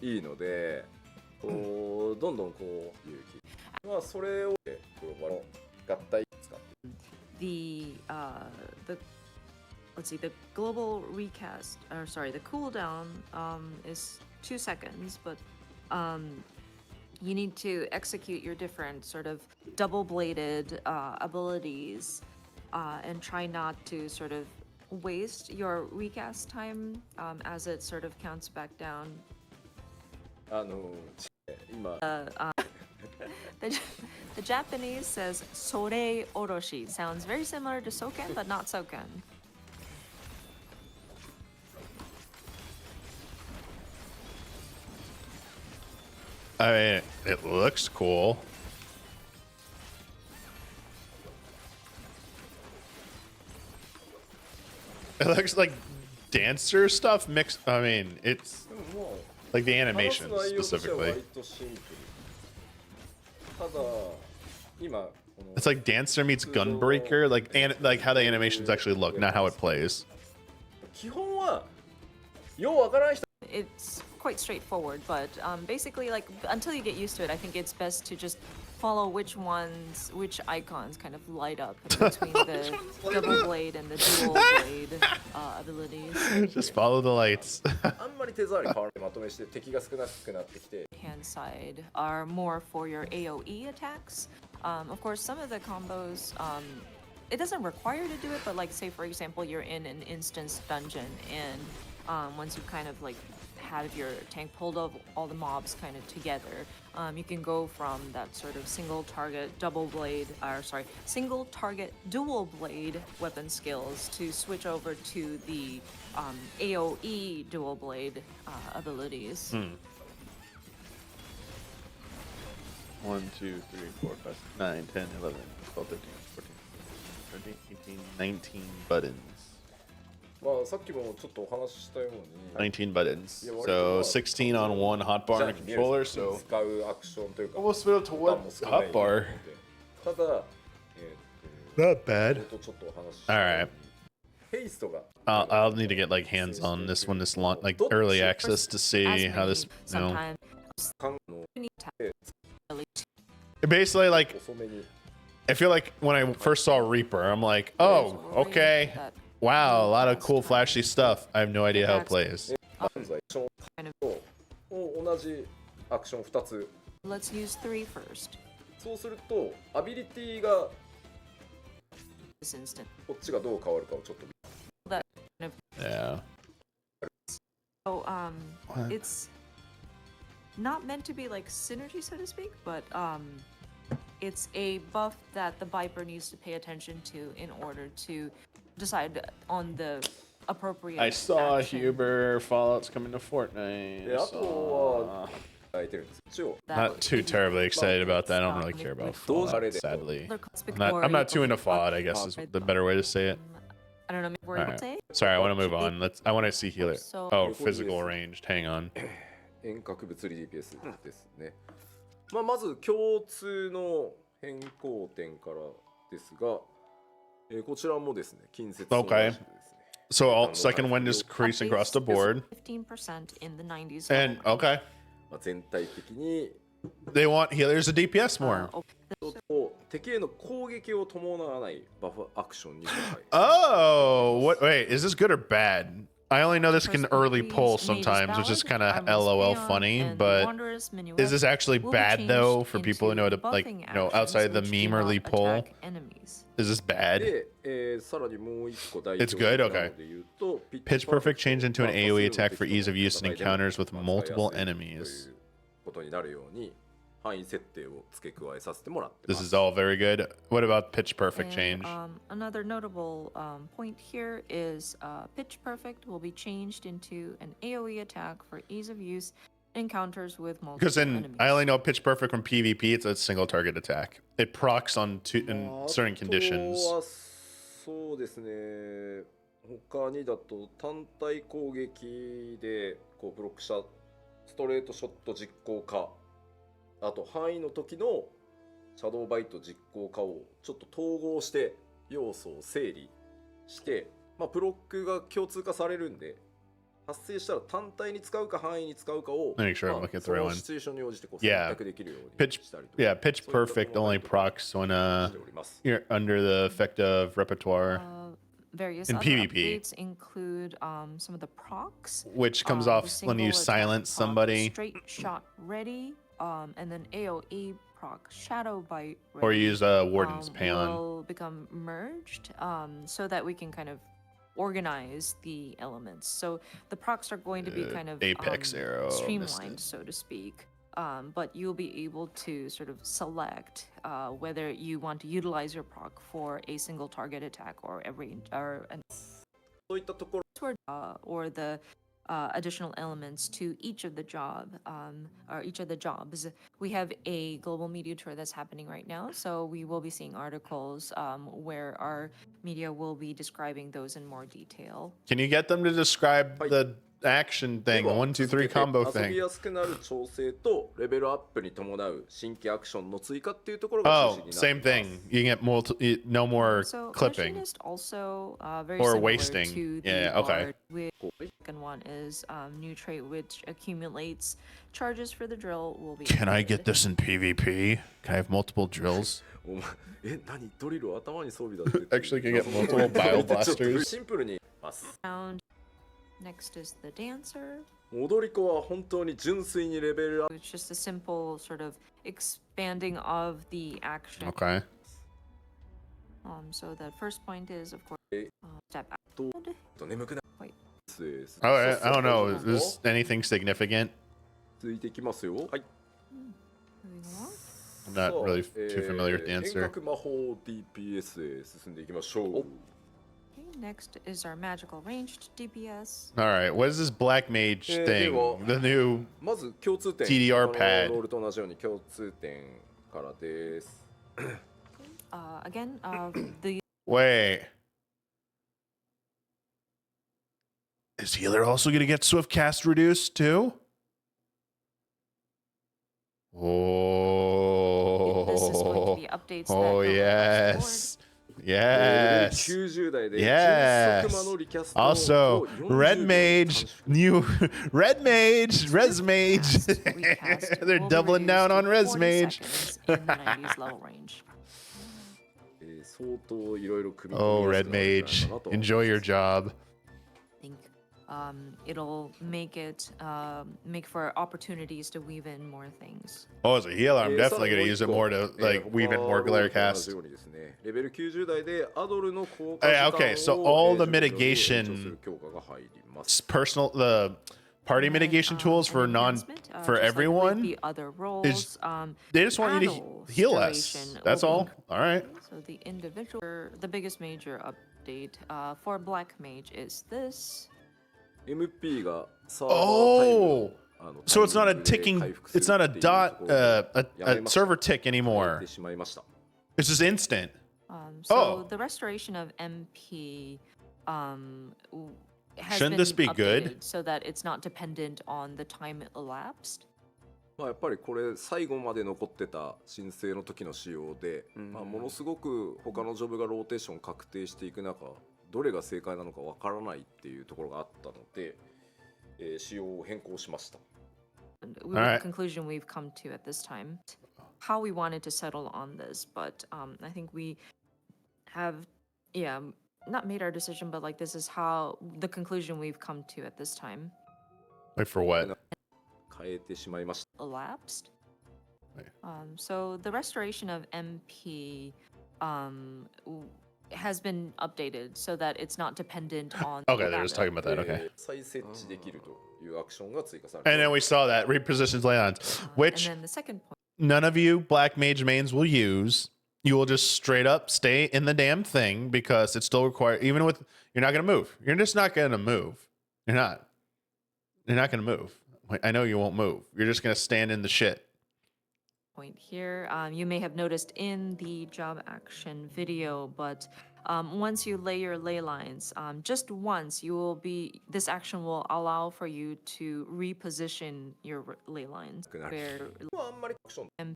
いいので、こうどんどんこう勇気まあそれを合体使って the let's see, the global recast, or sorry, the cooldown is 2 seconds, but you need to execute your different sort of double-bladed abilities and try not to sort of waste your recast time as it sort of counts back down. 今 The Japanese says "sore oroshi." Sounds very similar to soken, but not soken. I mean, it looks cool. It looks like dancer stuff mixed. I mean, it's でももう like the 話 animation す内容としては specifically. 割とシンプル。ただ今この It's like dancer meets gunbreaker, like how the animations actually look, not how it plays. 基本はようわからない人 It's quite straightforward, but basically, like until you get used to it, I think it's best to just follow which icons kind of light up between the double blade and the dual blade abilities. Just follow the lights. あんまり手触り変わらないまとめして敵が少なくなってきて Hand side are more for your AoE attacks. Of course, some of the combos, it doesn't require you to do it, but like say for example, you're in an instance dungeon and once you kind of like have your tank pulled up all the mobs kind of together, you can go from that sort of single target single target dual blade weapon skills to switch over to the AoE dual blade abilities. 1, 2, 3, 4, 5, 9, 10, 11, 12, 13, 14, 15, 18, 19 buttons. まあさっきもちょっとお話ししたように19 buttons. So 16 on one hotbar and a controller, so 使うアクションというか almost filled to ボタ one ンも少ない hotbar. ただ Not bad. ちょっとお話ししたように Alright. ヘイストが I'll need to get like hands on this one, this like early access to see how this, you know. Sometimes 缶の you need to really Basically, like 遅めに I feel like when I first saw Reaper, I'm like, oh, okay, wow, a lot of cool flashy stuff. I have no idea how it plays. 現在アクションと同じアクション2つ let's use 3 first. そうするとアビリティが This instant. こっちがどう変わるかをちょっと That kind of Yeah. so What? it's not meant to be like synergy, so to speak, but it's a buff that the Viper needs to pay attention to in order to decide on the appropriate I saw action Huber Fallout's coming to Fortnite. であとは書いてるんです一応 that Not too would be terribly excited about that. I don't really with- care about with Fallout, those- sadly. other cosmic I'm not too into glory, FOD, I guess is the better way to say it. I don't know, maybe we're able Alright. to say. Sorry, I want to move on. I want to see healer. So- Oh, physical ranged. Hang on. 遠隔物理 DPS ですね、まあ、まず共通の変更点からですが、こちらもですね近接の Okay. 話ですね So all second wind is increasing across the board. 15% in the 90s. And okay, まあ、全体的に they want healers to DPS more.敵への攻撃を伴わないバフアクションに入る Oh, what? Wait, is this good or bad? I only know this can early pull sometimes, which is kind of LOL funny. But is this actually bad though for people who know to like, you know, outside the meme early pull? Is this bad? で、さらにもう一個大 It's good? Okay. Pitch Perfect changed into an AoE attack for ease of use in encounters with multiple enemies. ことになるように範囲設定を付け加えさせてもらってま This す is all very good. What about Pitch Perfect change? Another notable point here is Pitch Perfect will be changed into an AoE attack for ease of use in encounters with multiple Because enemies. I only know Pitch Perfect from PvP. It's a single target attack. It procs on in certain あと conditions. はそうですね他にだと単体攻撃でこうブロックしたストレートショット実行化あと範囲の時のシャドーバイト実行化をちょっと統合して要素を整理して、まあ、ブロックが共通化されるんで発生したら単体に使うか範囲に使うかを Make sure I'm まあ looking at the そ right の one. シチュエーションに応じてこう Yeah. 選択できるように Pitch, したりとか yeah, pitch そういった perfect もの only とか procs when しております。 you're under the effect of repertoire, Various In other PvP. updates include some of the procs. which comes the off when single you attack silence proc, somebody Straight shot ready, and then AoE proc Shadow Bite or ready, use Warden's Paeon. will become merged, so that we can kind of organize the elements. So the procs are going to be kind of Apex Arrow, missed streamlined, it. so to speak. But you'll be able to sort of select whether you want to utilize your proc for a single target attack or an そういったところ or the additional elements to each of the jobs. We have a global media tour that's happening right now, so we will be seeing articles where our media will be describing those in more detail. Can you get them to describe Hi. the action で thing, は 1, 2, 続 3けて combo 遊び thing? やすくなる調整とレベルアップに伴う新規アクションの追加っていうところが中 Oh, 心になって same います。 thing. You can get no more So clipping. Machinist also very Or similar wasting. to the Yeah, okay. Bard, with the second one is new trait which accumulates charges for the drill will be Can I added. get this in PvP? Can I have multiple drills? お前何ドリル頭に装備だって Actually, can I get multiple bio ちょっと blasters? シンプルにます。 Round. Next is the dancer. 踊り子は本当に純粋にレベルアップ It's just a simple sort of expanding of the action. Okay. So the first point is, of course, step out. と眠くな Wait. る Oh, I don't know. Is this anything significant? 続いていきますよ。はい。 Moving along. I'm not さあ really too familiar with the 遠 answer. 隔魔法 DPS へ進んでいきましょう。 Okay, next is our magical ranged DPS. All right. What is this black mage thing? well- The new. まず共通点 TDR 他の pad ロールと同じように共通点からです。 Again, the Wait. Is healer also going to get swift cast reduced too? this is going to Oh. be updates Oh, that go across the board. yes. Yes. 90代で Yes. 迅速魔のリキャスト Also, を40 red 秒 mage, 短縮 new red mage, res mage. Recast They're will be doubling down reduced on to res 40 mage. seconds in the 90s level range. 相当いろいろ組み Oh, 込みや red すくなるんじゃない mage, かなと enjoy your job. I think it'll make for opportunities to weave in more things. Oh, as a healer, I'm さ definitely ら going に to もう use 一 it 個 more to like weave in 他 more の glare ロールと同 cast. じようにですねレベル90代でアドルの効果 Yeah, 時間 okay, so を all the 10秒に延長 mitigation する強化が入ります。 Personal, the party mitigation tools for An enhancement, for just like with everyone. the other roles, They just want you to panel heal us. duration That's will all. be- All right. So the biggest major update for Black Mage is this. MP がサーバータイム Oh, あの so it's not a タイミングで ticking. 回復する It's not a っていうと dot. ころで A server tick やめ anymore. てしまいました。 It's just instant. So Oh. the restoration of MP has Shouldn't been this be good? updated so that it's not dependent on the time elapsed. まあやっぱりこれ最後まで残ってた申請の時の仕様で、まあ、ものすごく他のジョブがローテーション確定していく中どれが正解なのかわからないっていうところがあったので、仕様を変更しました。 And All right. the conclusion we've come to at this time, how we wanted to settle on this, but I think we have, not made our decision, but like this is how the conclusion we've come to at this time. Wait for what? 変えてしまいました。 Elapsed. Wait. So the restoration of MP has been updated so that it's not dependent on. Okay, they're just talking about that. Okay. 再設置できるというアクションが追加されて And then we saw that repositions Leons, which And then the second point. none of you black mage mains will use. You will just straight up stay in the damn thing because it's still required. Even with you're not gonna move. You're just not gonna move. You're not. You're not gonna move. I know you won't move. You're just gonna stand in the shit. Point here. You may have noticed in the job action video, but once you lay your ley lines, just once this action will allow for you to reposition your ley lines. Where あんまりアクション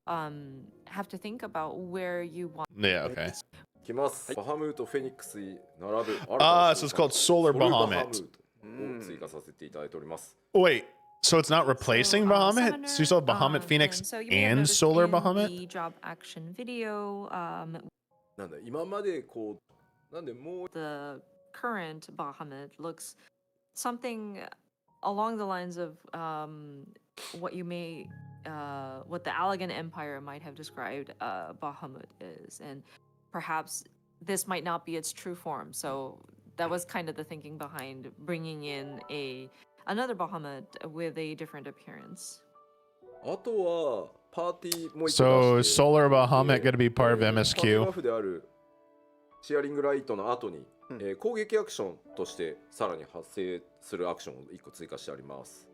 have to think about where you want. Yeah. Okay. いきます。バハムートフェニックスに並ぶ Ah, so it's called Solar Bahamut. を追加させていただいております。Wait, so it's not replacing Bahamut? So you still have Bahamut Phoenix so you may have and noticed Solar in Bahamut? the job action video, なんだ今までこうなんでもう the current Bahamut looks something along the lines of what you may what the Allegan Empire might have described Bahamut is, and perhaps this might not be its true form. So that was kind of the thinking behind bringing in another Bahamut with a different appearance. あとはパーティーもう一 So 個 is 出して Solar Bahamut going to be part of パントグラ MSQ? フであるシェアリングライトの後に、攻撃アクションとしてさらに発生するアクションを1個追加してあります。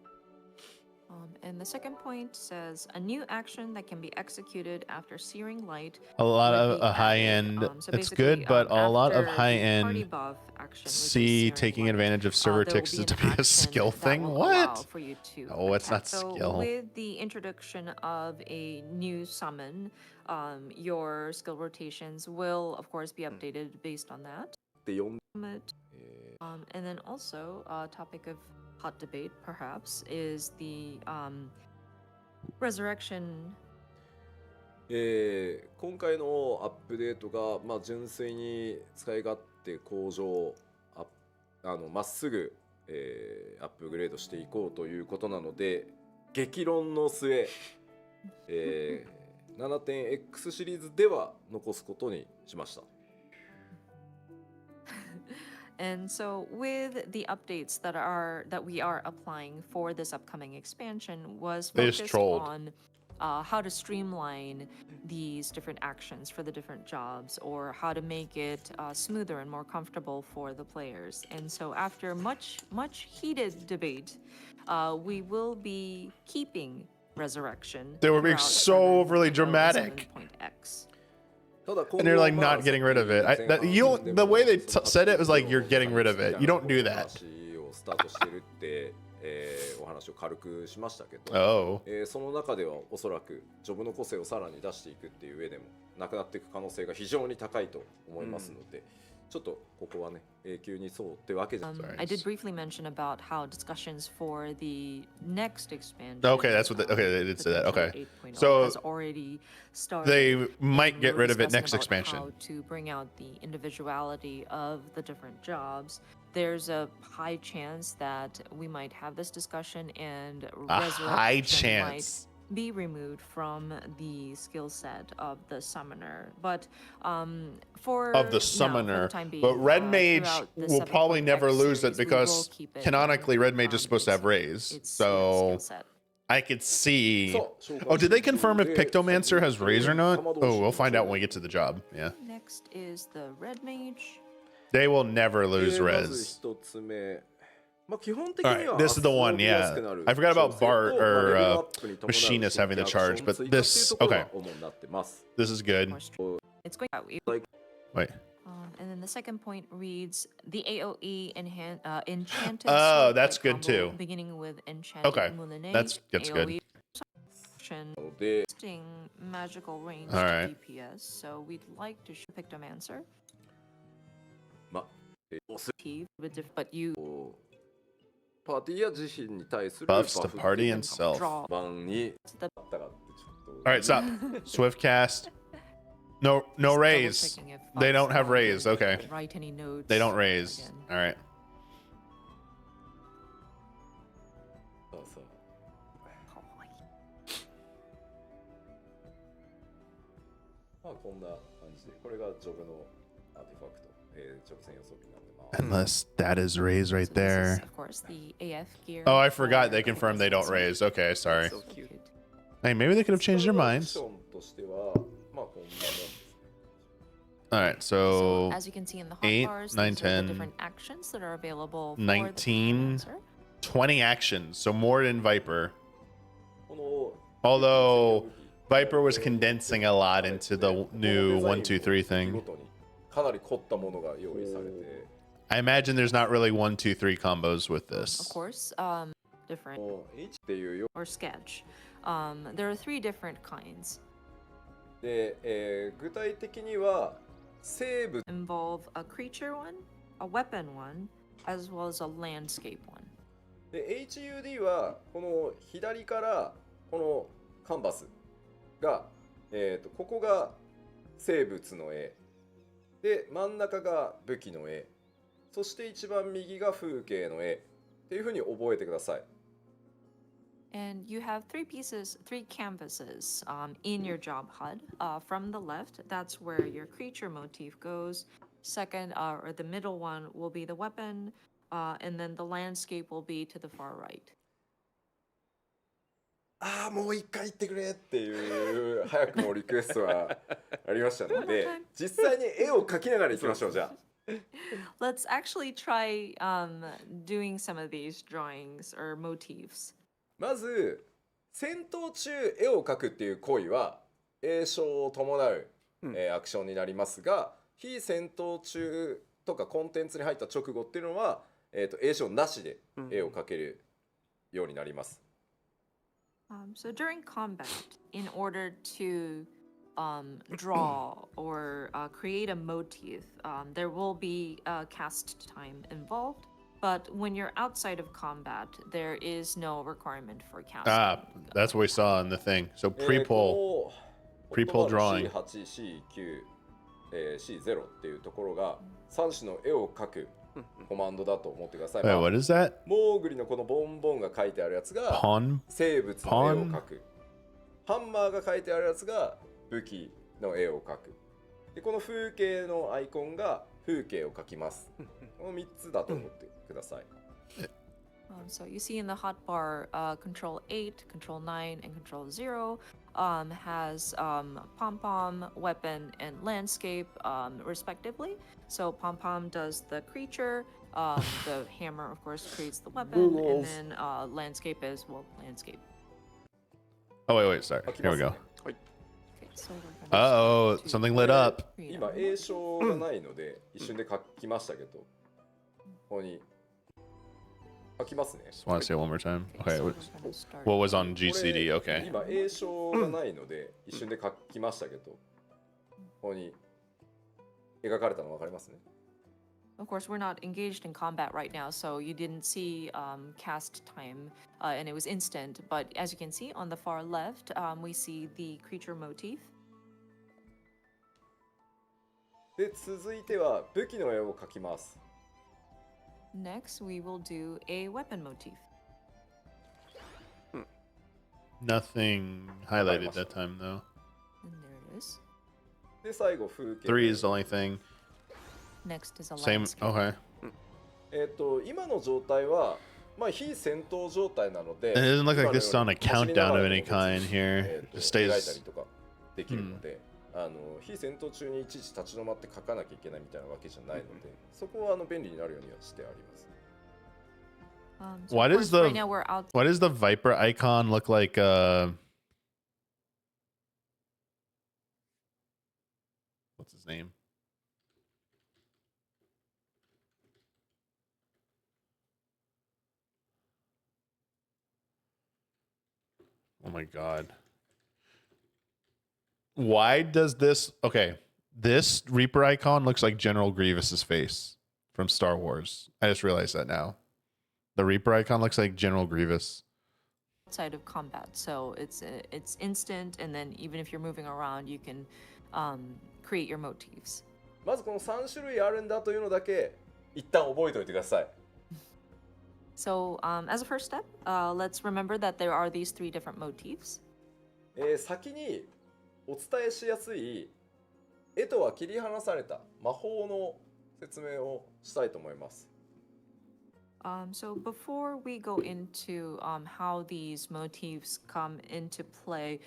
And the second point says a new action that can be executed after searing light. A lot would of be a high added. end. So It's basically, good, but a lot of after the high party end buff action, which is see searing taking light, advantage of server there will ticks be to an be a action skill that thing. will allow What? for you to Oh, it's not attack. So skill. with the introduction of a new summon, your skill rotations will, of course, be updated based on that. で4 And then also, a topic of hot debate, perhaps, is the resurrection. 今回のアップデートが、まあ、純粋に使い勝手向上まっすぐ、アップグレードしていこうということなので激論の末、7.X シリーズでは残すことにしました。And so, with the updates that we are applying for this upcoming expansion, was They just focused trolled. on how to streamline these different actions for the different jobs, or how to make it smoother and more comfortable for the players. And so, after much heated debate, we will be keeping Resurrection. They were being throughout so 7.0 overly and dramatic. 7.x. And they're like not getting rid of it. The way they said it was like you're getting rid of it. You don't do that. スタートしてるってお話を軽くしましたけど、 Oh. その中ではおそらくジョブの個性をさらに出していくっていう上でもなくなっていく可能性が非常に高いと思いますので、ちょっとここはね永久にそうってわけじゃない。 I did briefly mention about how discussions for the next expansion. Okay, that's what. They did say that. Okay, potential 8.0 so has already started. they and might get we're rid of it discussing next about expansion. How to bring out the individuality of the different jobs. There's a high chance that we might have this discussion and A high Resurrection chance. might be removed from the skill set of the summoner. But for Of the now, summoner, for the time being, but Red Mage throughout the will probably 7.x never lose it series, we because will keep it canonically in, Red Mage is supposed to have its- raise. its So skill set. I could see. さあ召喚 Oh, did they confirm if で Pictomancer has raise or not? 玉同士 Oh, we'll find out when we get to the job. Yeah, Next is the Red Mage. they will never lose まず res. 一つ目、まあ基本的 All に right, は this is the one. 遊びやすく Yeah, なる I forgot about 調整 Bart と or レベルアップに伴う Machinist having the アクション charge, but 追加っていう this ところが okay. 主になってます。 This is good. It's going out. Wait. And then the second point reads the AOE enchanted. Oh, sword that's fight good combo, too. Beginning with enchanted Okay, Moulinet, that's good. AOE action, ので、 boosting magical range All right. DPS. So we'd like to show Pictomancer. まあ、But you パーティーや自身に対する Buffs to バフ party and self. draw 版に the あったらってちょっと。 All right, stop. Swift cast. No double raise. checking if They buffs don't have don't raise. Okay. write any notes. They don't raise. again. All right. さあさあ Oh, まあこんな感じで、これがジョブのアーティファクト、ジョブ専用装備になってます。 Unless that is raise right So this is, there. of course, the AF gear. Oh, I forgot for they confirmed they don't Pictomancer. raise. Okay, sorry. So cute. Hey, maybe they could have changed their アク minds. ションとしては、まあこんなもんですね。 All right, So, so as you can see in the 8, hotbars, 9, these are 10, the different actions that are available for 19. the Pictomancer. 20 actions. So more than Viper. この Although Viper was condensing a lot into the new 1, 2, 3 thing. かなり凝ったものが用意されて、 I imagine there's not really 1, 2, 3 combos with Of this. course, different もう H っていうよ or sketch. There are 3 different kinds. で、具体的には生物 Involve a creature one, a weapon one, as well as a landscape one. で HUD はこの左からこのカンバスが、ここが生物の絵で真ん中が武器の絵そして一番右が風景の絵っていうふうに覚えてください。 And you have three canvases in your job HUD. From the left, that's where your creature motif goes. Second, or the middle one, will be the weapon. And then the landscape will be to the far right. ああもう一回言ってくれっていう早くもリクエストがありましたので実際に絵を描きながらいきましょうじゃあ。 Let's actually try doing some of these drawings or motifs. まず戦闘中絵を描くっていう行為は詠唱を伴う、アクションになりますが非戦闘中とかコンテンツに入った直後っていうのは、詠唱なしで絵を描けるようになります。 So during combat, in order to draw or create a motif, there will be cast time involved. But when you're outside of combat, there is no requirement for casting. Ah, that's what we saw in the thing. So pre-pull. この pre-pull drawing. C8、C9、C0 っていうところが3種の絵を描くコマンドだと思ってください。 Wait, what is that? モーグリのこのボンボンが書いてあるやつが Pawn? 生物の絵を描く。ハンマーが書いてあるやつが武器の絵を描く。でこの風景のアイコンが風景を描きます。この3つだと思ってください。 So you see in the hotbar, Control 8, Control 9, and Control 0 has pom-pom, weapon, and landscape respectively. So pom-pom does the creature, the hammer of course creates the weapon, and then landscape is, well, landscape. Oh, wait, sorry. Here we go. はい Okay, so we're gonna Uh-oh, start to something lit up. create a 今詠唱がないので一瞬で書きましたけど、ここに書きますね。 Just want to say it one more time. Okay, So what, we're gonna start what was on これ GCD? Okay. 今詠唱がないので一瞬で書きましたけど、ここに描かれたの分かりますね。 Of course, we're not engaged in combat right now, so you didn't see cast time, and it was instant. But as you can see on the far left, we see the creature motif. で続いては武器の絵を描きます。 Next, we will do a weapon motif. Nothing highlighted that time, though. And there it is. で最後風景。 3 is the only thing. Next is a Same. landscape. Okay. 今の状態はまあ非戦闘状態なので、 It doesn't look like this is on a 走りな countdown が of ら any でも kind 別に here. Just 描いたり stays. とかできるので、非戦闘中にいちいち立ち止まって書かなきゃいけないみたいなわけじゃないので、そこは便利になるようにはしてあります。 So Why of does course, the right now we're out. why does the Viper icon look like what's his name? Oh my god. Why does this okay? This Reaper icon looks like General Grievous's face from Star Wars. I just realized that now. The Reaper icon looks like General Grievous. Outside of combat, so it's instant, and then even if you're moving around, you can create your motifs. まずこの3種類あるんだというのだけ一旦覚えておいてください。 So as a first step, let's remember that there are these three different motifs. 先にお伝えしやすい絵とは切り離された魔法の説明をしたいと思います。 So before we go into how these motifs come into play,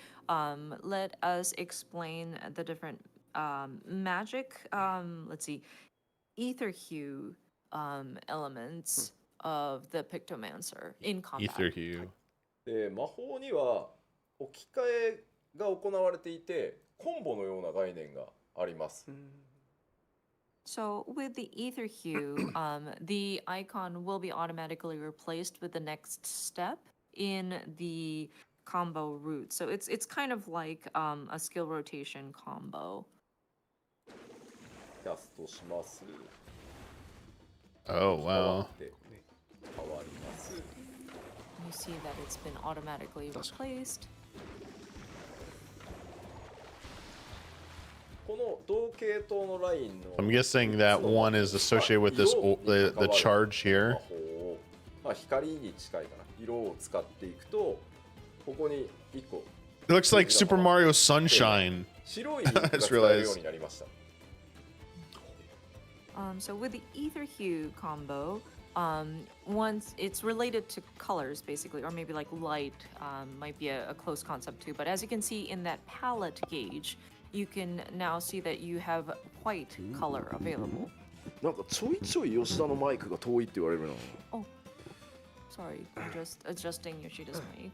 let us explain the different magic, let's see, ether hue elements of the Pictomancer in combat. Ether hue. で魔法には置き換えが行われていてコンボのような概念があります。 So with the ether hue, the icon will be automatically replaced with the next step in the combo route. So it's kind of like a skill rotation combo. キャストします。Oh 変わ wow. って変わります。 You see that it's been automatically replaced. この同系統のラインの I'm guessing that one is associated with this the charge 魔 here. 法を、まあ、光に近いかな色を使っていくとここに1個 It looks like Super Mario Sunshine. 白いインクが使えるようになりました。 So with the ether hue combo, once it's related to colors basically, or maybe like light might be a close concept too. But as you can see in that palette gauge, you can now see that you have white color available. なんかちょいちょい吉田のマイクが遠いって言われるな。 Oh, sorry, I'm just adjusting Yoshida's mic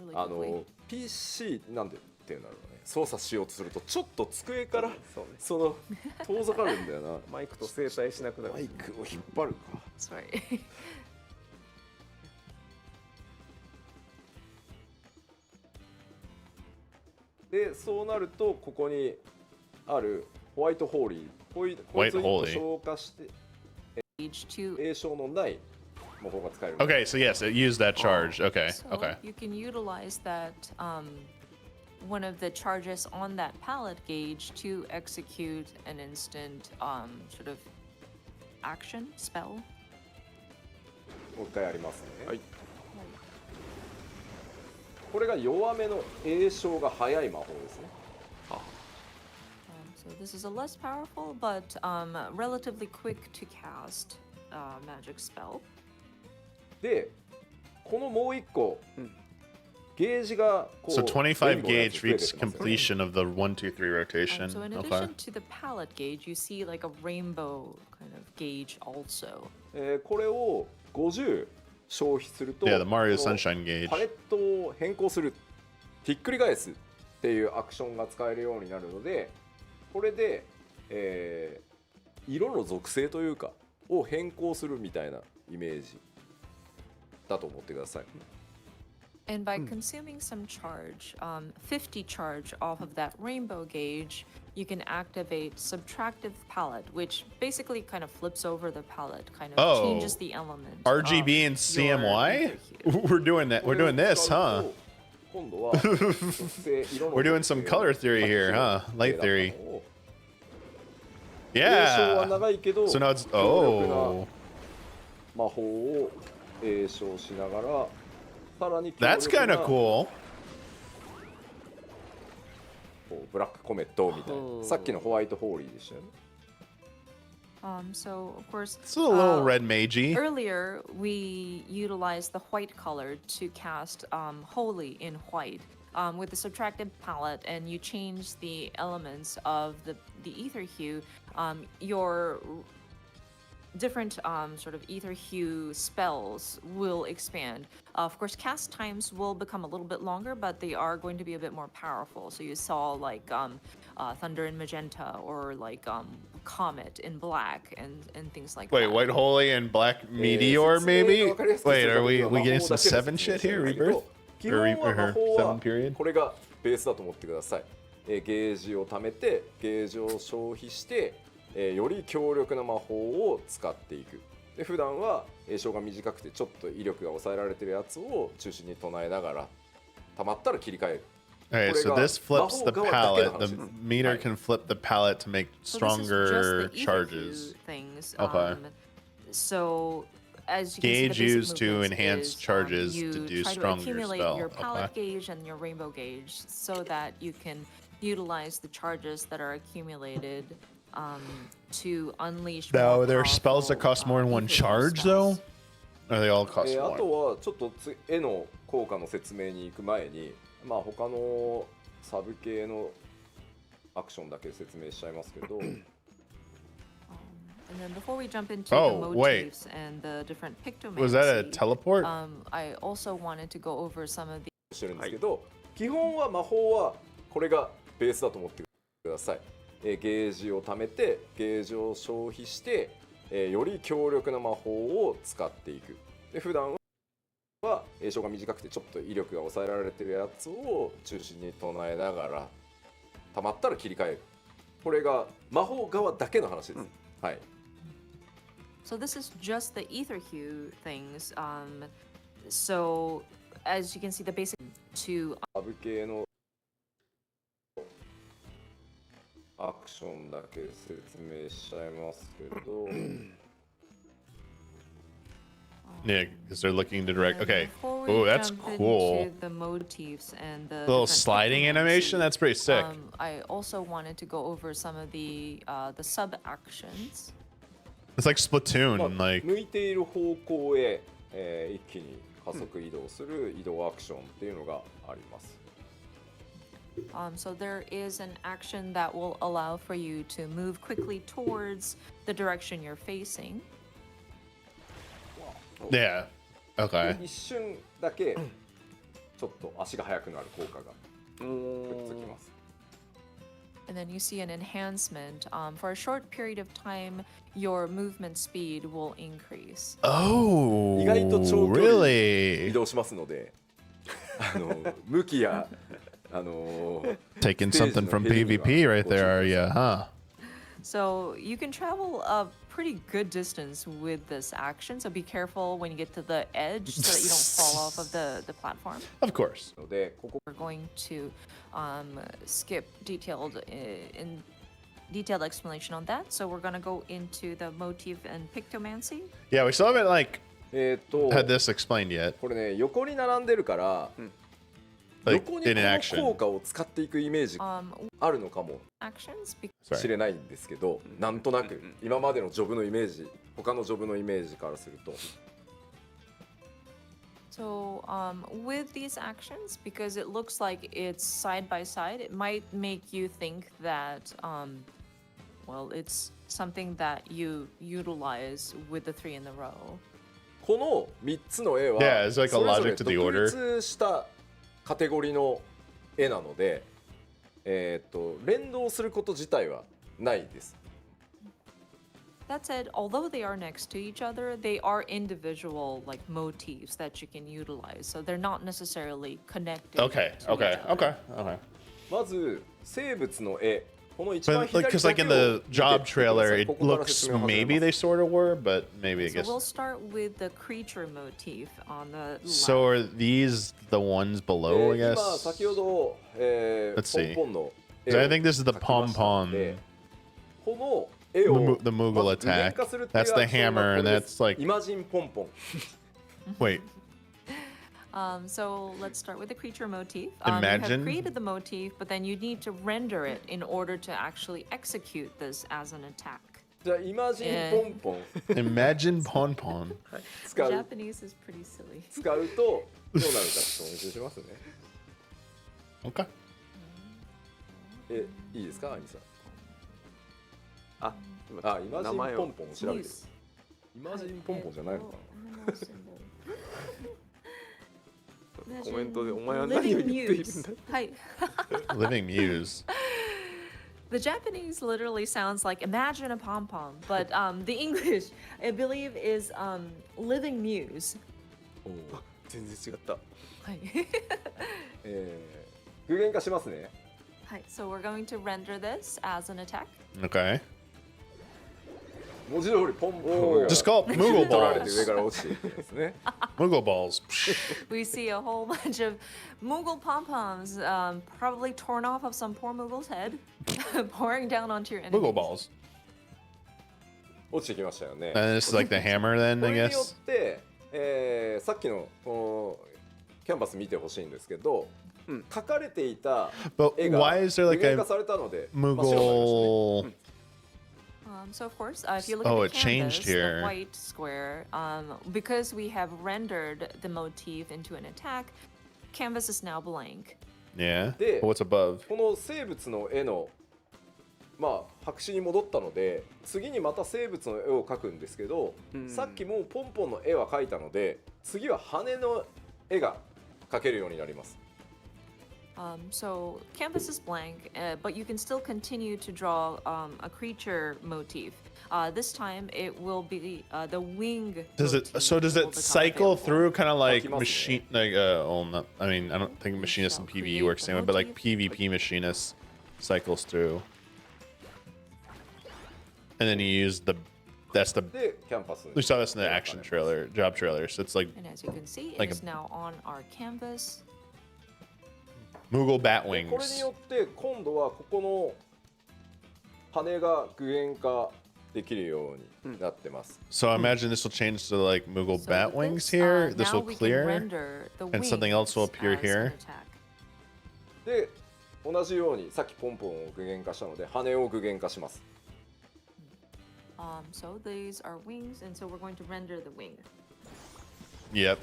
really quickly. PC なんでっていうんだろうね。操作しようとするとちょっと机からそうね。その遠ざかるんだよな。マイクと整体しなくなる。マイクを引っ張るか。 Sorry. でそうなるとここにあるホワイトホーリーこいつを1個消化して Gauge to 栄唱のない魔法が使える。 Okay, so yes, it used that charge. Okay, So okay. you can utilize that one of the charges on that palette gauge to execute an instant sort of action spell. もう一回やりますね。はい。これが弱めの栄唱が速い魔法ですね。 So this is a less powerful but relatively quick to cast magic spell. でこのもう一個、ゲージがこう So 25 レインボーのや gauge つ増えて reaches ってますよね。 completion of the 1, 2, 3 rotation. So in Okay. addition to the palette gauge, you see like a rainbow kind of gauge also. これを50消費すると Yeah, the Mario この Sunshine gauge. パレットを変更するひっくり返すっていうアクションが使えるようになるのでこれで、色の属性というかを変更するみたいなイメージだと思ってください。 And by consuming some charge, 50 charge off of that rainbow gauge, you can activate subtractive palette, which basically kind of flips over the palette, kind of Oh. changes the element. RGB and of your CMY? ether hue. We're doing that. We're doing this, huh? 今度は属性色の We're doing some color theory here, huh? Light theory. 栄唱は Yeah. 長いけど So now it's 強力な oh. 魔法を栄唱しながらさらに強 That's 力 kind な of cool. こうブラックコメットみたいうんなさっきのホワイトホーリーでしたよね。 So of course, It's a little red magey. earlier we utilized the white color to cast Holy in white with the subtractive palette, and you change the elements of the ether hue. Your different sort of ether hue spells will expand. Of course, cast times will become a little bit longer, but they are going to be a bit more powerful. So you saw like Thunder in magenta, or like Comet in black, and things like Wait, that. White Holy and Black Meteor, maybe? 説明が分かりやすくす Wait, る are ために we は we 魔 getting 法 some だけで seven 説明 shit してる here? んですけど Rebirth? 基本は魔 Or 法 her は seven period? これがベースだと思ってください。ゲージを貯めてゲージを消費して、より強力な魔法を使っていく。で普段は栄唱が短くてちょっと威力が抑えられてるやつを中心に唱えながら溜まったら切り替える。 Okay, so これが this flips the 魔法側だけの palette. 話 The です。 meter はい can flip the palette to make So this is just stronger the ether charges. hue things. Okay. So as you can see, the Gauge basic used to movements enhance is, charges you to do try stronger to accumulate spell. your palette Okay. gauge and your rainbow gauge so that you can utilize the charges that are accumulated to unleash. Now, more are there spells that powerful, cost more than one ether hue charge, spells. though? Or they all cost あと one? はちょっと絵の効果の説明に行く前に、まあ他のサブ系のアクションだけ説明しちゃいますけど、 And then before we jump into Oh, the wait. motifs and the different pictomancy, Was that a teleport? I also wanted to go over some of the してるんですけど、基本は魔法はこれがベースだと思ってください。ゲージを貯めてゲージを消費して、より強力な魔法を使っていく。で普段は栄唱が短くてちょっと威力が抑えられてるやつを中心に唱えながら溜まったら切り替える。これが魔法側だけの話です。はい。So this is just the ether hue things. So as you can see, the basic to サブ系のアクションだけ説明しちゃいますけど Yeah, because they're looking to direct. Okay. Before we Oh, that's jump cool. into the motifs and the Little different sliding animation. technology, That's pretty sick. I also wanted to go over some of the sub actions. It's like まあ Splatoon. Like 向いている方向へ、一気に加速移動する移動アクションっていうのがあります。 So there is an action that will allow for you to move quickly towards the direction you're facing. yeah. Okay. 一瞬だけちょっと足が速くなる効果がくっつきます。 And then you see an enhancement. For a short period of time, your movement speed will increase. Oh, 意外と長距離移 really? 動しますので、向きやTaking Stage something no from hitting PvP right が there, are ya, huh? So you can travel a pretty good distance with this action. So be careful when you get to the edge so that you don't fall off of the platform. Of course. ので、ここ We're going to skip detailed explanation on that. So we're going to go into the motif and pictomancy. Yeah, we still haven't like と had this explained yet. これね横に並んでるから、 Like 横に in こ an の action. 効果を使っていくイメージあるのかも Actions. し Sorry. れないんですけど、なんとなく今までのジョブのイメージ、他のジョブのイメージからすると。 So with these actions, because it looks like it's side by side, it might make you think that, well, it's something that you utilize with the 3 in a row. この3つの絵は Yeah, it's like a それぞ logic れ to the 独 order. 立したカテゴリーの絵なので、連動すること自体はないです。 That said, although they are next to each other, they are individual like motifs that you can utilize. So they're not necessarily connected. Okay, to okay, each other. okay, okay. まず生物の絵、この一番 But 左 like, だ because like け in を the 見て job ってくださ trailer, い。 it ここから looks 説明を始め maybe ま they す。 sort of were, but maybe I So guess. we'll start with the creature motif on the So left. are these the ones below? I 今 guess. 先ほど、Let's ポ see. ンポンの So 絵 I を think this is the 描きましたので pom-pom. この絵を The Moogle まず具現 attack. 化するっていう That's ア the クションが hammer, こ and れです that's like イマジンポンポン wait. So let's start with the creature motif. You Imagine- have created the motif, but then you need to render it in order to actually execute this as an attack. じゃあイマジンポンポン Imagine pon pon. 使う Japanese is pretty silly. 使うとどうなるかちょっとお見せしますね Okay. いいですかアニさんあ、あイマジン名前をポンポンを調べてる Muse. イマジンポンポンじゃないのかなコメントでお前は何を言っているんだ Hi. Living Muse. The Japanese literally sounds like imagine a pom pom, but the English, I believe, is living muse. おー全然違った。Hi. 具現化しますね Hi. So we're going to render this as an attack. Okay. 文字通りポンポンが Just call it Moogle 取られて balls. 上から落ちていくんですね Moogle balls. We see a whole bunch of Moogle pom poms, probably torn off of some poor Moogle's head, pouring down onto your enemies. Moogle balls. 落ちてきましたよね And this is like the hammer then, こ I れによっ guess. て、さっきのこのキャンバス見てほしいんですけど、描かれていた But 絵が why is there 具 like 現化 a されたので真っ白になりましたね Moogle? So of course, if you look Oh, at it the changed canvas, here. the white square, because we have rendered the motif into an attack, canvas is now blank. Yeah. De- But what's above? この生物の絵のまあ白紙に戻ったので次にまた生物の絵を描くんですけど、さっきもうポンポンの絵は描いたので次は羽の絵が描けるようになります So canvas is blank, but you can still continue to draw a creature motif. This time it will be the wing. Does it? motif So does will it become cycle available. through kind of like Akimasu. machine? Like well, not, I mean, I don't think machinist and shall PVE create works the the same way, but like motif. PvP machinist cycles through, and then you use the That's the. でキャンパスに We saw this in the action trailer, job trailer. So it's like And as you can see, Like it a- is now on our canvas. Moogle bat でこれに wings. よって今度はここの羽が具現化できるようになってます。 So I imagine this will change to like Moogle So bat with wings this, here. This now will we can clear. render the and something else will wings appear as an here. attack. で同じようにさっきポンポンを具現化したので羽を具現化します。 So these are wings, and so we're going to render the wing. Yep.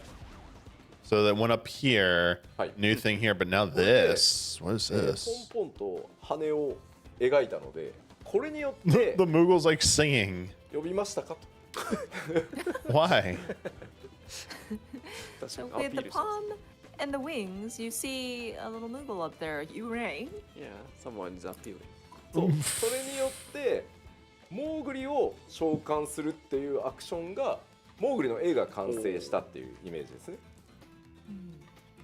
So that one up here, Hi. new thing here, but now this. What is ポン this? ポンと羽を描いたのでこれによって The Moogle's like singing. 呼びましたかと。 Why? 確 So かにア with ピ the ールしてます palm and the wings, you see a little Moogle up there. You ring. Yeah, someone's appealing. そうそれによってモーグリを召喚するっていうアクションがモーグリの絵が完成したっていうイメージですね。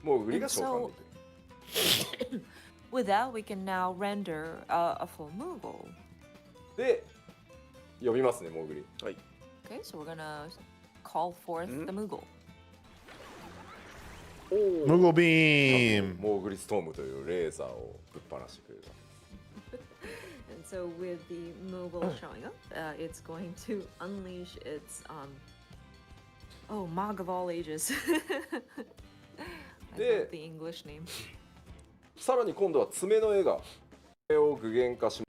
モーグリが召喚できる。 With that, we can now render a full Moogle. で呼びますねモーグリ。はい Okay, so we're gonna call forth the Moogle. Moogle beam. モーグリストームというレーザーをぶっ放してくれる。 And so with the Moogle showing up, it's going to unleash its Mog of all ages. I love the English name. さらに今度は爪の絵が絵を具現化し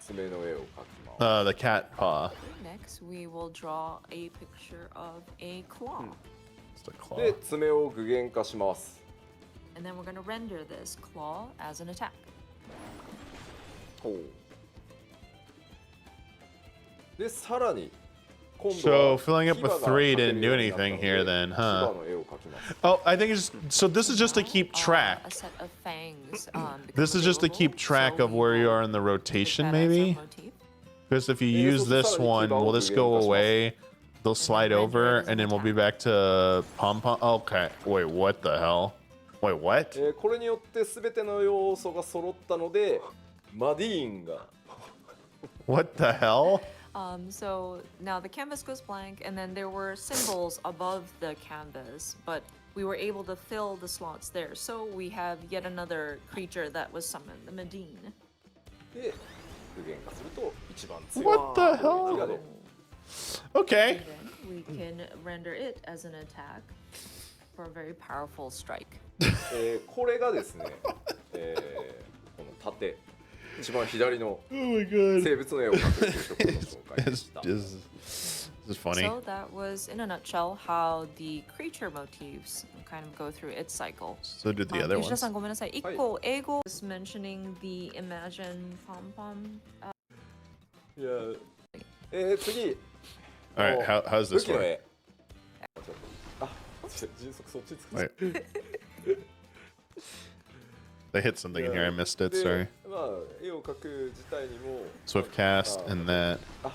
爪の絵を描きます。 The cat paw. Next, we will draw a picture of a claw. It's the claw. で爪を具現化します。 And then we're going to render this claw as an attack. ほうでさらに今度 So は filling up with 牙が three 描ける didn't よ do うになったの anything で here then, 牙 huh? の絵を描きます。 Oh, I think it's just so. This is just to keep A track. set of fangs. This is just to keep track of where you are in the rotation, maybe. Because if you Yeah, use so this sorry, one, keep will all this the go game away? They'll slide render over, it as and then an we'll be attack. back to pom pom. Okay. Wait, what the hell? Wait, what? これによって全ての要素が揃ったのでマディーンが What the hell? So now the canvas goes blank, and then there were symbols above the canvas, but we were able to fill the slots there. So we have yet another creature that was summoned, the Medine. で具現化すると一番強い What the 敵 hell? が出る。 Okay. And then we can render it as an attack for a very powerful strike. これがですね、この縦一番左の Oh my god. 生物の絵を描くというところの紹介で This した。 is funny. So that was, in a nutshell, how the creature motifs kind of go through its cycle. So did the other 吉田 ones. さんごめんなさい。一個英語 was mentioning the Imagine Pom Pom. いや次 All right. How's 武 this 器の work? 絵あ迅速そっち作っ Wait. They hit something in here. I missed it. で Sorry. まあ絵を描く自体にも Swift cast and that. あ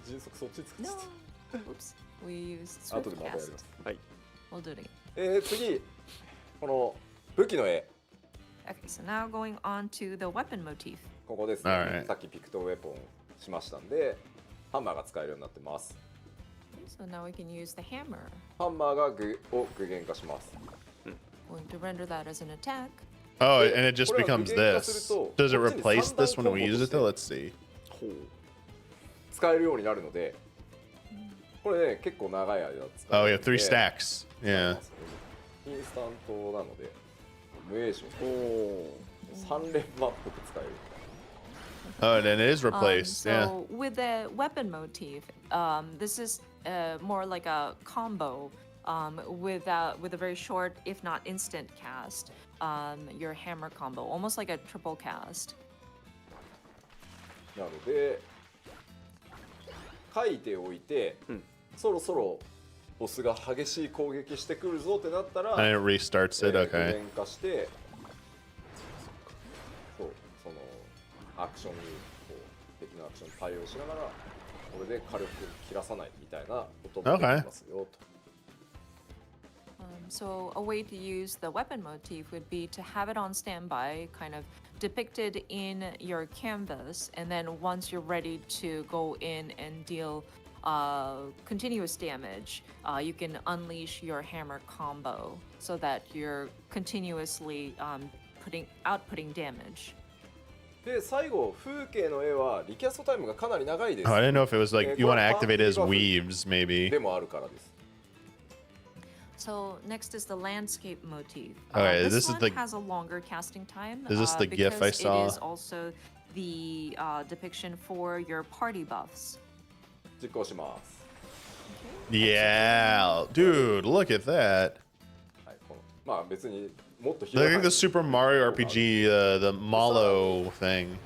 迅速そっち作っ No. て Oops. We used 後 Swift でまたやり Cast. ます。はい We'll do it again. 次この武器の絵 Okay, so now going on to the weapon motif. ここですね、 Alright. さっきピクトウェポンしましたんでハンマーが使えるようになってます。 So now we can use the hammer. ハンマーが具現化します。 Going to render that as an attack. Oh, and it just What about becomes the game this. capacitor? Does it What's in replace the this when we Sandan use it though? combo Let's see. 使えるようになるのでこれね結構長い間使 Oh え yeah, る three stacks. Yeah. インスタントなので無影響3連マップで使える Oh, and then it is replaced. Yeah. So with the weapon motif, this is more like a combo with a very short, if not instant cast. Your hammer combo, almost like a triple cast. なので書いておいて、そろそろボスが激しい攻撃してくるぞってなったら And it restarts it. 具 Okay. 現化してそうそのアクションにこう敵のアクションに対応しながらこれで火力切らさないみたいなこともできますよと。So a way to use the weapon motif would be to have it on standby, kind of depicted in your canvas, and then once you're ready to go in and deal continuous damage, you can unleash your hammer combo so that you're continuously outputting damage. で最後風景の絵はリキャストタイムがかなり長いです。 Oh, I didn't know if it was like you want to activate it as weaves, maybe. でもあるからです。 So next is the landscape motif. Okay, this this is one the- has a longer casting time. Is this the GIF I because saw? It is also the depiction for your party buffs. 実行します。 Yeah, dude, look at that. はい、このまあ別にもっと Look 広い at the Super Mario RPG, the Malo thing,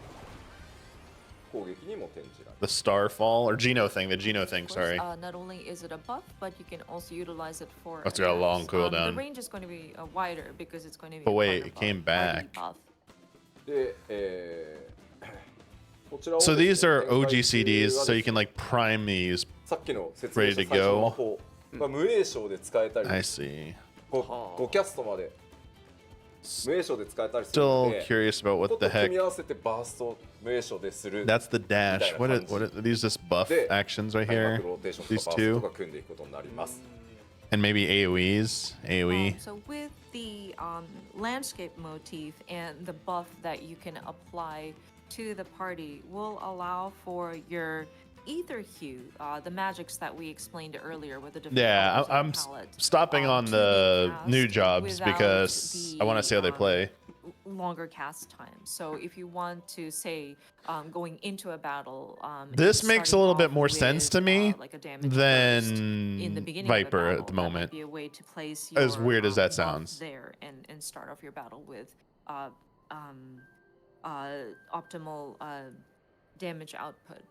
攻撃にも転じられる。 the Starfall or Geno thing, the Geno thing. Of course, Sorry. not only is it a buff, but you can also utilize it for. It's got a long attacks. cooldown. The range is going to be wider because it's going to be. But a wait, partner it came buff, party back. buff. で、こちらを So these are 展開 OG 中 CDs, は so you can like prime these. さっきの説明した Ready to 最初の go? 魔法、まあ、無栄称で使えたり I see. 5キャストまで無栄称で使えたりするの Still で curious about こ what と the 組 heck. み合わせてバースト無栄称でする That's the dash. What are these? Just buff で actions right 開 here. 幕ローテーションと These かバースト two, とか組んでいくことになります。 and maybe AOE's. AOE. So with the landscape motif and the buff that you can apply to the party will allow for your ether hue, the magics that we explained earlier with the different Yeah, colors of I'm the palette, stopping on to the be cast new jobs without because I want to see how they play. Longer cast time. So if you want to say going into a battle, This and makes a starting little bit off more sense to with, me like a damage burst in the than beginning of the Viper battle, at the that might moment. be a way to place As your, weird as that buff sounds. there and start off your battle with optimal damage output.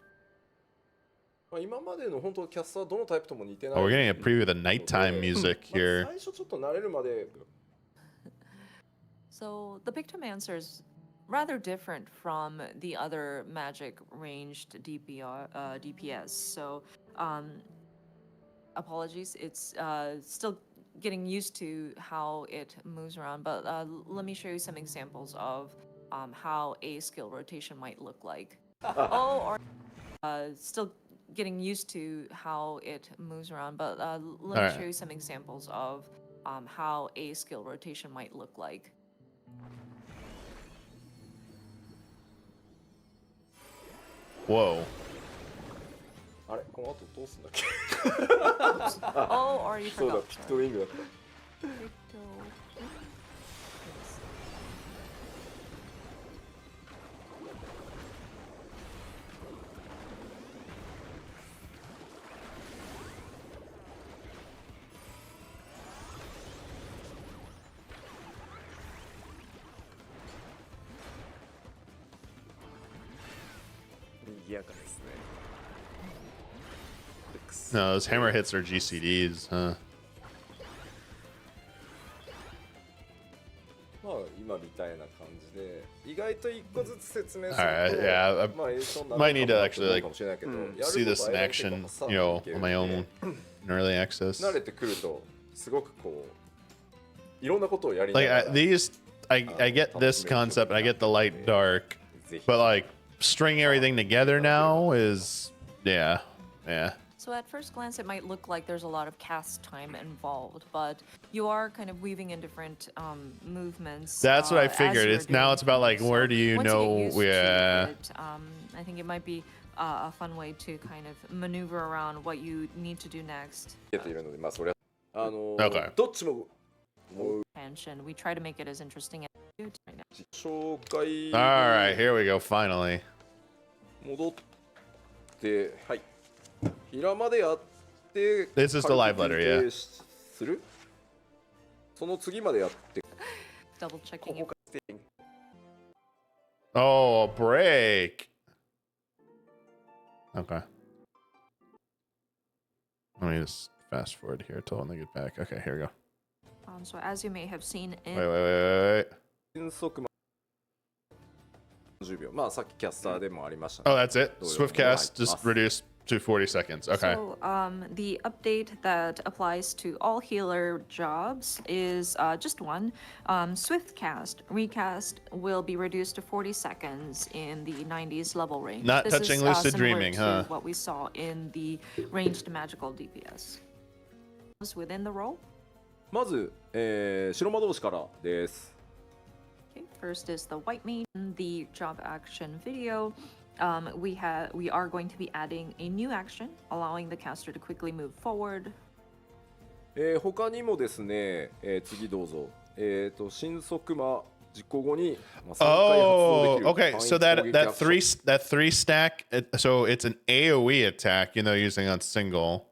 まあ今までの本当キャスターどのタイプとも似てない Oh, we're getting a preview of the nighttime music まあ here. 最初ちょっと慣れるまで So the Pictomancer is rather different from the other magic ranged DPS. So apologies, it's still getting used to how it moves around. But let me show you some examples of how a skill rotation might look like. Or still getting used to how it moves around. But let me Alright. show you some examples of how a skill rotation might look like. Whoa. あれこの後どうすんだっけ Oh, or you そうだ forgot. ピクトウィングだった 賑やかですね。No, those hammer hits are GCDs, huh? まあ今みたいな感じで意外と一個ずつ説明すると Alright, yeah, I まあ映像にな might る need か to も actually like かもしれないけどやることは see this in 間に結構 action, 挟ん you で know, いける on ん my で own in early access. 慣れてくるとすごくこういろんなことをやりな Like がら these, I get this concept, I get the light dark, ぜひ but like string everything together now is, yeah. So at first glance, it might look like there's a lot of cast time involved, but you are kind of weaving in different movements. That's what I as figured. you're It's now doing it's about like things. where So do you once know? get used to Yeah. it, I think it might be a fun way to kind of maneuver around what you need to do next. 見えているのでまあそれはOkay. どっちももう Expansion. We try to make it as interesting as we do right now. 紹介 All right, here we go. Finally. 戻ってはい平までやって This is the live letter, yeah. 軽く休憩するその次までやって Double checking ここ if からステージ Oh, a break. Okay. Let me just fast forward here till when they get back. Okay, here we go. so as you may have seen in Wait. 変速10秒まあさっきキャスターでもありました Oh, ね that's it. Swift cast, just reduce to 40 seconds. Okay. So the update that applies to all healer jobs is just one. Swift cast, recast will be reduced to 40 seconds in the 90s level range. Not This touching is, lucid similar dreaming, to huh? what we saw in the ranged magical DPS. Within the role. まず、白魔導士からです。 Okay, first is the white mage. In the job action video, we are going to be adding a new action, allowing the caster to quickly move forward. 他にもですね、次どうぞ。新速魔実行後に、まあ、3回発動でき Oh, る okay. 単一 So 攻撃 that アクション three stack. So it's an AOE attack. You know, using on single.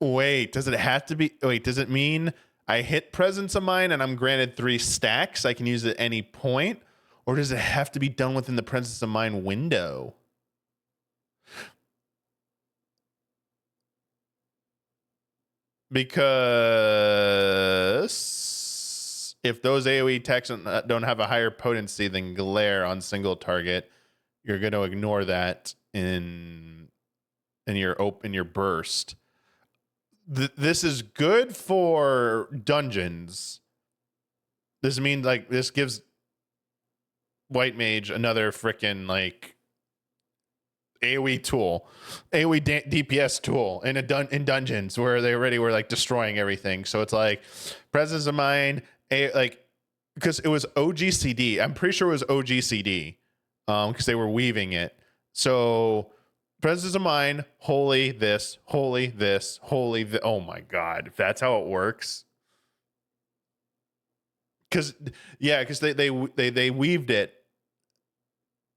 Wait, does it have to be? Wait, does it mean I hit presence of mind and I'm granted 3 stacks? I can use it at any point, or does it have to be done within the presence of mind window? Because if those AoE attacks don't have a higher potency than glare on single target, you're going to ignore that in your burst. This is good for dungeons. This means like this gives white mage another freaking like AoE tool, AoE DPS tool in in dungeons where they already were like destroying everything. So it's like presence of mind, like because it was OGCD. I'm pretty sure it was OGCD, because they were weaving it. So presence of mind, holy this, holy this, holy this. Oh my god, if that's how it works. Because they weaved it.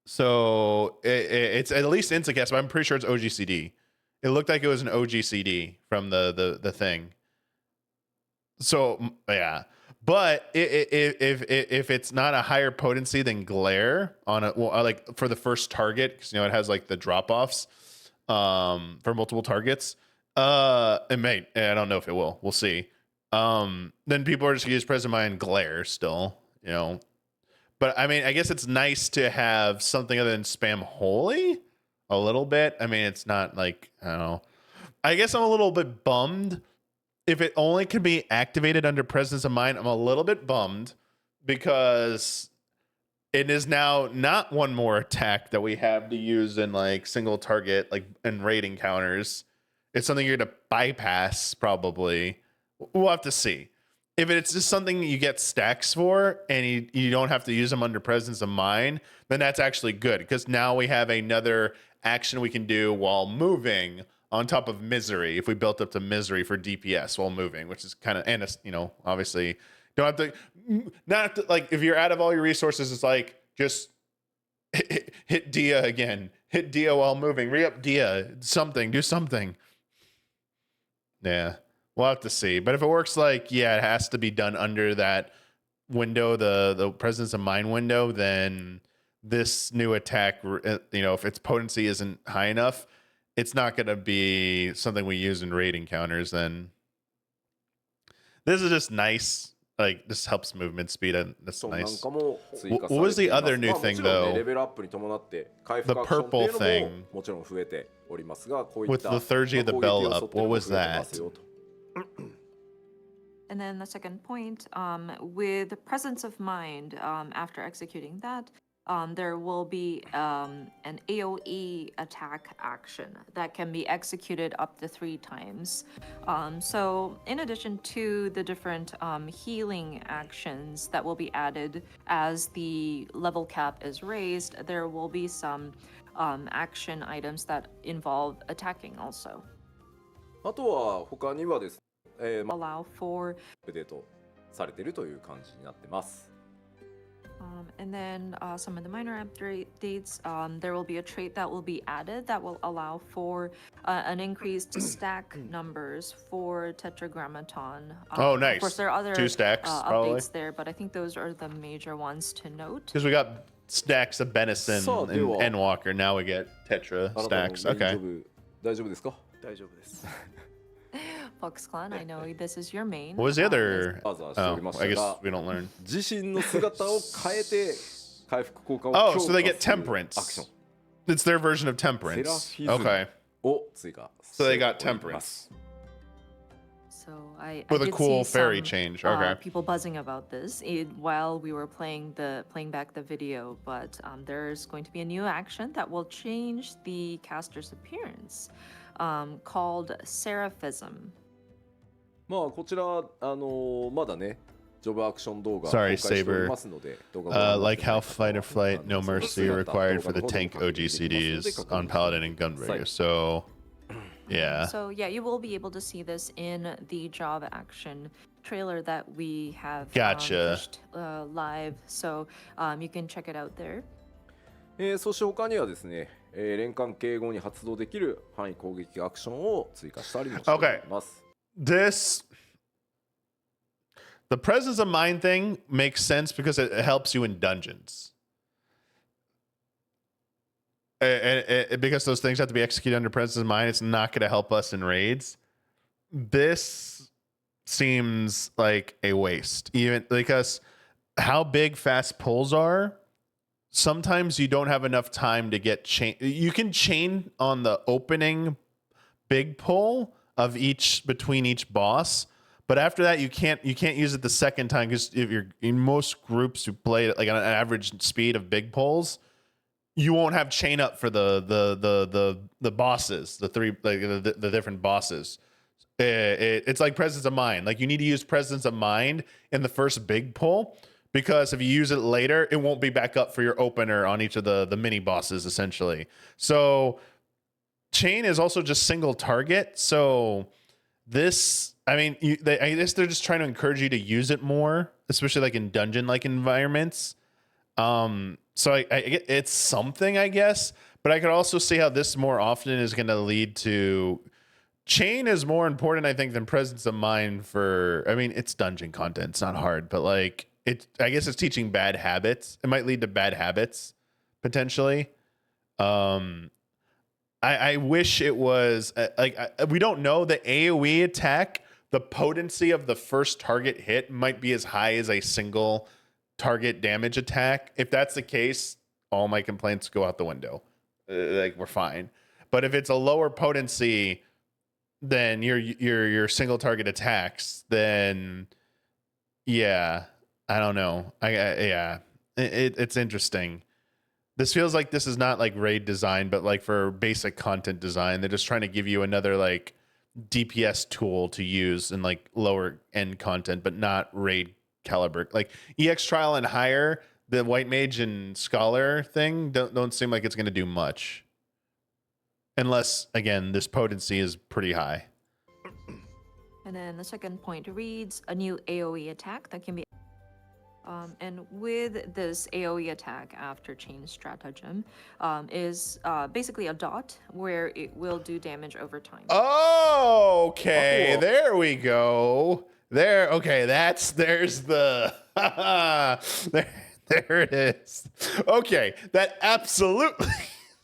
So it's at least Instacast, but I'm pretty sure it's OGCD. It looked like it was an OGCD from the thing. So yeah, but if it's not a higher potency than glare on a like for the first target, because it has like the drop offs for multiple targets. It may. I don't know if it will. We'll see. Then people are just gonna use present mind glare still. But I mean, I guess it's nice to have something other than spam holy a little bit. I mean, it's not like, I don't know. I guess I'm a little bit bummed if it only can be activated under presence of mind. I'm a little bit bummed because it is now not one more attack that we have to use in like single target, like in raid encounters. It's something you're going to bypass probably. We'll have to see. If it's just something you get stacks for and you don't have to use them under presence of mind, then that's actually good because now we have another action we can do while moving on top of misery. If we built up to misery for DPS while moving, which is kind of, and obviously don't have to, not to, like if you're out of all your resources, it's like just hit Dia again, hit Dia while moving, re-up Dia, do something. Yeah. We'll have to see. But if it works like, it has to be done under that window, the presence of mind window, then this new attack, if its potency isn't high enough, it's not going to be something we use in raid encounters. Then this is just nice. Like, this helps movement speed, and that's nice. What was the other new thing, though? The purple thing. With the Liturgy of the Bell up. What was that? And then the second point, with presence of mind, after executing that, there will be an AoE attack action that can be executed up to 3 times. So in addition to the different healing actions that will be added as the level cap is raised, there will be some action items that involve attacking also. あとは他にはですね、allow for アップデートされているという感じになってます。And then some of the minor updates, there will be a trait that will be added that will allow for an increased stack numbers for Tetragrammaton. Oh, nice. Of course, there are other 2 stacks, probably. updates there, but I think those are the major ones to note. Because we got stacks of Benison and Endwalker. Now we get Tetra stacks. Okay. 大丈夫ですか？大丈夫です。 Fox Clan, I know this is your main. What was the other? バザーしておりまし I た guess が、 we don't learn. 自身の姿を変えて回復効果を Oh, 強化 so they す get るアクショ temperance. ン。It's their version of セラ temperance. フィズム Okay. を追加 So し they て got おります temperance. So I With a did cool see fairy some, change. Okay. people buzzing about this while we were playing back the video, but there's going to be a new action that will change the caster's appearance, called Seraphism. まあこちらまだねジョブアクション動画 Sorry, 公開しており Saber. ますので動画ご覧になって Like ない how 方 fight or は flight, no その mercy 姿 required 動 for 画 the の方でも tank 確認できますので OGCDs 確認 on Paladin and してください Gunbreaker. So, yeah. So yeah, you will be able to see this in the job action trailer that we have Gotcha. pushed live. So you can check it out there. そして他にはですね、連関敬語に発動できる範囲攻撃アクションを追加したりもしております。The presence of mind thing makes sense because it helps you in dungeons. Because those things have to be executed under presence of mind, it's not going to help us in raids. This seems like a waste, even because how big fast pulls are. Sometimes you don't have enough time to get chain. You can chain on the opening big pull of between each boss, but after that you can't use it the second time, because if you're in most groups who play it like on an average speed of big pulls, you won't have chain up for the bosses, the three, like the different bosses. It's like presence of mind. Like you need to use presence of mind in the first big pull, because if you use it later, it won't be back up for your opener on each of the mini bosses, essentially. So chain is also just single target. So this, I mean, I guess they're just trying to encourage you to use it more, especially like in dungeon-like environments. So it's something, I guess, but I could also see how this more often is going to lead to chain is more important, I think, than presence of mind for, I mean, it's dungeon content. It's not hard, but like I guess it's teaching bad habits. It might lead to bad habits potentially. I wish it was we don't know the AoE attack. The potency of the first target hit might be as high as a single target damage attack. If that's the case, all my complaints go out the window. Like we're fine. But if it's a lower potency than your single target attacks, then yeah, I don't know. It's interesting. This feels like this is not like raid design, but like for basic content design, they're just trying to give you another like DPS tool to use in like lower end content, but not raid caliber. Like EX trial and higher, the white mage and scholar thing don't seem like it's going to do much, unless again this potency is pretty high. And then the second point reads a new AoE attack that can be. And with this AoE attack after chain stratagem, is basically a dot where it will do damage over time. Oh, okay. Oh, cool. There we go. There. Okay. There's the, there it is. Okay. That absolutely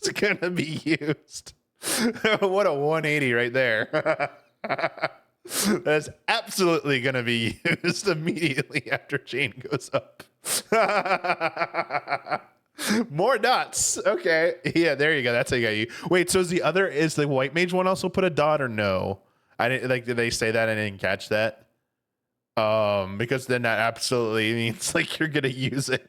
is going to be used. What a 180 right there. That's absolutely going to be used immediately after chain goes up. More dots. Okay. Yeah, there you go. That's how you got you. Wait, so is the white mage one also put a dot or no? I didn't like, did they say that? I didn't catch that. Because then that absolutely means like you're going to use it.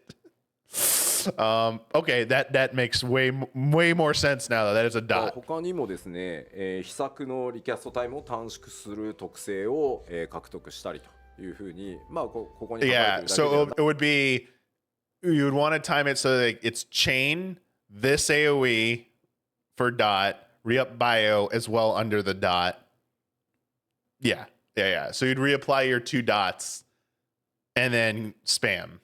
Okay, that makes way more sense now. That is a dot. 他にもですね、秘策のリキャストタイムを短縮する特性を、獲得したりというふうに、まあここに書かれているだ Yeah, けで so は it would be, you would want to time it so that it's chain, this AoE for dot, re-up bio as well under the dot. Yeah. So you'd reapply your 2 dots and then spam.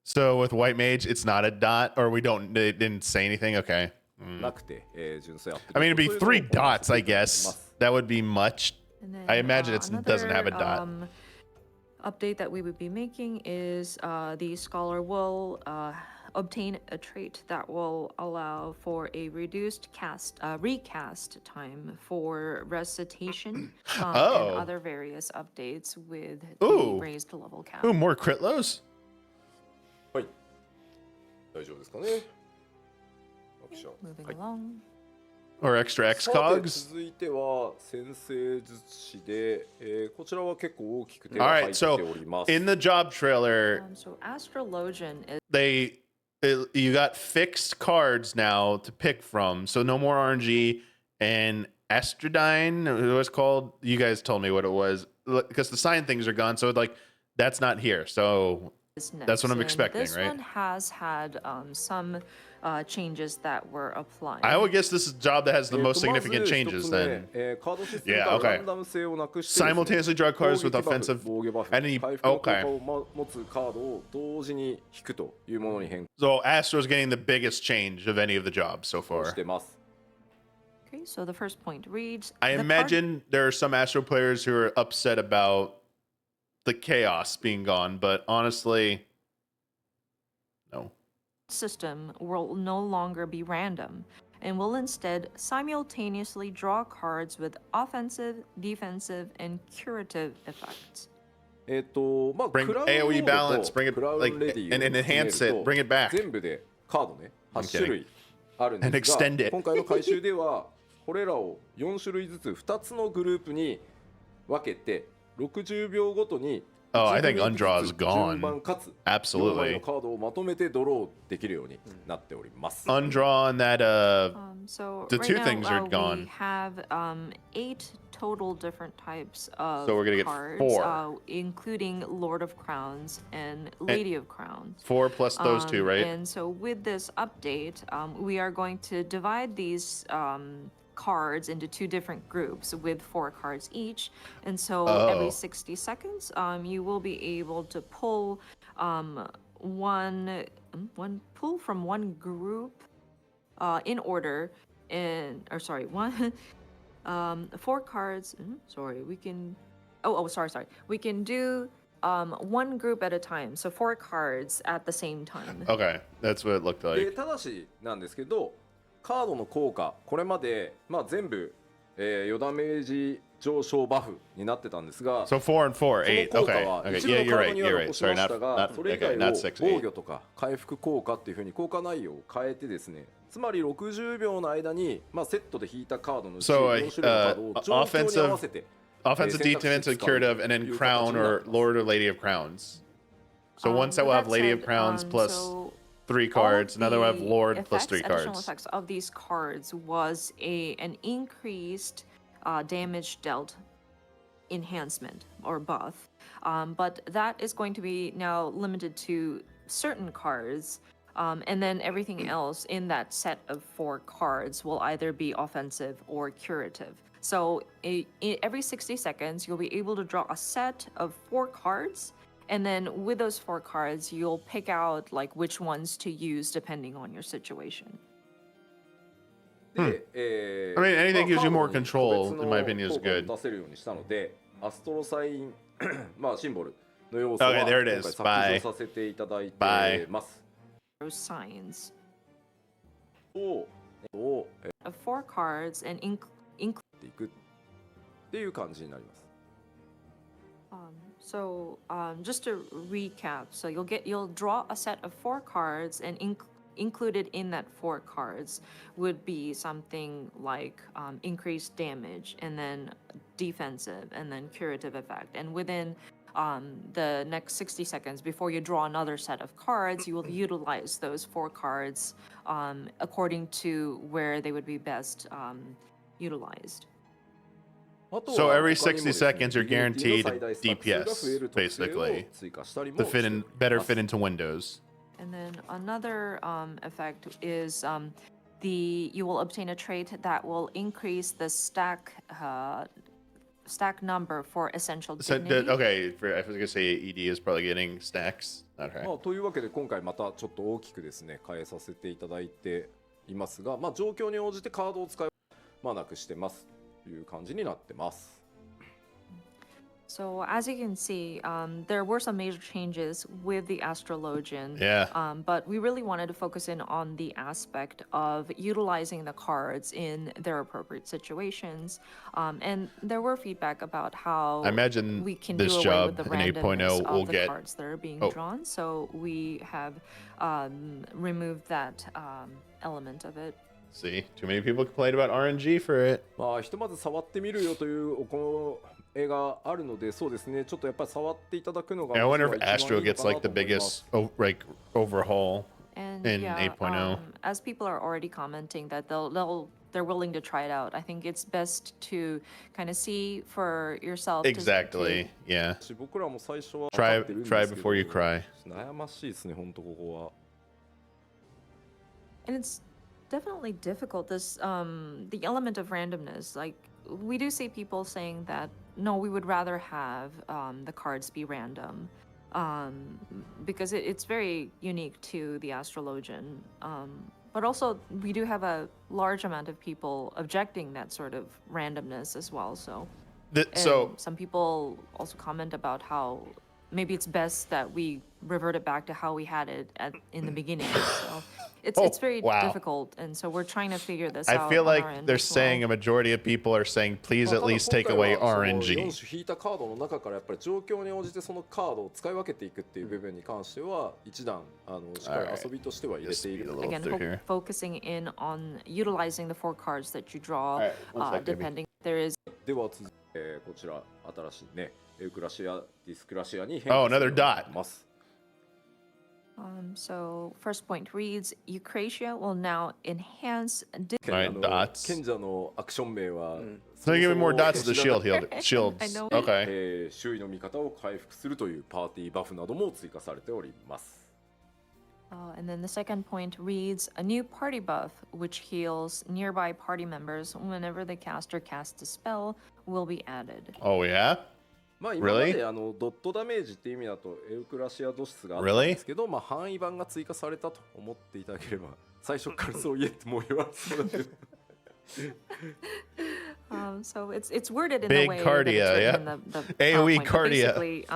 So with white mage, it's not a dot, or they didn't say anything. Okay. なくて、純正アップ I mean, it'd be そういう 3 のを dots, I guess. That would be much. And then, I imagine it doesn't have a another, dot. Update that we would be making is the scholar will obtain a trait that will allow for a reduced recast time for recitation and other various updates with the raised level cap. Ooh, more crit lows? はい大丈夫ですかね各社。 Moving はい along. Or extra X さて cogs. 続いては先生術師で、こちらは結構大きく手 All が right, 入って so おります。 in the job trailer, So Astrologian is you got fixed cards now to pick from. So no more RNG and Astrodine. It was called. You guys told me what it was because the sign things are gone. So like that's not here. So that's what I'm next, and expecting, this right? one has had some changes that were applied. I would guess this is the job that has the ま most ず significant 一 changes つ then. 目、カードシステム Yeah, から okay. ランダム性をなくしてですね、 Simultaneously draw cards with 攻撃バフ offensive 防御バフ、 and he 回復の効果 okay. を持つカードを同時に引くというものに変 So Astro's getting the biggest change of any of the jobs so 更し far. てます。 Okay, so the first point reads. I the card imagine there are some Astro players who are upset about the chaos being gone, but honestly, no. system will no longer be random and will instead simultaneously draw cards with offensive, defensive, and curative effects. まあ、 Bring クラウン AoE ロード balance, と bring it クラウン like レディ and を enhance 含め it, る bring it back. と全部でカードね I'm 8種類あるん And ですが extend it. 今回の回収ではこれらを4種類ずつ2つのグループに分けて60秒ごとに Oh, I 1 think 組ずつ Undraw is 順番 gone. かつ Absolutely. 4枚のカードをまとめてドローできるようになっております。 Undraw and that So The right two now, things are we gone. have 8 total different types of So we're gonna get cards, 4. Including Lord of Crowns and Lady of Crowns. 4 plus those two, right? And so with this update, we are going to divide these cards into 2 different groups with 4 cards each. And so Oh. every 60 seconds, you will be able to pull one pull from one group in order one 4 cards. Sorry, we can. Sorry. We can do one group at a time. So 4 cards at the same time. Okay, that's what it looked で like. ただしなんですけどカードの効果これまで、まあ、全部、余ダメージ上昇バフになってたんですが So 4 and 4, その 8. 効果 Okay, は okay. 一部 Yeah, の you're カード right. には You're right. 残し Sorry, ましたが not それ以 okay, 外 not を 6, 防 8. 御とか回復効果っていうふうに効果内容を変えてですねつまり60秒の間に、まあ、セットで引いたカードのうち So, 4種類のカードを状況に合わせて Offensive, defensive, curative, and then crown or Lord or Lady of Crowns. So one set will have That Lady said, of Crowns plus so 3 all of cards, another will have the Lord plus 3 additional cards. effects of these cards was an increased damage dealt enhancement or buff, but that is going to be now limited to certain cards, and then everything else in that set of 4 cards will either be offensive or curative. So every 60 seconds, you'll be able to draw a set of 4 cards. And then with those 4 cards, you'll pick out like which ones to use depending on your situation. で、 I mean, anything gives you more カードに control, 個別 in my opinion, is 効果を good. 出せるようにしたのでアストロサインまあシンボルの要素は Okay, 今 there 回 it is. 削 Bye. 除させていただいて Bye. ます。 Those signs を of 4 cards and いくっていう感じになります。 so just to recap, so you'll draw a set of 4 cards, and included in that 4 cards would be something like increased damage, and then defensive, and then curative effect. And within the next 60 seconds before you draw another set of cards, you will utilize those 4 cards according to where they would be best utilized. So every 60 seconds, you're guaranteed DPS, basically, to better fit into Windows. And then another effect is you will obtain a trait that will increase the stack number for essential So, dignity. okay, I was gonna say ED is probably getting stacks. Not まあ right. というわけで今回またちょっと大きくですね変えさせていただいていますが、まあ、状況に応じてカードを使いまあなくしてますという感じになってます。 So as you can see, there were some major changes with the Astrologian. Yeah. But we really wanted to focus in on the aspect of utilizing the cards in their appropriate situations. And there were feedback about how I imagine we can this do away job with the in 8.0 randomness will of the get. cards that are being Oh. drawn. So we have removed that element of it. See, too many people complained about RNG for it. まあひとまず触ってみるよというこの映画あるので、そうですね。ちょっとやっぱり触っていただくのが And I wonder if まずは一番 Astro いいの gets かな like と the 思います biggest like overhaul And in yeah, 8.0. as people are already commenting that they're willing to try it out, I think it's best to kind of see for yourself. Exactly. Yeah. 僕らも最初は Try 分かってるんです try けど before you cry. 悩ましいですね、本当ここは。And it's definitely difficult. The element of randomness. Like we do see people saying that no, we would rather have the cards be random, because it's very unique to the astrologian. But also we do have a large amount of people objecting that sort of randomness as well. So So some people also comment about how maybe it's best that we revert it back to how we had it in the beginning. So it's very wow. difficult, and so we're trying to figure this I out. feel on like our end they're as well. saying a majority of people are saying please ま at あただ least take 今回 away はその RNG. 4種引いたカードの中からやっぱり状況に応じてそのカードを使い分けていくっていう部分に関しては一段しっかり遊びとしては入れている Just の speed a で little through here. Focusing in on utilizing the 4 cards that you draw, Alright, one sec, baby. depending. There is では続いてこちら新しいねエウクラシアディスクラシアに変 Oh, 化す another るようにな dot. ります。 so first point reads Eucratia will now enhance. Alright, dots. 賢者のアクション名は、 So give me more dots to the そも shield そも shields. I know. Okay. 周囲の味方を回復するというパーティーバフなども追加されております。 And then the second point reads a new party buff, which heals nearby party members whenever the caster casts a spell, will be added. Oh yeah. まあ今まで Really? ドットダメージっていう意味だとエウクラシアドシスがあったんですけど、まあ範囲版が追加されたと思っていただければ最初からそう言えってもう言われそうだけど。So it's worded in Big the way cardia, that it's written yeah. in the AoE PowerPoint. But cardia. Basically,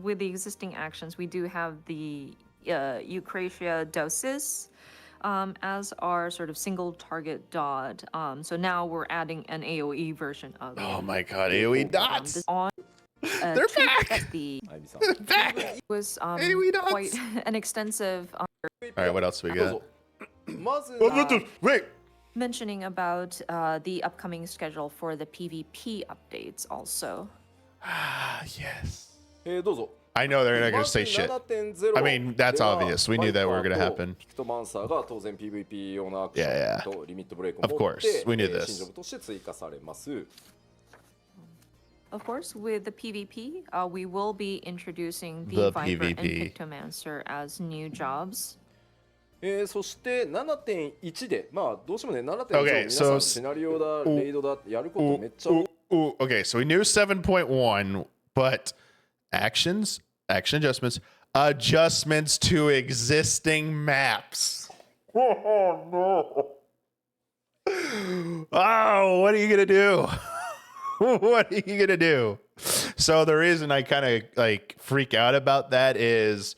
with the existing actions, we do have the Eucratia dosis as our sort of single target dot. So now we're adding an AoE version of it. Oh my god, AoE dots. This on They're tweak back! that the あゆみさん。 Back. was AoE dots. quite an extensive Alright, what else we どう got? ぞ。まず Oh, wait. mentioning about the upcoming schedule for the PvP updates also. Ah, yes. どうぞ。 I know they're not gonna まず say shit. 7.0 I mean, that's では obvious. We knew that were gonna ファイパーと happen. ピクトマンサーが当然 PVP 用のアクシ Yeah, ョ yeah. ンとリミットブレイクを Of 持っ course, て we knew this. 新ジョブとして追加されます。 Of course, with the PvP, we will be introducing The the Viper and PvP. Pictomancer as new jobs. そして7.1で、まあどうしてもね、7.1 Okay, 皆さん so- シナリオだ、レイドだ、やることめっちゃ多い。 Ooh, okay, so we knew 7.1, but action adjustments, adjustments to existing maps. Oh no. Oh, what are you gonna do? What are you gonna do? So the reason I kind of like freak out about that is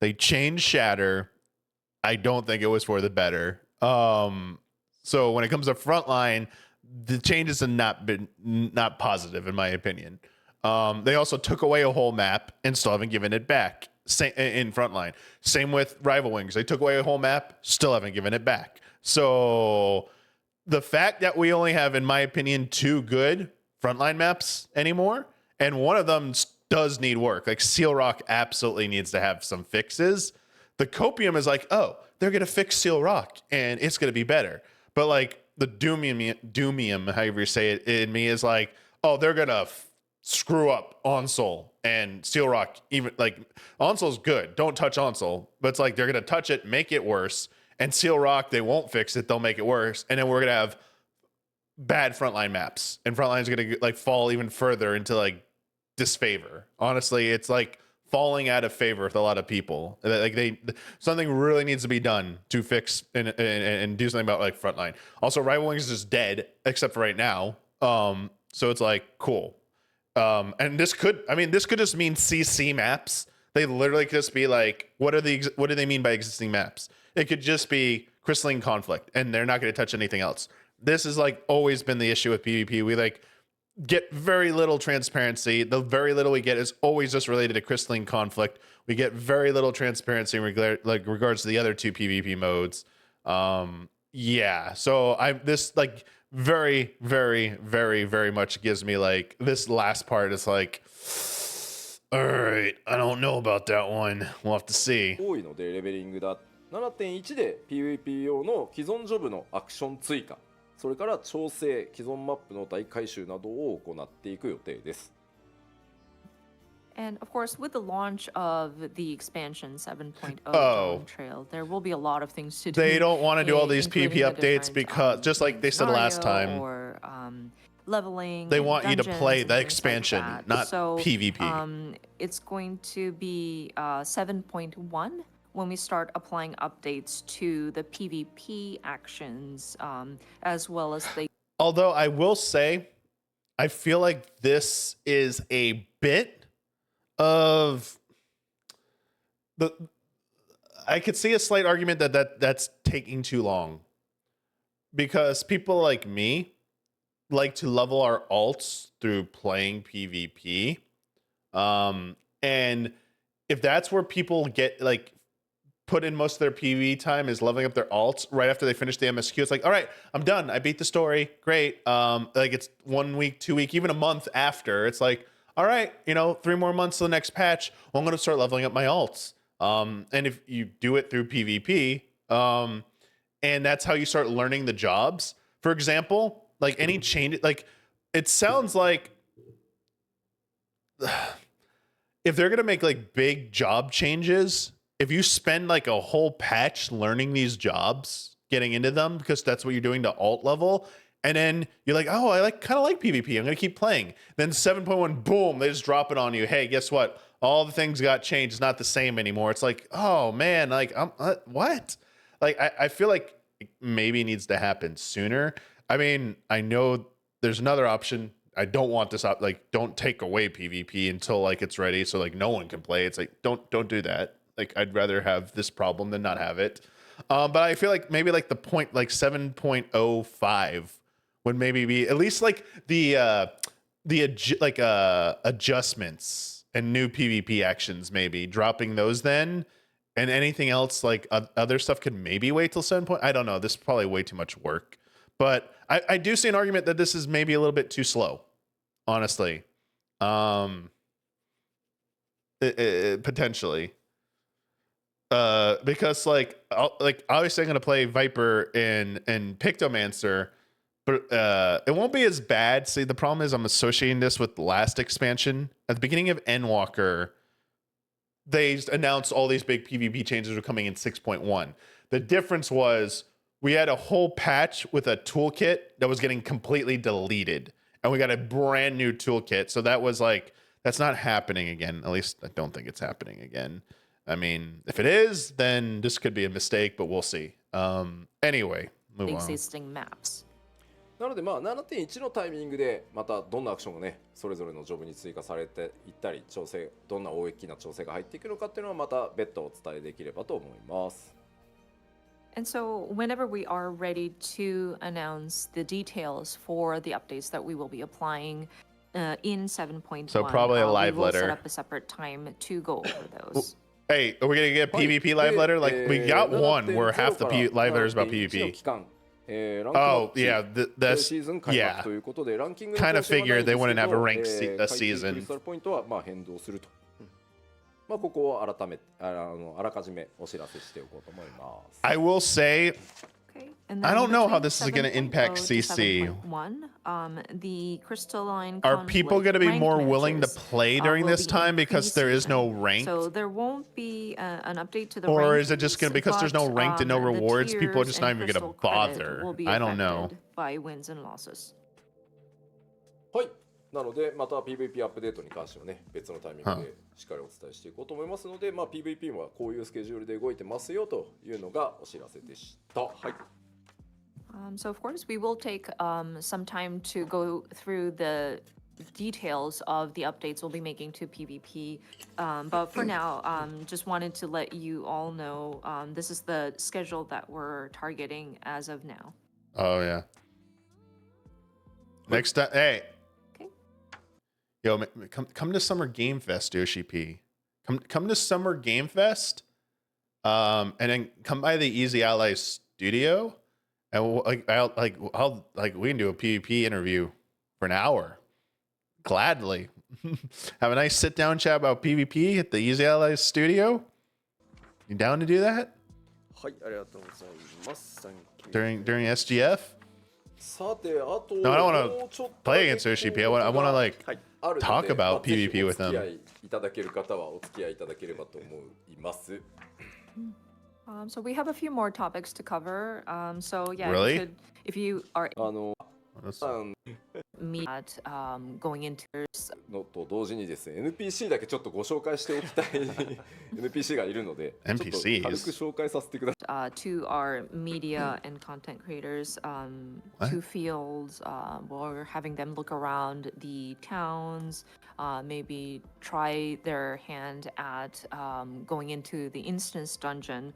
they changed Shatter. I don't think it was for the better. So when it comes to Frontline, the changes have not positive in my opinion. They also took away a whole map and still haven't given it back. Same in Frontline. Same with Rival Wings. They took away a whole map, still haven't given it back. So the fact that we only have, in my opinion, 2 good Frontline maps anymore, and one of them does need work. Like Seal Rock absolutely needs to have some fixes. The Copium is like, oh, they're gonna fix Seal Rock and it's gonna be better. But like the Doomium, however you say it, in me is like, oh, they're gonna screw up Onsol and Seal Rock. Even like Onsol's good, don't touch Onsol, but it's like they're gonna touch it, make it worse. And Seal Rock, they won't fix it, they'll make it worse. And then we're gonna have bad Frontline maps, and Frontline's gonna like fall even further into like disfavor. Honestly, it's like falling out of favor with a lot of people. Like something really needs to be done to fix and do something about like Frontline. Also, Rival Wings is just dead except for right now. So it's like cool. And this could just mean CC maps. They literally could just be like, what do they mean by existing maps? It could just be Crystalline Conflict, and they're not going to touch anything else. This has like always been the issue with PvP. We like get very little transparency. The very little we get is always just related to Crystalline Conflict. We get very little transparency in regards to the other 2 PvP modes. Yeah, so this like very, very, very, very much gives me like this last part is like, all right, I don't know about that one. We'll have to see. 多いのでレベリングだ。7.1 で PVP 用の既存ジョブのアクション追加、それから調整、既存マップの大改修などを行っていく予定です。And of course, with the launch of the expansion 7.0 Oh. Dawntrail, there will be a lot of things to do. They don't want to do all these including PvP the updates different, because, just like they said last scenario time, or leveling. they and want you to dungeons play and the things like expansion, that. not So, PvP. It's going to be 7.1 when we start applying updates to the PvP actions, as well as the Although I will say, I feel like this is a bit of the. I could see a slight argument that's taking too long, because people like me like to level our alts through playing PvP, and if that's where people get like put in most of their PvE time is leveling up their alts right after they finish the MSQ. It's like, all right, I'm done. I beat the story. Great. Like it's 1 week, 2 week, even a month after. It's like, all right, 3 more months to the next patch. Well, I'm going to start leveling up my alts. And if you do it through PvP, and that's how you start learning the jobs. For example, like any change, like it sounds like if they're going to make like big job changes, if you spend like a whole patch learning these jobs, getting into them, because that's what you're doing to alt level, and then you're like, oh, I kind of like PvP, I'm gonna keep playing. Then 7.1, boom, they just drop it on you. Hey, guess what? All the things got changed. It's not the same anymore. It's like, oh man, like what? Like I feel like it maybe needs to happen sooner. I mean, I know there's another option. I don't want this up. Like, don't take away PvP until like it's ready, so like no one can play. It's like don't do that. Like, I'd rather have this problem than not have it. But I feel like maybe like the point, like 7.05 would maybe be at least like the adjustments and new PvP actions, maybe dropping those then, and anything else like other stuff could maybe wait till 7. I don't know. This is probably way too much work, but I do see an argument that this is maybe a little bit too slow, honestly. Potentially. Because like obviously I'm gonna play Viper and Pictomancer, but it won't be as bad. See, the problem is I'm associating this with the last expansion. At the beginning of Endwalker, they announced all these big PvP changes were coming in 6.1. The difference was we had a whole patch with a toolkit that was getting completely deleted, and we got a brand new toolkit. So that was like, that's not happening again. At least I don't think it's happening again. I mean, if it is, then this could be a mistake, but we'll see. Anyway, move on. existing maps. なので7.1 のタイミングでまたどんなアクションがねそれぞれのジョブに追加されていったり、調整どんな大きな調整が入っていくのかっていうのはまた別途お伝えできればと思います。And so, whenever we are ready to announce the details for the updates that we will be applying in 7.1, So probably a live we will set letter. up a separate time to go over those. Hey, are we gonna get PvP live letter? Like we got one where half the live letter is about PvP. Oh yeah, that's yeah. Kind of figured they wouldn't have a ranked a season. ポイントは変動すると。ここを改めあらかじめお知らせしておこうと思います。I will say, Okay. And I then don't know how between this is going to 7.0 impact to CC. 7.1, the crystalline Are people going to be more willing to play during will this be time because there is no increasing. ranked? So there won't be an update to the Or is it just going to, rankings, because there's no but, ranked and no the rewards, people are tiers just not and even going to crystal credit bother? will be I don't know. affected by wins and losses. はい。なのでまた PVP アップデートに関してはね別のタイミングでしっかりお伝えしていこうと思いますので、PVP はこういうスケジュールで動いてますよというのがお知らせでした。はい。So of course we will take some time to go through the details of the updates we'll be making to PvP. But for now, just wanted to let you all know this is the schedule that we're targeting as of now. Oh yeah. Next time, hey. Okay. Yo, come to Summer Game Fest, Yoshi P. Come to Summer Game Fest. And then come by the Easy Allies studio, and like we can do a PvP interview for an hour, gladly. Have a nice sit down chat about PvP at the Easy Allies studio. You down to do that はい、ありがとうございます。during SGF? さて、あと No, I don't want もうちょっ to と play against Sushi. I want to like はい、あるので talk about まあぜひ PvP with お付き合 them. いいただける方はお付き合いいただければと思います。 So we have a few more topics to cover. So yeah, Really? if you are あの me at going into のと同時にですね NPC だけちょっとご紹介しておきたいNPC がいるのでちょっと NPCs 軽く紹介させてください。 to our media and content creators, What? to fields, we're having them look around the towns, maybe try their hand at going into the instance dungeon.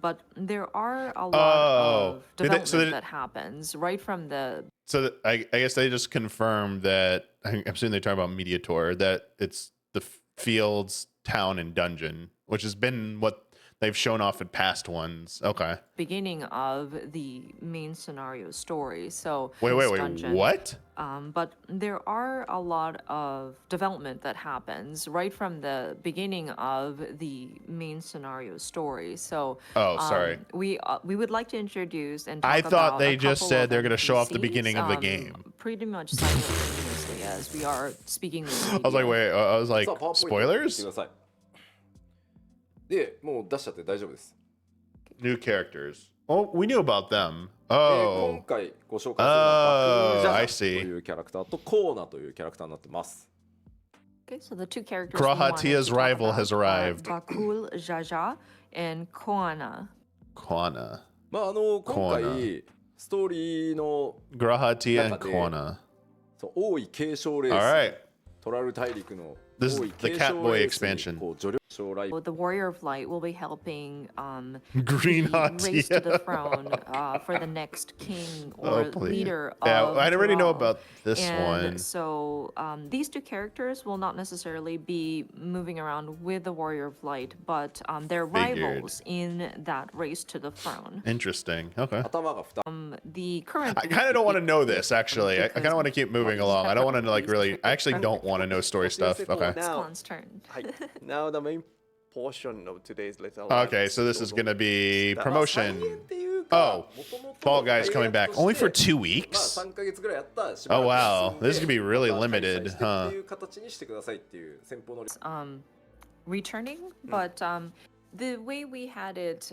But there are a lot of development that happens right from the So I guess they just confirmed that I'm assuming they're talking about Media Tour, that it's the fields, town, and dungeon, which has been what they've shown off in past ones. Okay. beginning of the main scenario story. So Wait, this dungeon, what? But there are a lot of development that happens right from the beginning of the main scenario story. So Oh, sorry. we would like to introduce and I talk thought about they a just couple said of they're gonna show off the NPCs, beginning of the game. pretty much simultaneously as we are speaking. With I was like, media. wait, I was like, さあパワーポイントを見て spoilers? ください。で、もう出しちゃって大丈夫です。 New characters. Oh, we knew about them. 今 Oh. 回ご紹介するのは Oh, バクー I ジャ see. というキャラクターとコーナというキャラクターになってます。 Okay, so the two characters. we wanted to Grahatia's talk rival about has are arrived. Bakul Jaja and Koana. Kwana. まあ今回ストーリーの Grahatia and 中で Kwana. そう王位継承レー All ス、 right. トラル大陸の This is 王位 the 継 Catboy 承レース expansion. にこう助力将来 The Warrior of Light will be helping Green the race to the Hatia. throne for the next king Oh, or please. leader Yeah, of I already know Thrall. about this And one. so these two characters will not necessarily be moving around with the Warrior of Light, but they're Figured. rivals in that race to the throne. Interesting. Okay. 頭が2 The current I kind of don't want to know this, actually. I kind of want to keep moving along. I don't want to, like, really. I actually don't want to know story stuff. Okay. Skon's turn. はい。Now the main portion of today's letter. Okay, so this is going to be 再 promotion. 現っていうか Oh, 元々 Fall Guys coming back. Only for 2まあ weeks? 3ヶ月ぐらいやったしばら Oh, く wow. 休んで This could be really また開催 limited, してって huh? いう形にしてくださいっていう先方の Returning, but the way we had it,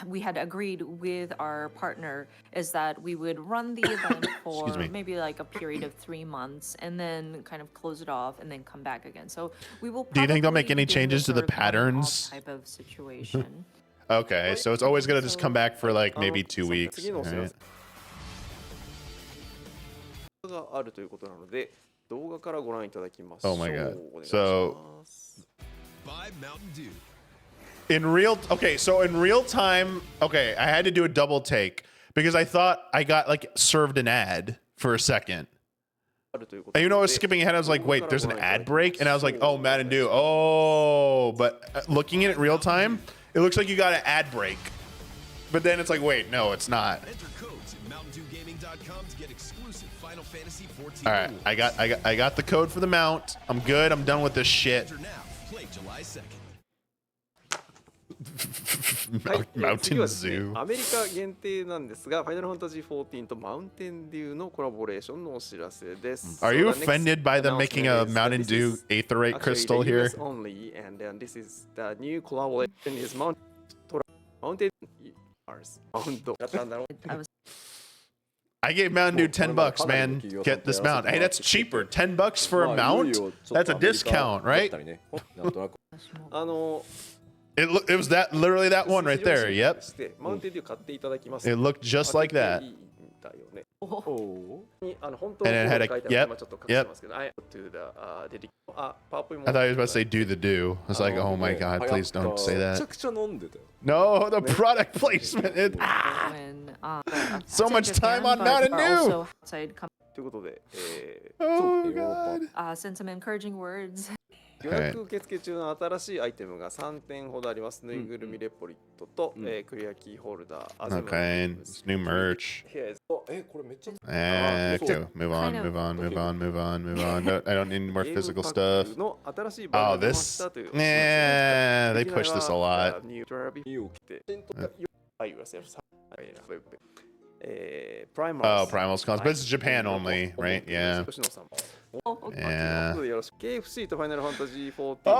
we had agreed with our partner is that we would run the event for me. maybe like a period of 3 months and then kind of close it off and then come back again. So we will. Do you think they'll make probably any be doing changes a to the sort of on-off patterns? type of situation. Okay, so it's always going to just come back for, like, maybe 2 そう weeks. 次のお知ら Right? せがあるということなので、動画からご覧いただきましょう。 Oh my god. お願いし So- ます。 Buy Mountain Dew. In real so in real time, okay, I had to do a double take because I thought I got like served an ad for a second. あるということ And な you know, I の was で skipping ahead. I was like, 動画 wait, から there's ご an 覧いただ ad き break, ましょう and I was like, oh, Mountain Dew. Oh, but looking at it real time, it looks like you got an ad break. But then it's like, wait, no, it's not. Enter codes at MountainDewGaming.com to get exclusive Final Fantasy 14 All right, rewards. I got the code for the mount. I'm good. I'm done with this shit. Enter now. Play July 2nd. はい、次 Mountain はですね Zoo. アメリカ限定なんですが、ファイナルファンタジー14とマウンテンデューのコラボレーションのお知らせです。 Are So you the next offended by them making a announcement is that Mountain this Dew is Aetherite actually crystal the here? US only, and then this is the new collaboration is Mountain Mount だったんだろう。 I was I gave Mountain Dew $10, man. Get this mount. Hey, that's cheaper. $10 for a mount? That's a discount, right? なんとなくあの It was that literally that one right there. 出 Yep. してマウンテンデュー買っていただきます。 It looked just like 開 that. けていいんだよね。おお本当 And it の had a- 書いてある yep, 今ちょっと隠してますけど、I to the dedication パワーポイント I thought he was about to say do the do. I was like, oh my god, please don't say めちゃ that. くちゃ飲んでたよ No, the product placement. when So outside much time Japan, on but Mountain are Dew. also outside ということで、 Oh god. send some encouraging words. 予約受付中の新しいアイテムが3点ほどあります。ぬいぐるみレポリットと、クリアキーホルダー、アゼム Okay, it's new merch. これめっちゃ Okay, move on, kind of- move on, move on, move on, move on. No, I don't need any more ゲーム physical パッ stuff. クの新しいバ Oh, ージョンが出ま this. したという Yeah, they push this a lot. ニュートラビ身を着てはい、言わせます。Primals. Oh, Primal's cons, but it's Japan only, right? Yeah. 吉野さんも Oh, okay. Yeah. よろしく KFC とファイナルファンタジー14のコ Oh,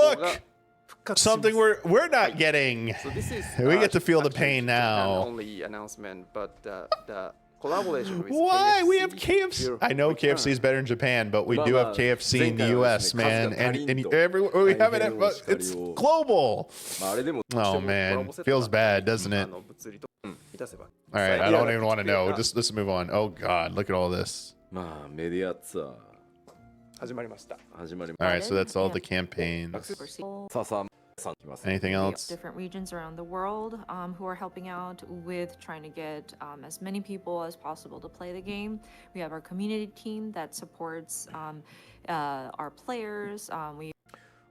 ラボが look! 復活します Something we're not getting. So this is, We get to feel the actually pain Japan now. only announcement, but the collaboration with Why? We have KFC KFC. I know KFC is better in Japan, but we do have KFC in the US, man. And everywhere we have it. It's global. まああれでも Oh man, feels bad, doesn't it? 物理といたせば All right, I don't even want to know. Just let's move on. Oh God, look at all this. まあメディアツアー始まりました。始まり All right, so that's all the campaigns. さあさん来ます Anything else? Different regions around the world who are helping out with trying to get as many people as possible to play the game. We have our community team that supports our players. We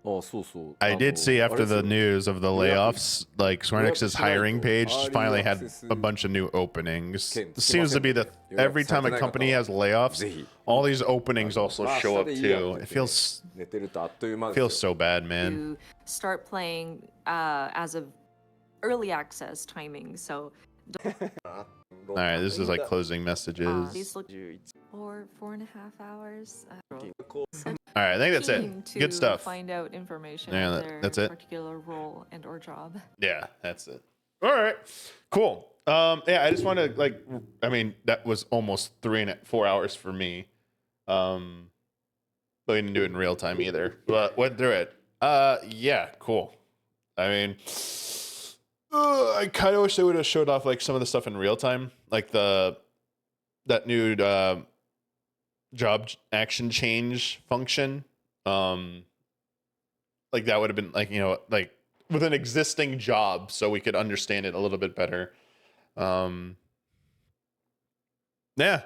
あそうそう I did see after the news of the layoffs, like Square Enix's hiring page finally had a bunch of new openings. It seems to be that every time a company has layoffs, all these openings also show up too. It feels 寝てるとあっという間ですよ feels so bad, man. to start playing as of early access timing. So All right, this is like closing messages. these look 11 4.5 hours. All right, I think that's Team it. to Good stuff. Find out information Yeah, on that's their it. particular role and or job. Yeah, that's it. All right, cool. Yeah, I just want to like, I mean, that was almost 4 hours for me. But we didn't do it in real time either. But went through it. Yeah, cool. I mean, I kind of wish they would have showed off like some of the stuff in real time, like that new job action change function. Like that would have been like, you know, like with an existing job so we could understand it a little bit better. Yeah.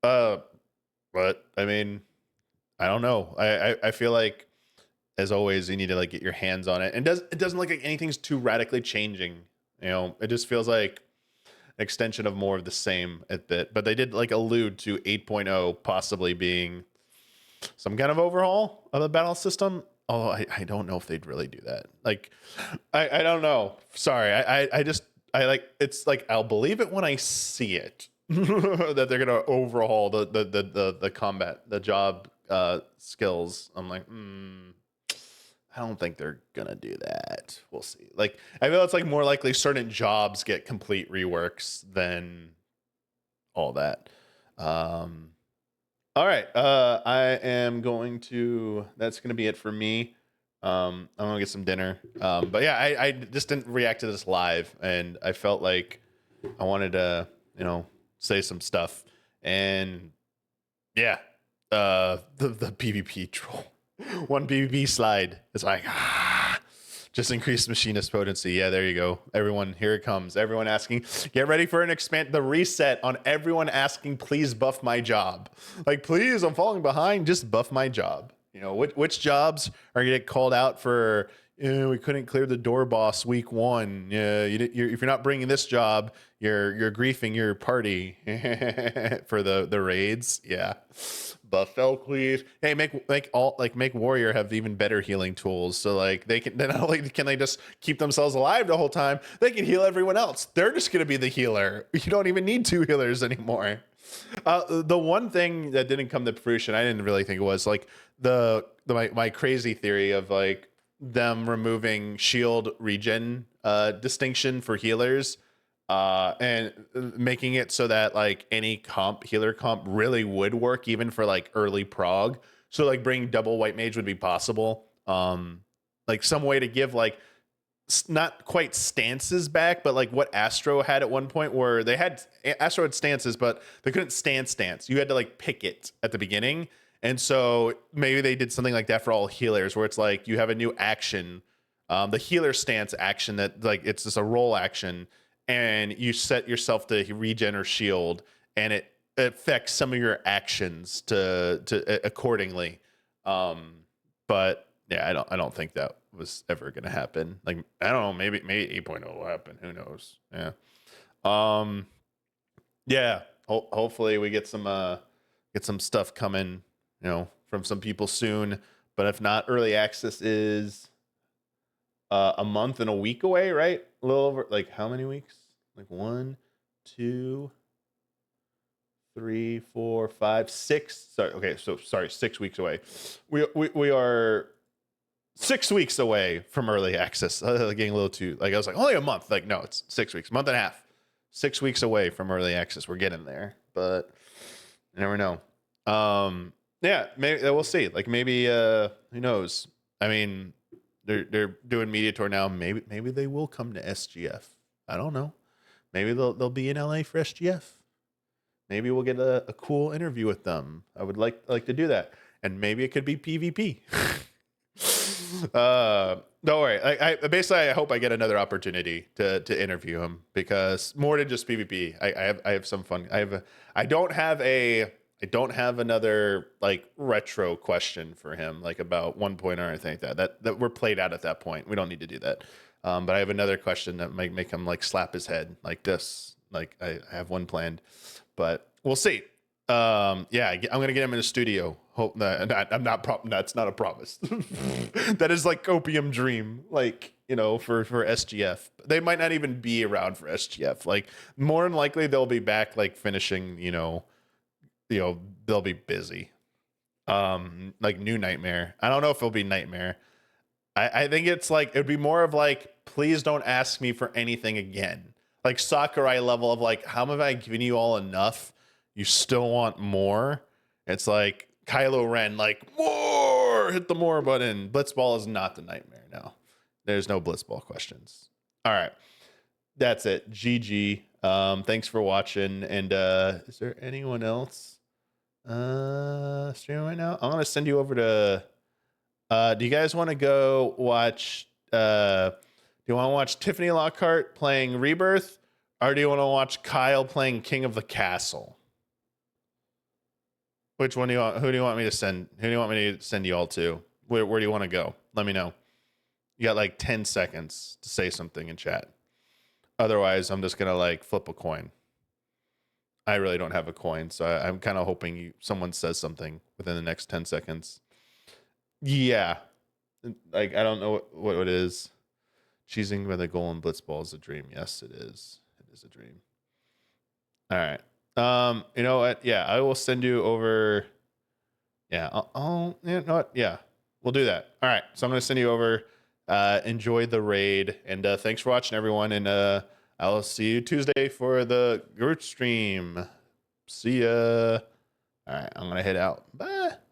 But I mean, I don't know. I feel like as always you need to like get your hands on it. And it doesn't look like anything's too radically changing. You know, it just feels like an extension of more of the same at bit. But they did like allude to 8.0 possibly being some kind of overhaul of the battle system. Although I don't know if they'd really do that. Like, I don't know. Sorry. I like, it's like, I'll believe it when I see it that they're going to overhaul the combat, the job skills. I'm like, I don't think they're going to do that. We'll see. Like, I feel it's like more likely certain jobs get complete reworks than all that. All right. I am going to, that's going to be it for me. I'm going to get some dinner. But yeah, I just didn't react to this live and I felt like I wanted to, you know, say some stuff and yeah, the PvP troll, one PvP slide. It's like, just increased machinist potency. Yeah, there you go. Everyone, here it comes. Everyone asking, get ready for the reset on everyone asking, please buff my job. Like, please, I'm falling behind. Just buff my job. You know, which jobs are going to get called out for, we couldn't clear the door boss week 1. Yeah, if you're not bringing this job, you're griefing your party for the raids. Yeah. Buff Elcleave. Hey, make Warrior have even better healing tools. So like they not only can they just keep themselves alive the whole time, they can heal everyone else. They're just gonna be the healer. You don't even need 2 healers anymore. The one thing that didn't come to fruition, I didn't really think it was like my crazy theory of like them removing shield regen distinction for healers. And making it so that like any healer comp really would work even for like early prog. So like bringing double white mage would be possible. Like some way to give like not quite stances back, but like what Astro had at one point where Astro had stances, but they couldn't stance. You had to like pick it at the beginning. And so maybe they did something like that for all healers where it's like you have a new action, the healer stance action that like it's just a roll action. And you set yourself to regen or shield, and it affects some of your actions to accordingly. But yeah, I don't think that was ever gonna happen. Like, I don't know, maybe 8.0 will happen. Who knows? Yeah. Yeah. Hopefully we get some stuff coming, from some people soon. But if not, early access is a month and a week away, right? A little over, like, how many weeks? Like 1, 2, 3, 4, 5, 6. Sorry, okay, so sorry, 6 weeks away. We are 6 weeks away from early access. Getting a little too, like, I was like, only a month. Like, no, it's 6 weeks, month and a half. 6 weeks away from early access. We're getting there, but you never know. Yeah, maybe we'll see. Like, maybe who knows? I mean, they're doing media tour now. Maybe they will come to SGF. I don't know. Maybe they'll be in LA for SGF. Maybe we'll get a cool interview with them. I would like to do that, and maybe it could be PvP. Don't worry. I hope I get another opportunity to interview him, because more than just PvP, I have some fun. I don't have another like retro question for him, like about 1.0 or anything like that we're played out at that point. We don't need to do that. But I have another question that might make him like slap his head like this. Like, I have one planned, but we'll see. Yeah, I'm gonna get him in a studio. Hope that that's not a promise. That is like opium dream, like, for SGF. They might not even be around for SGF. Like, more than likely they'll be back, like, finishing. They'll be busy. Like New Nightmare. I don't know if it'll be Nightmare. I think it's like, it'd be more of like, please don't ask me for anything again. Like Sakurai level of like, how have I given you all enough? You still want more? It's like Kylo Ren, like, more, hit the more button. Blitzball is not the Nightmare. No, there's no Blitzball questions. All right. That's it. GG. Thanks for watching. And is there anyone else streaming right now? I'm gonna send you over to do you guys want to go watch do you want to watch Tiffany Lockhart playing Rebirth, or do you want to watch Kyle playing King of the Castle? Which one do you want? Who do you want me to send? Who do you want me to send you all to? Where do you want to go? Let me know. You got like 10 seconds to say something in chat. Otherwise, I'm just gonna like flip a coin. I really don't have a coin, so I'm kind of hoping someone says something within the next 10 seconds. Yeah, like, I don't know what it is. Choosing by the goal in Blitzball is a dream. Yes, it is. It is a dream. All right. You know what? Yeah, I will send you over. Yeah, you know what? Yeah, we'll do that. All right. So I'm gonna send you over. Enjoy the raid, and thanks for watching, everyone. And I'll see you Tuesday for the Groot stream. See ya. All right, I'm gonna head out. Bye.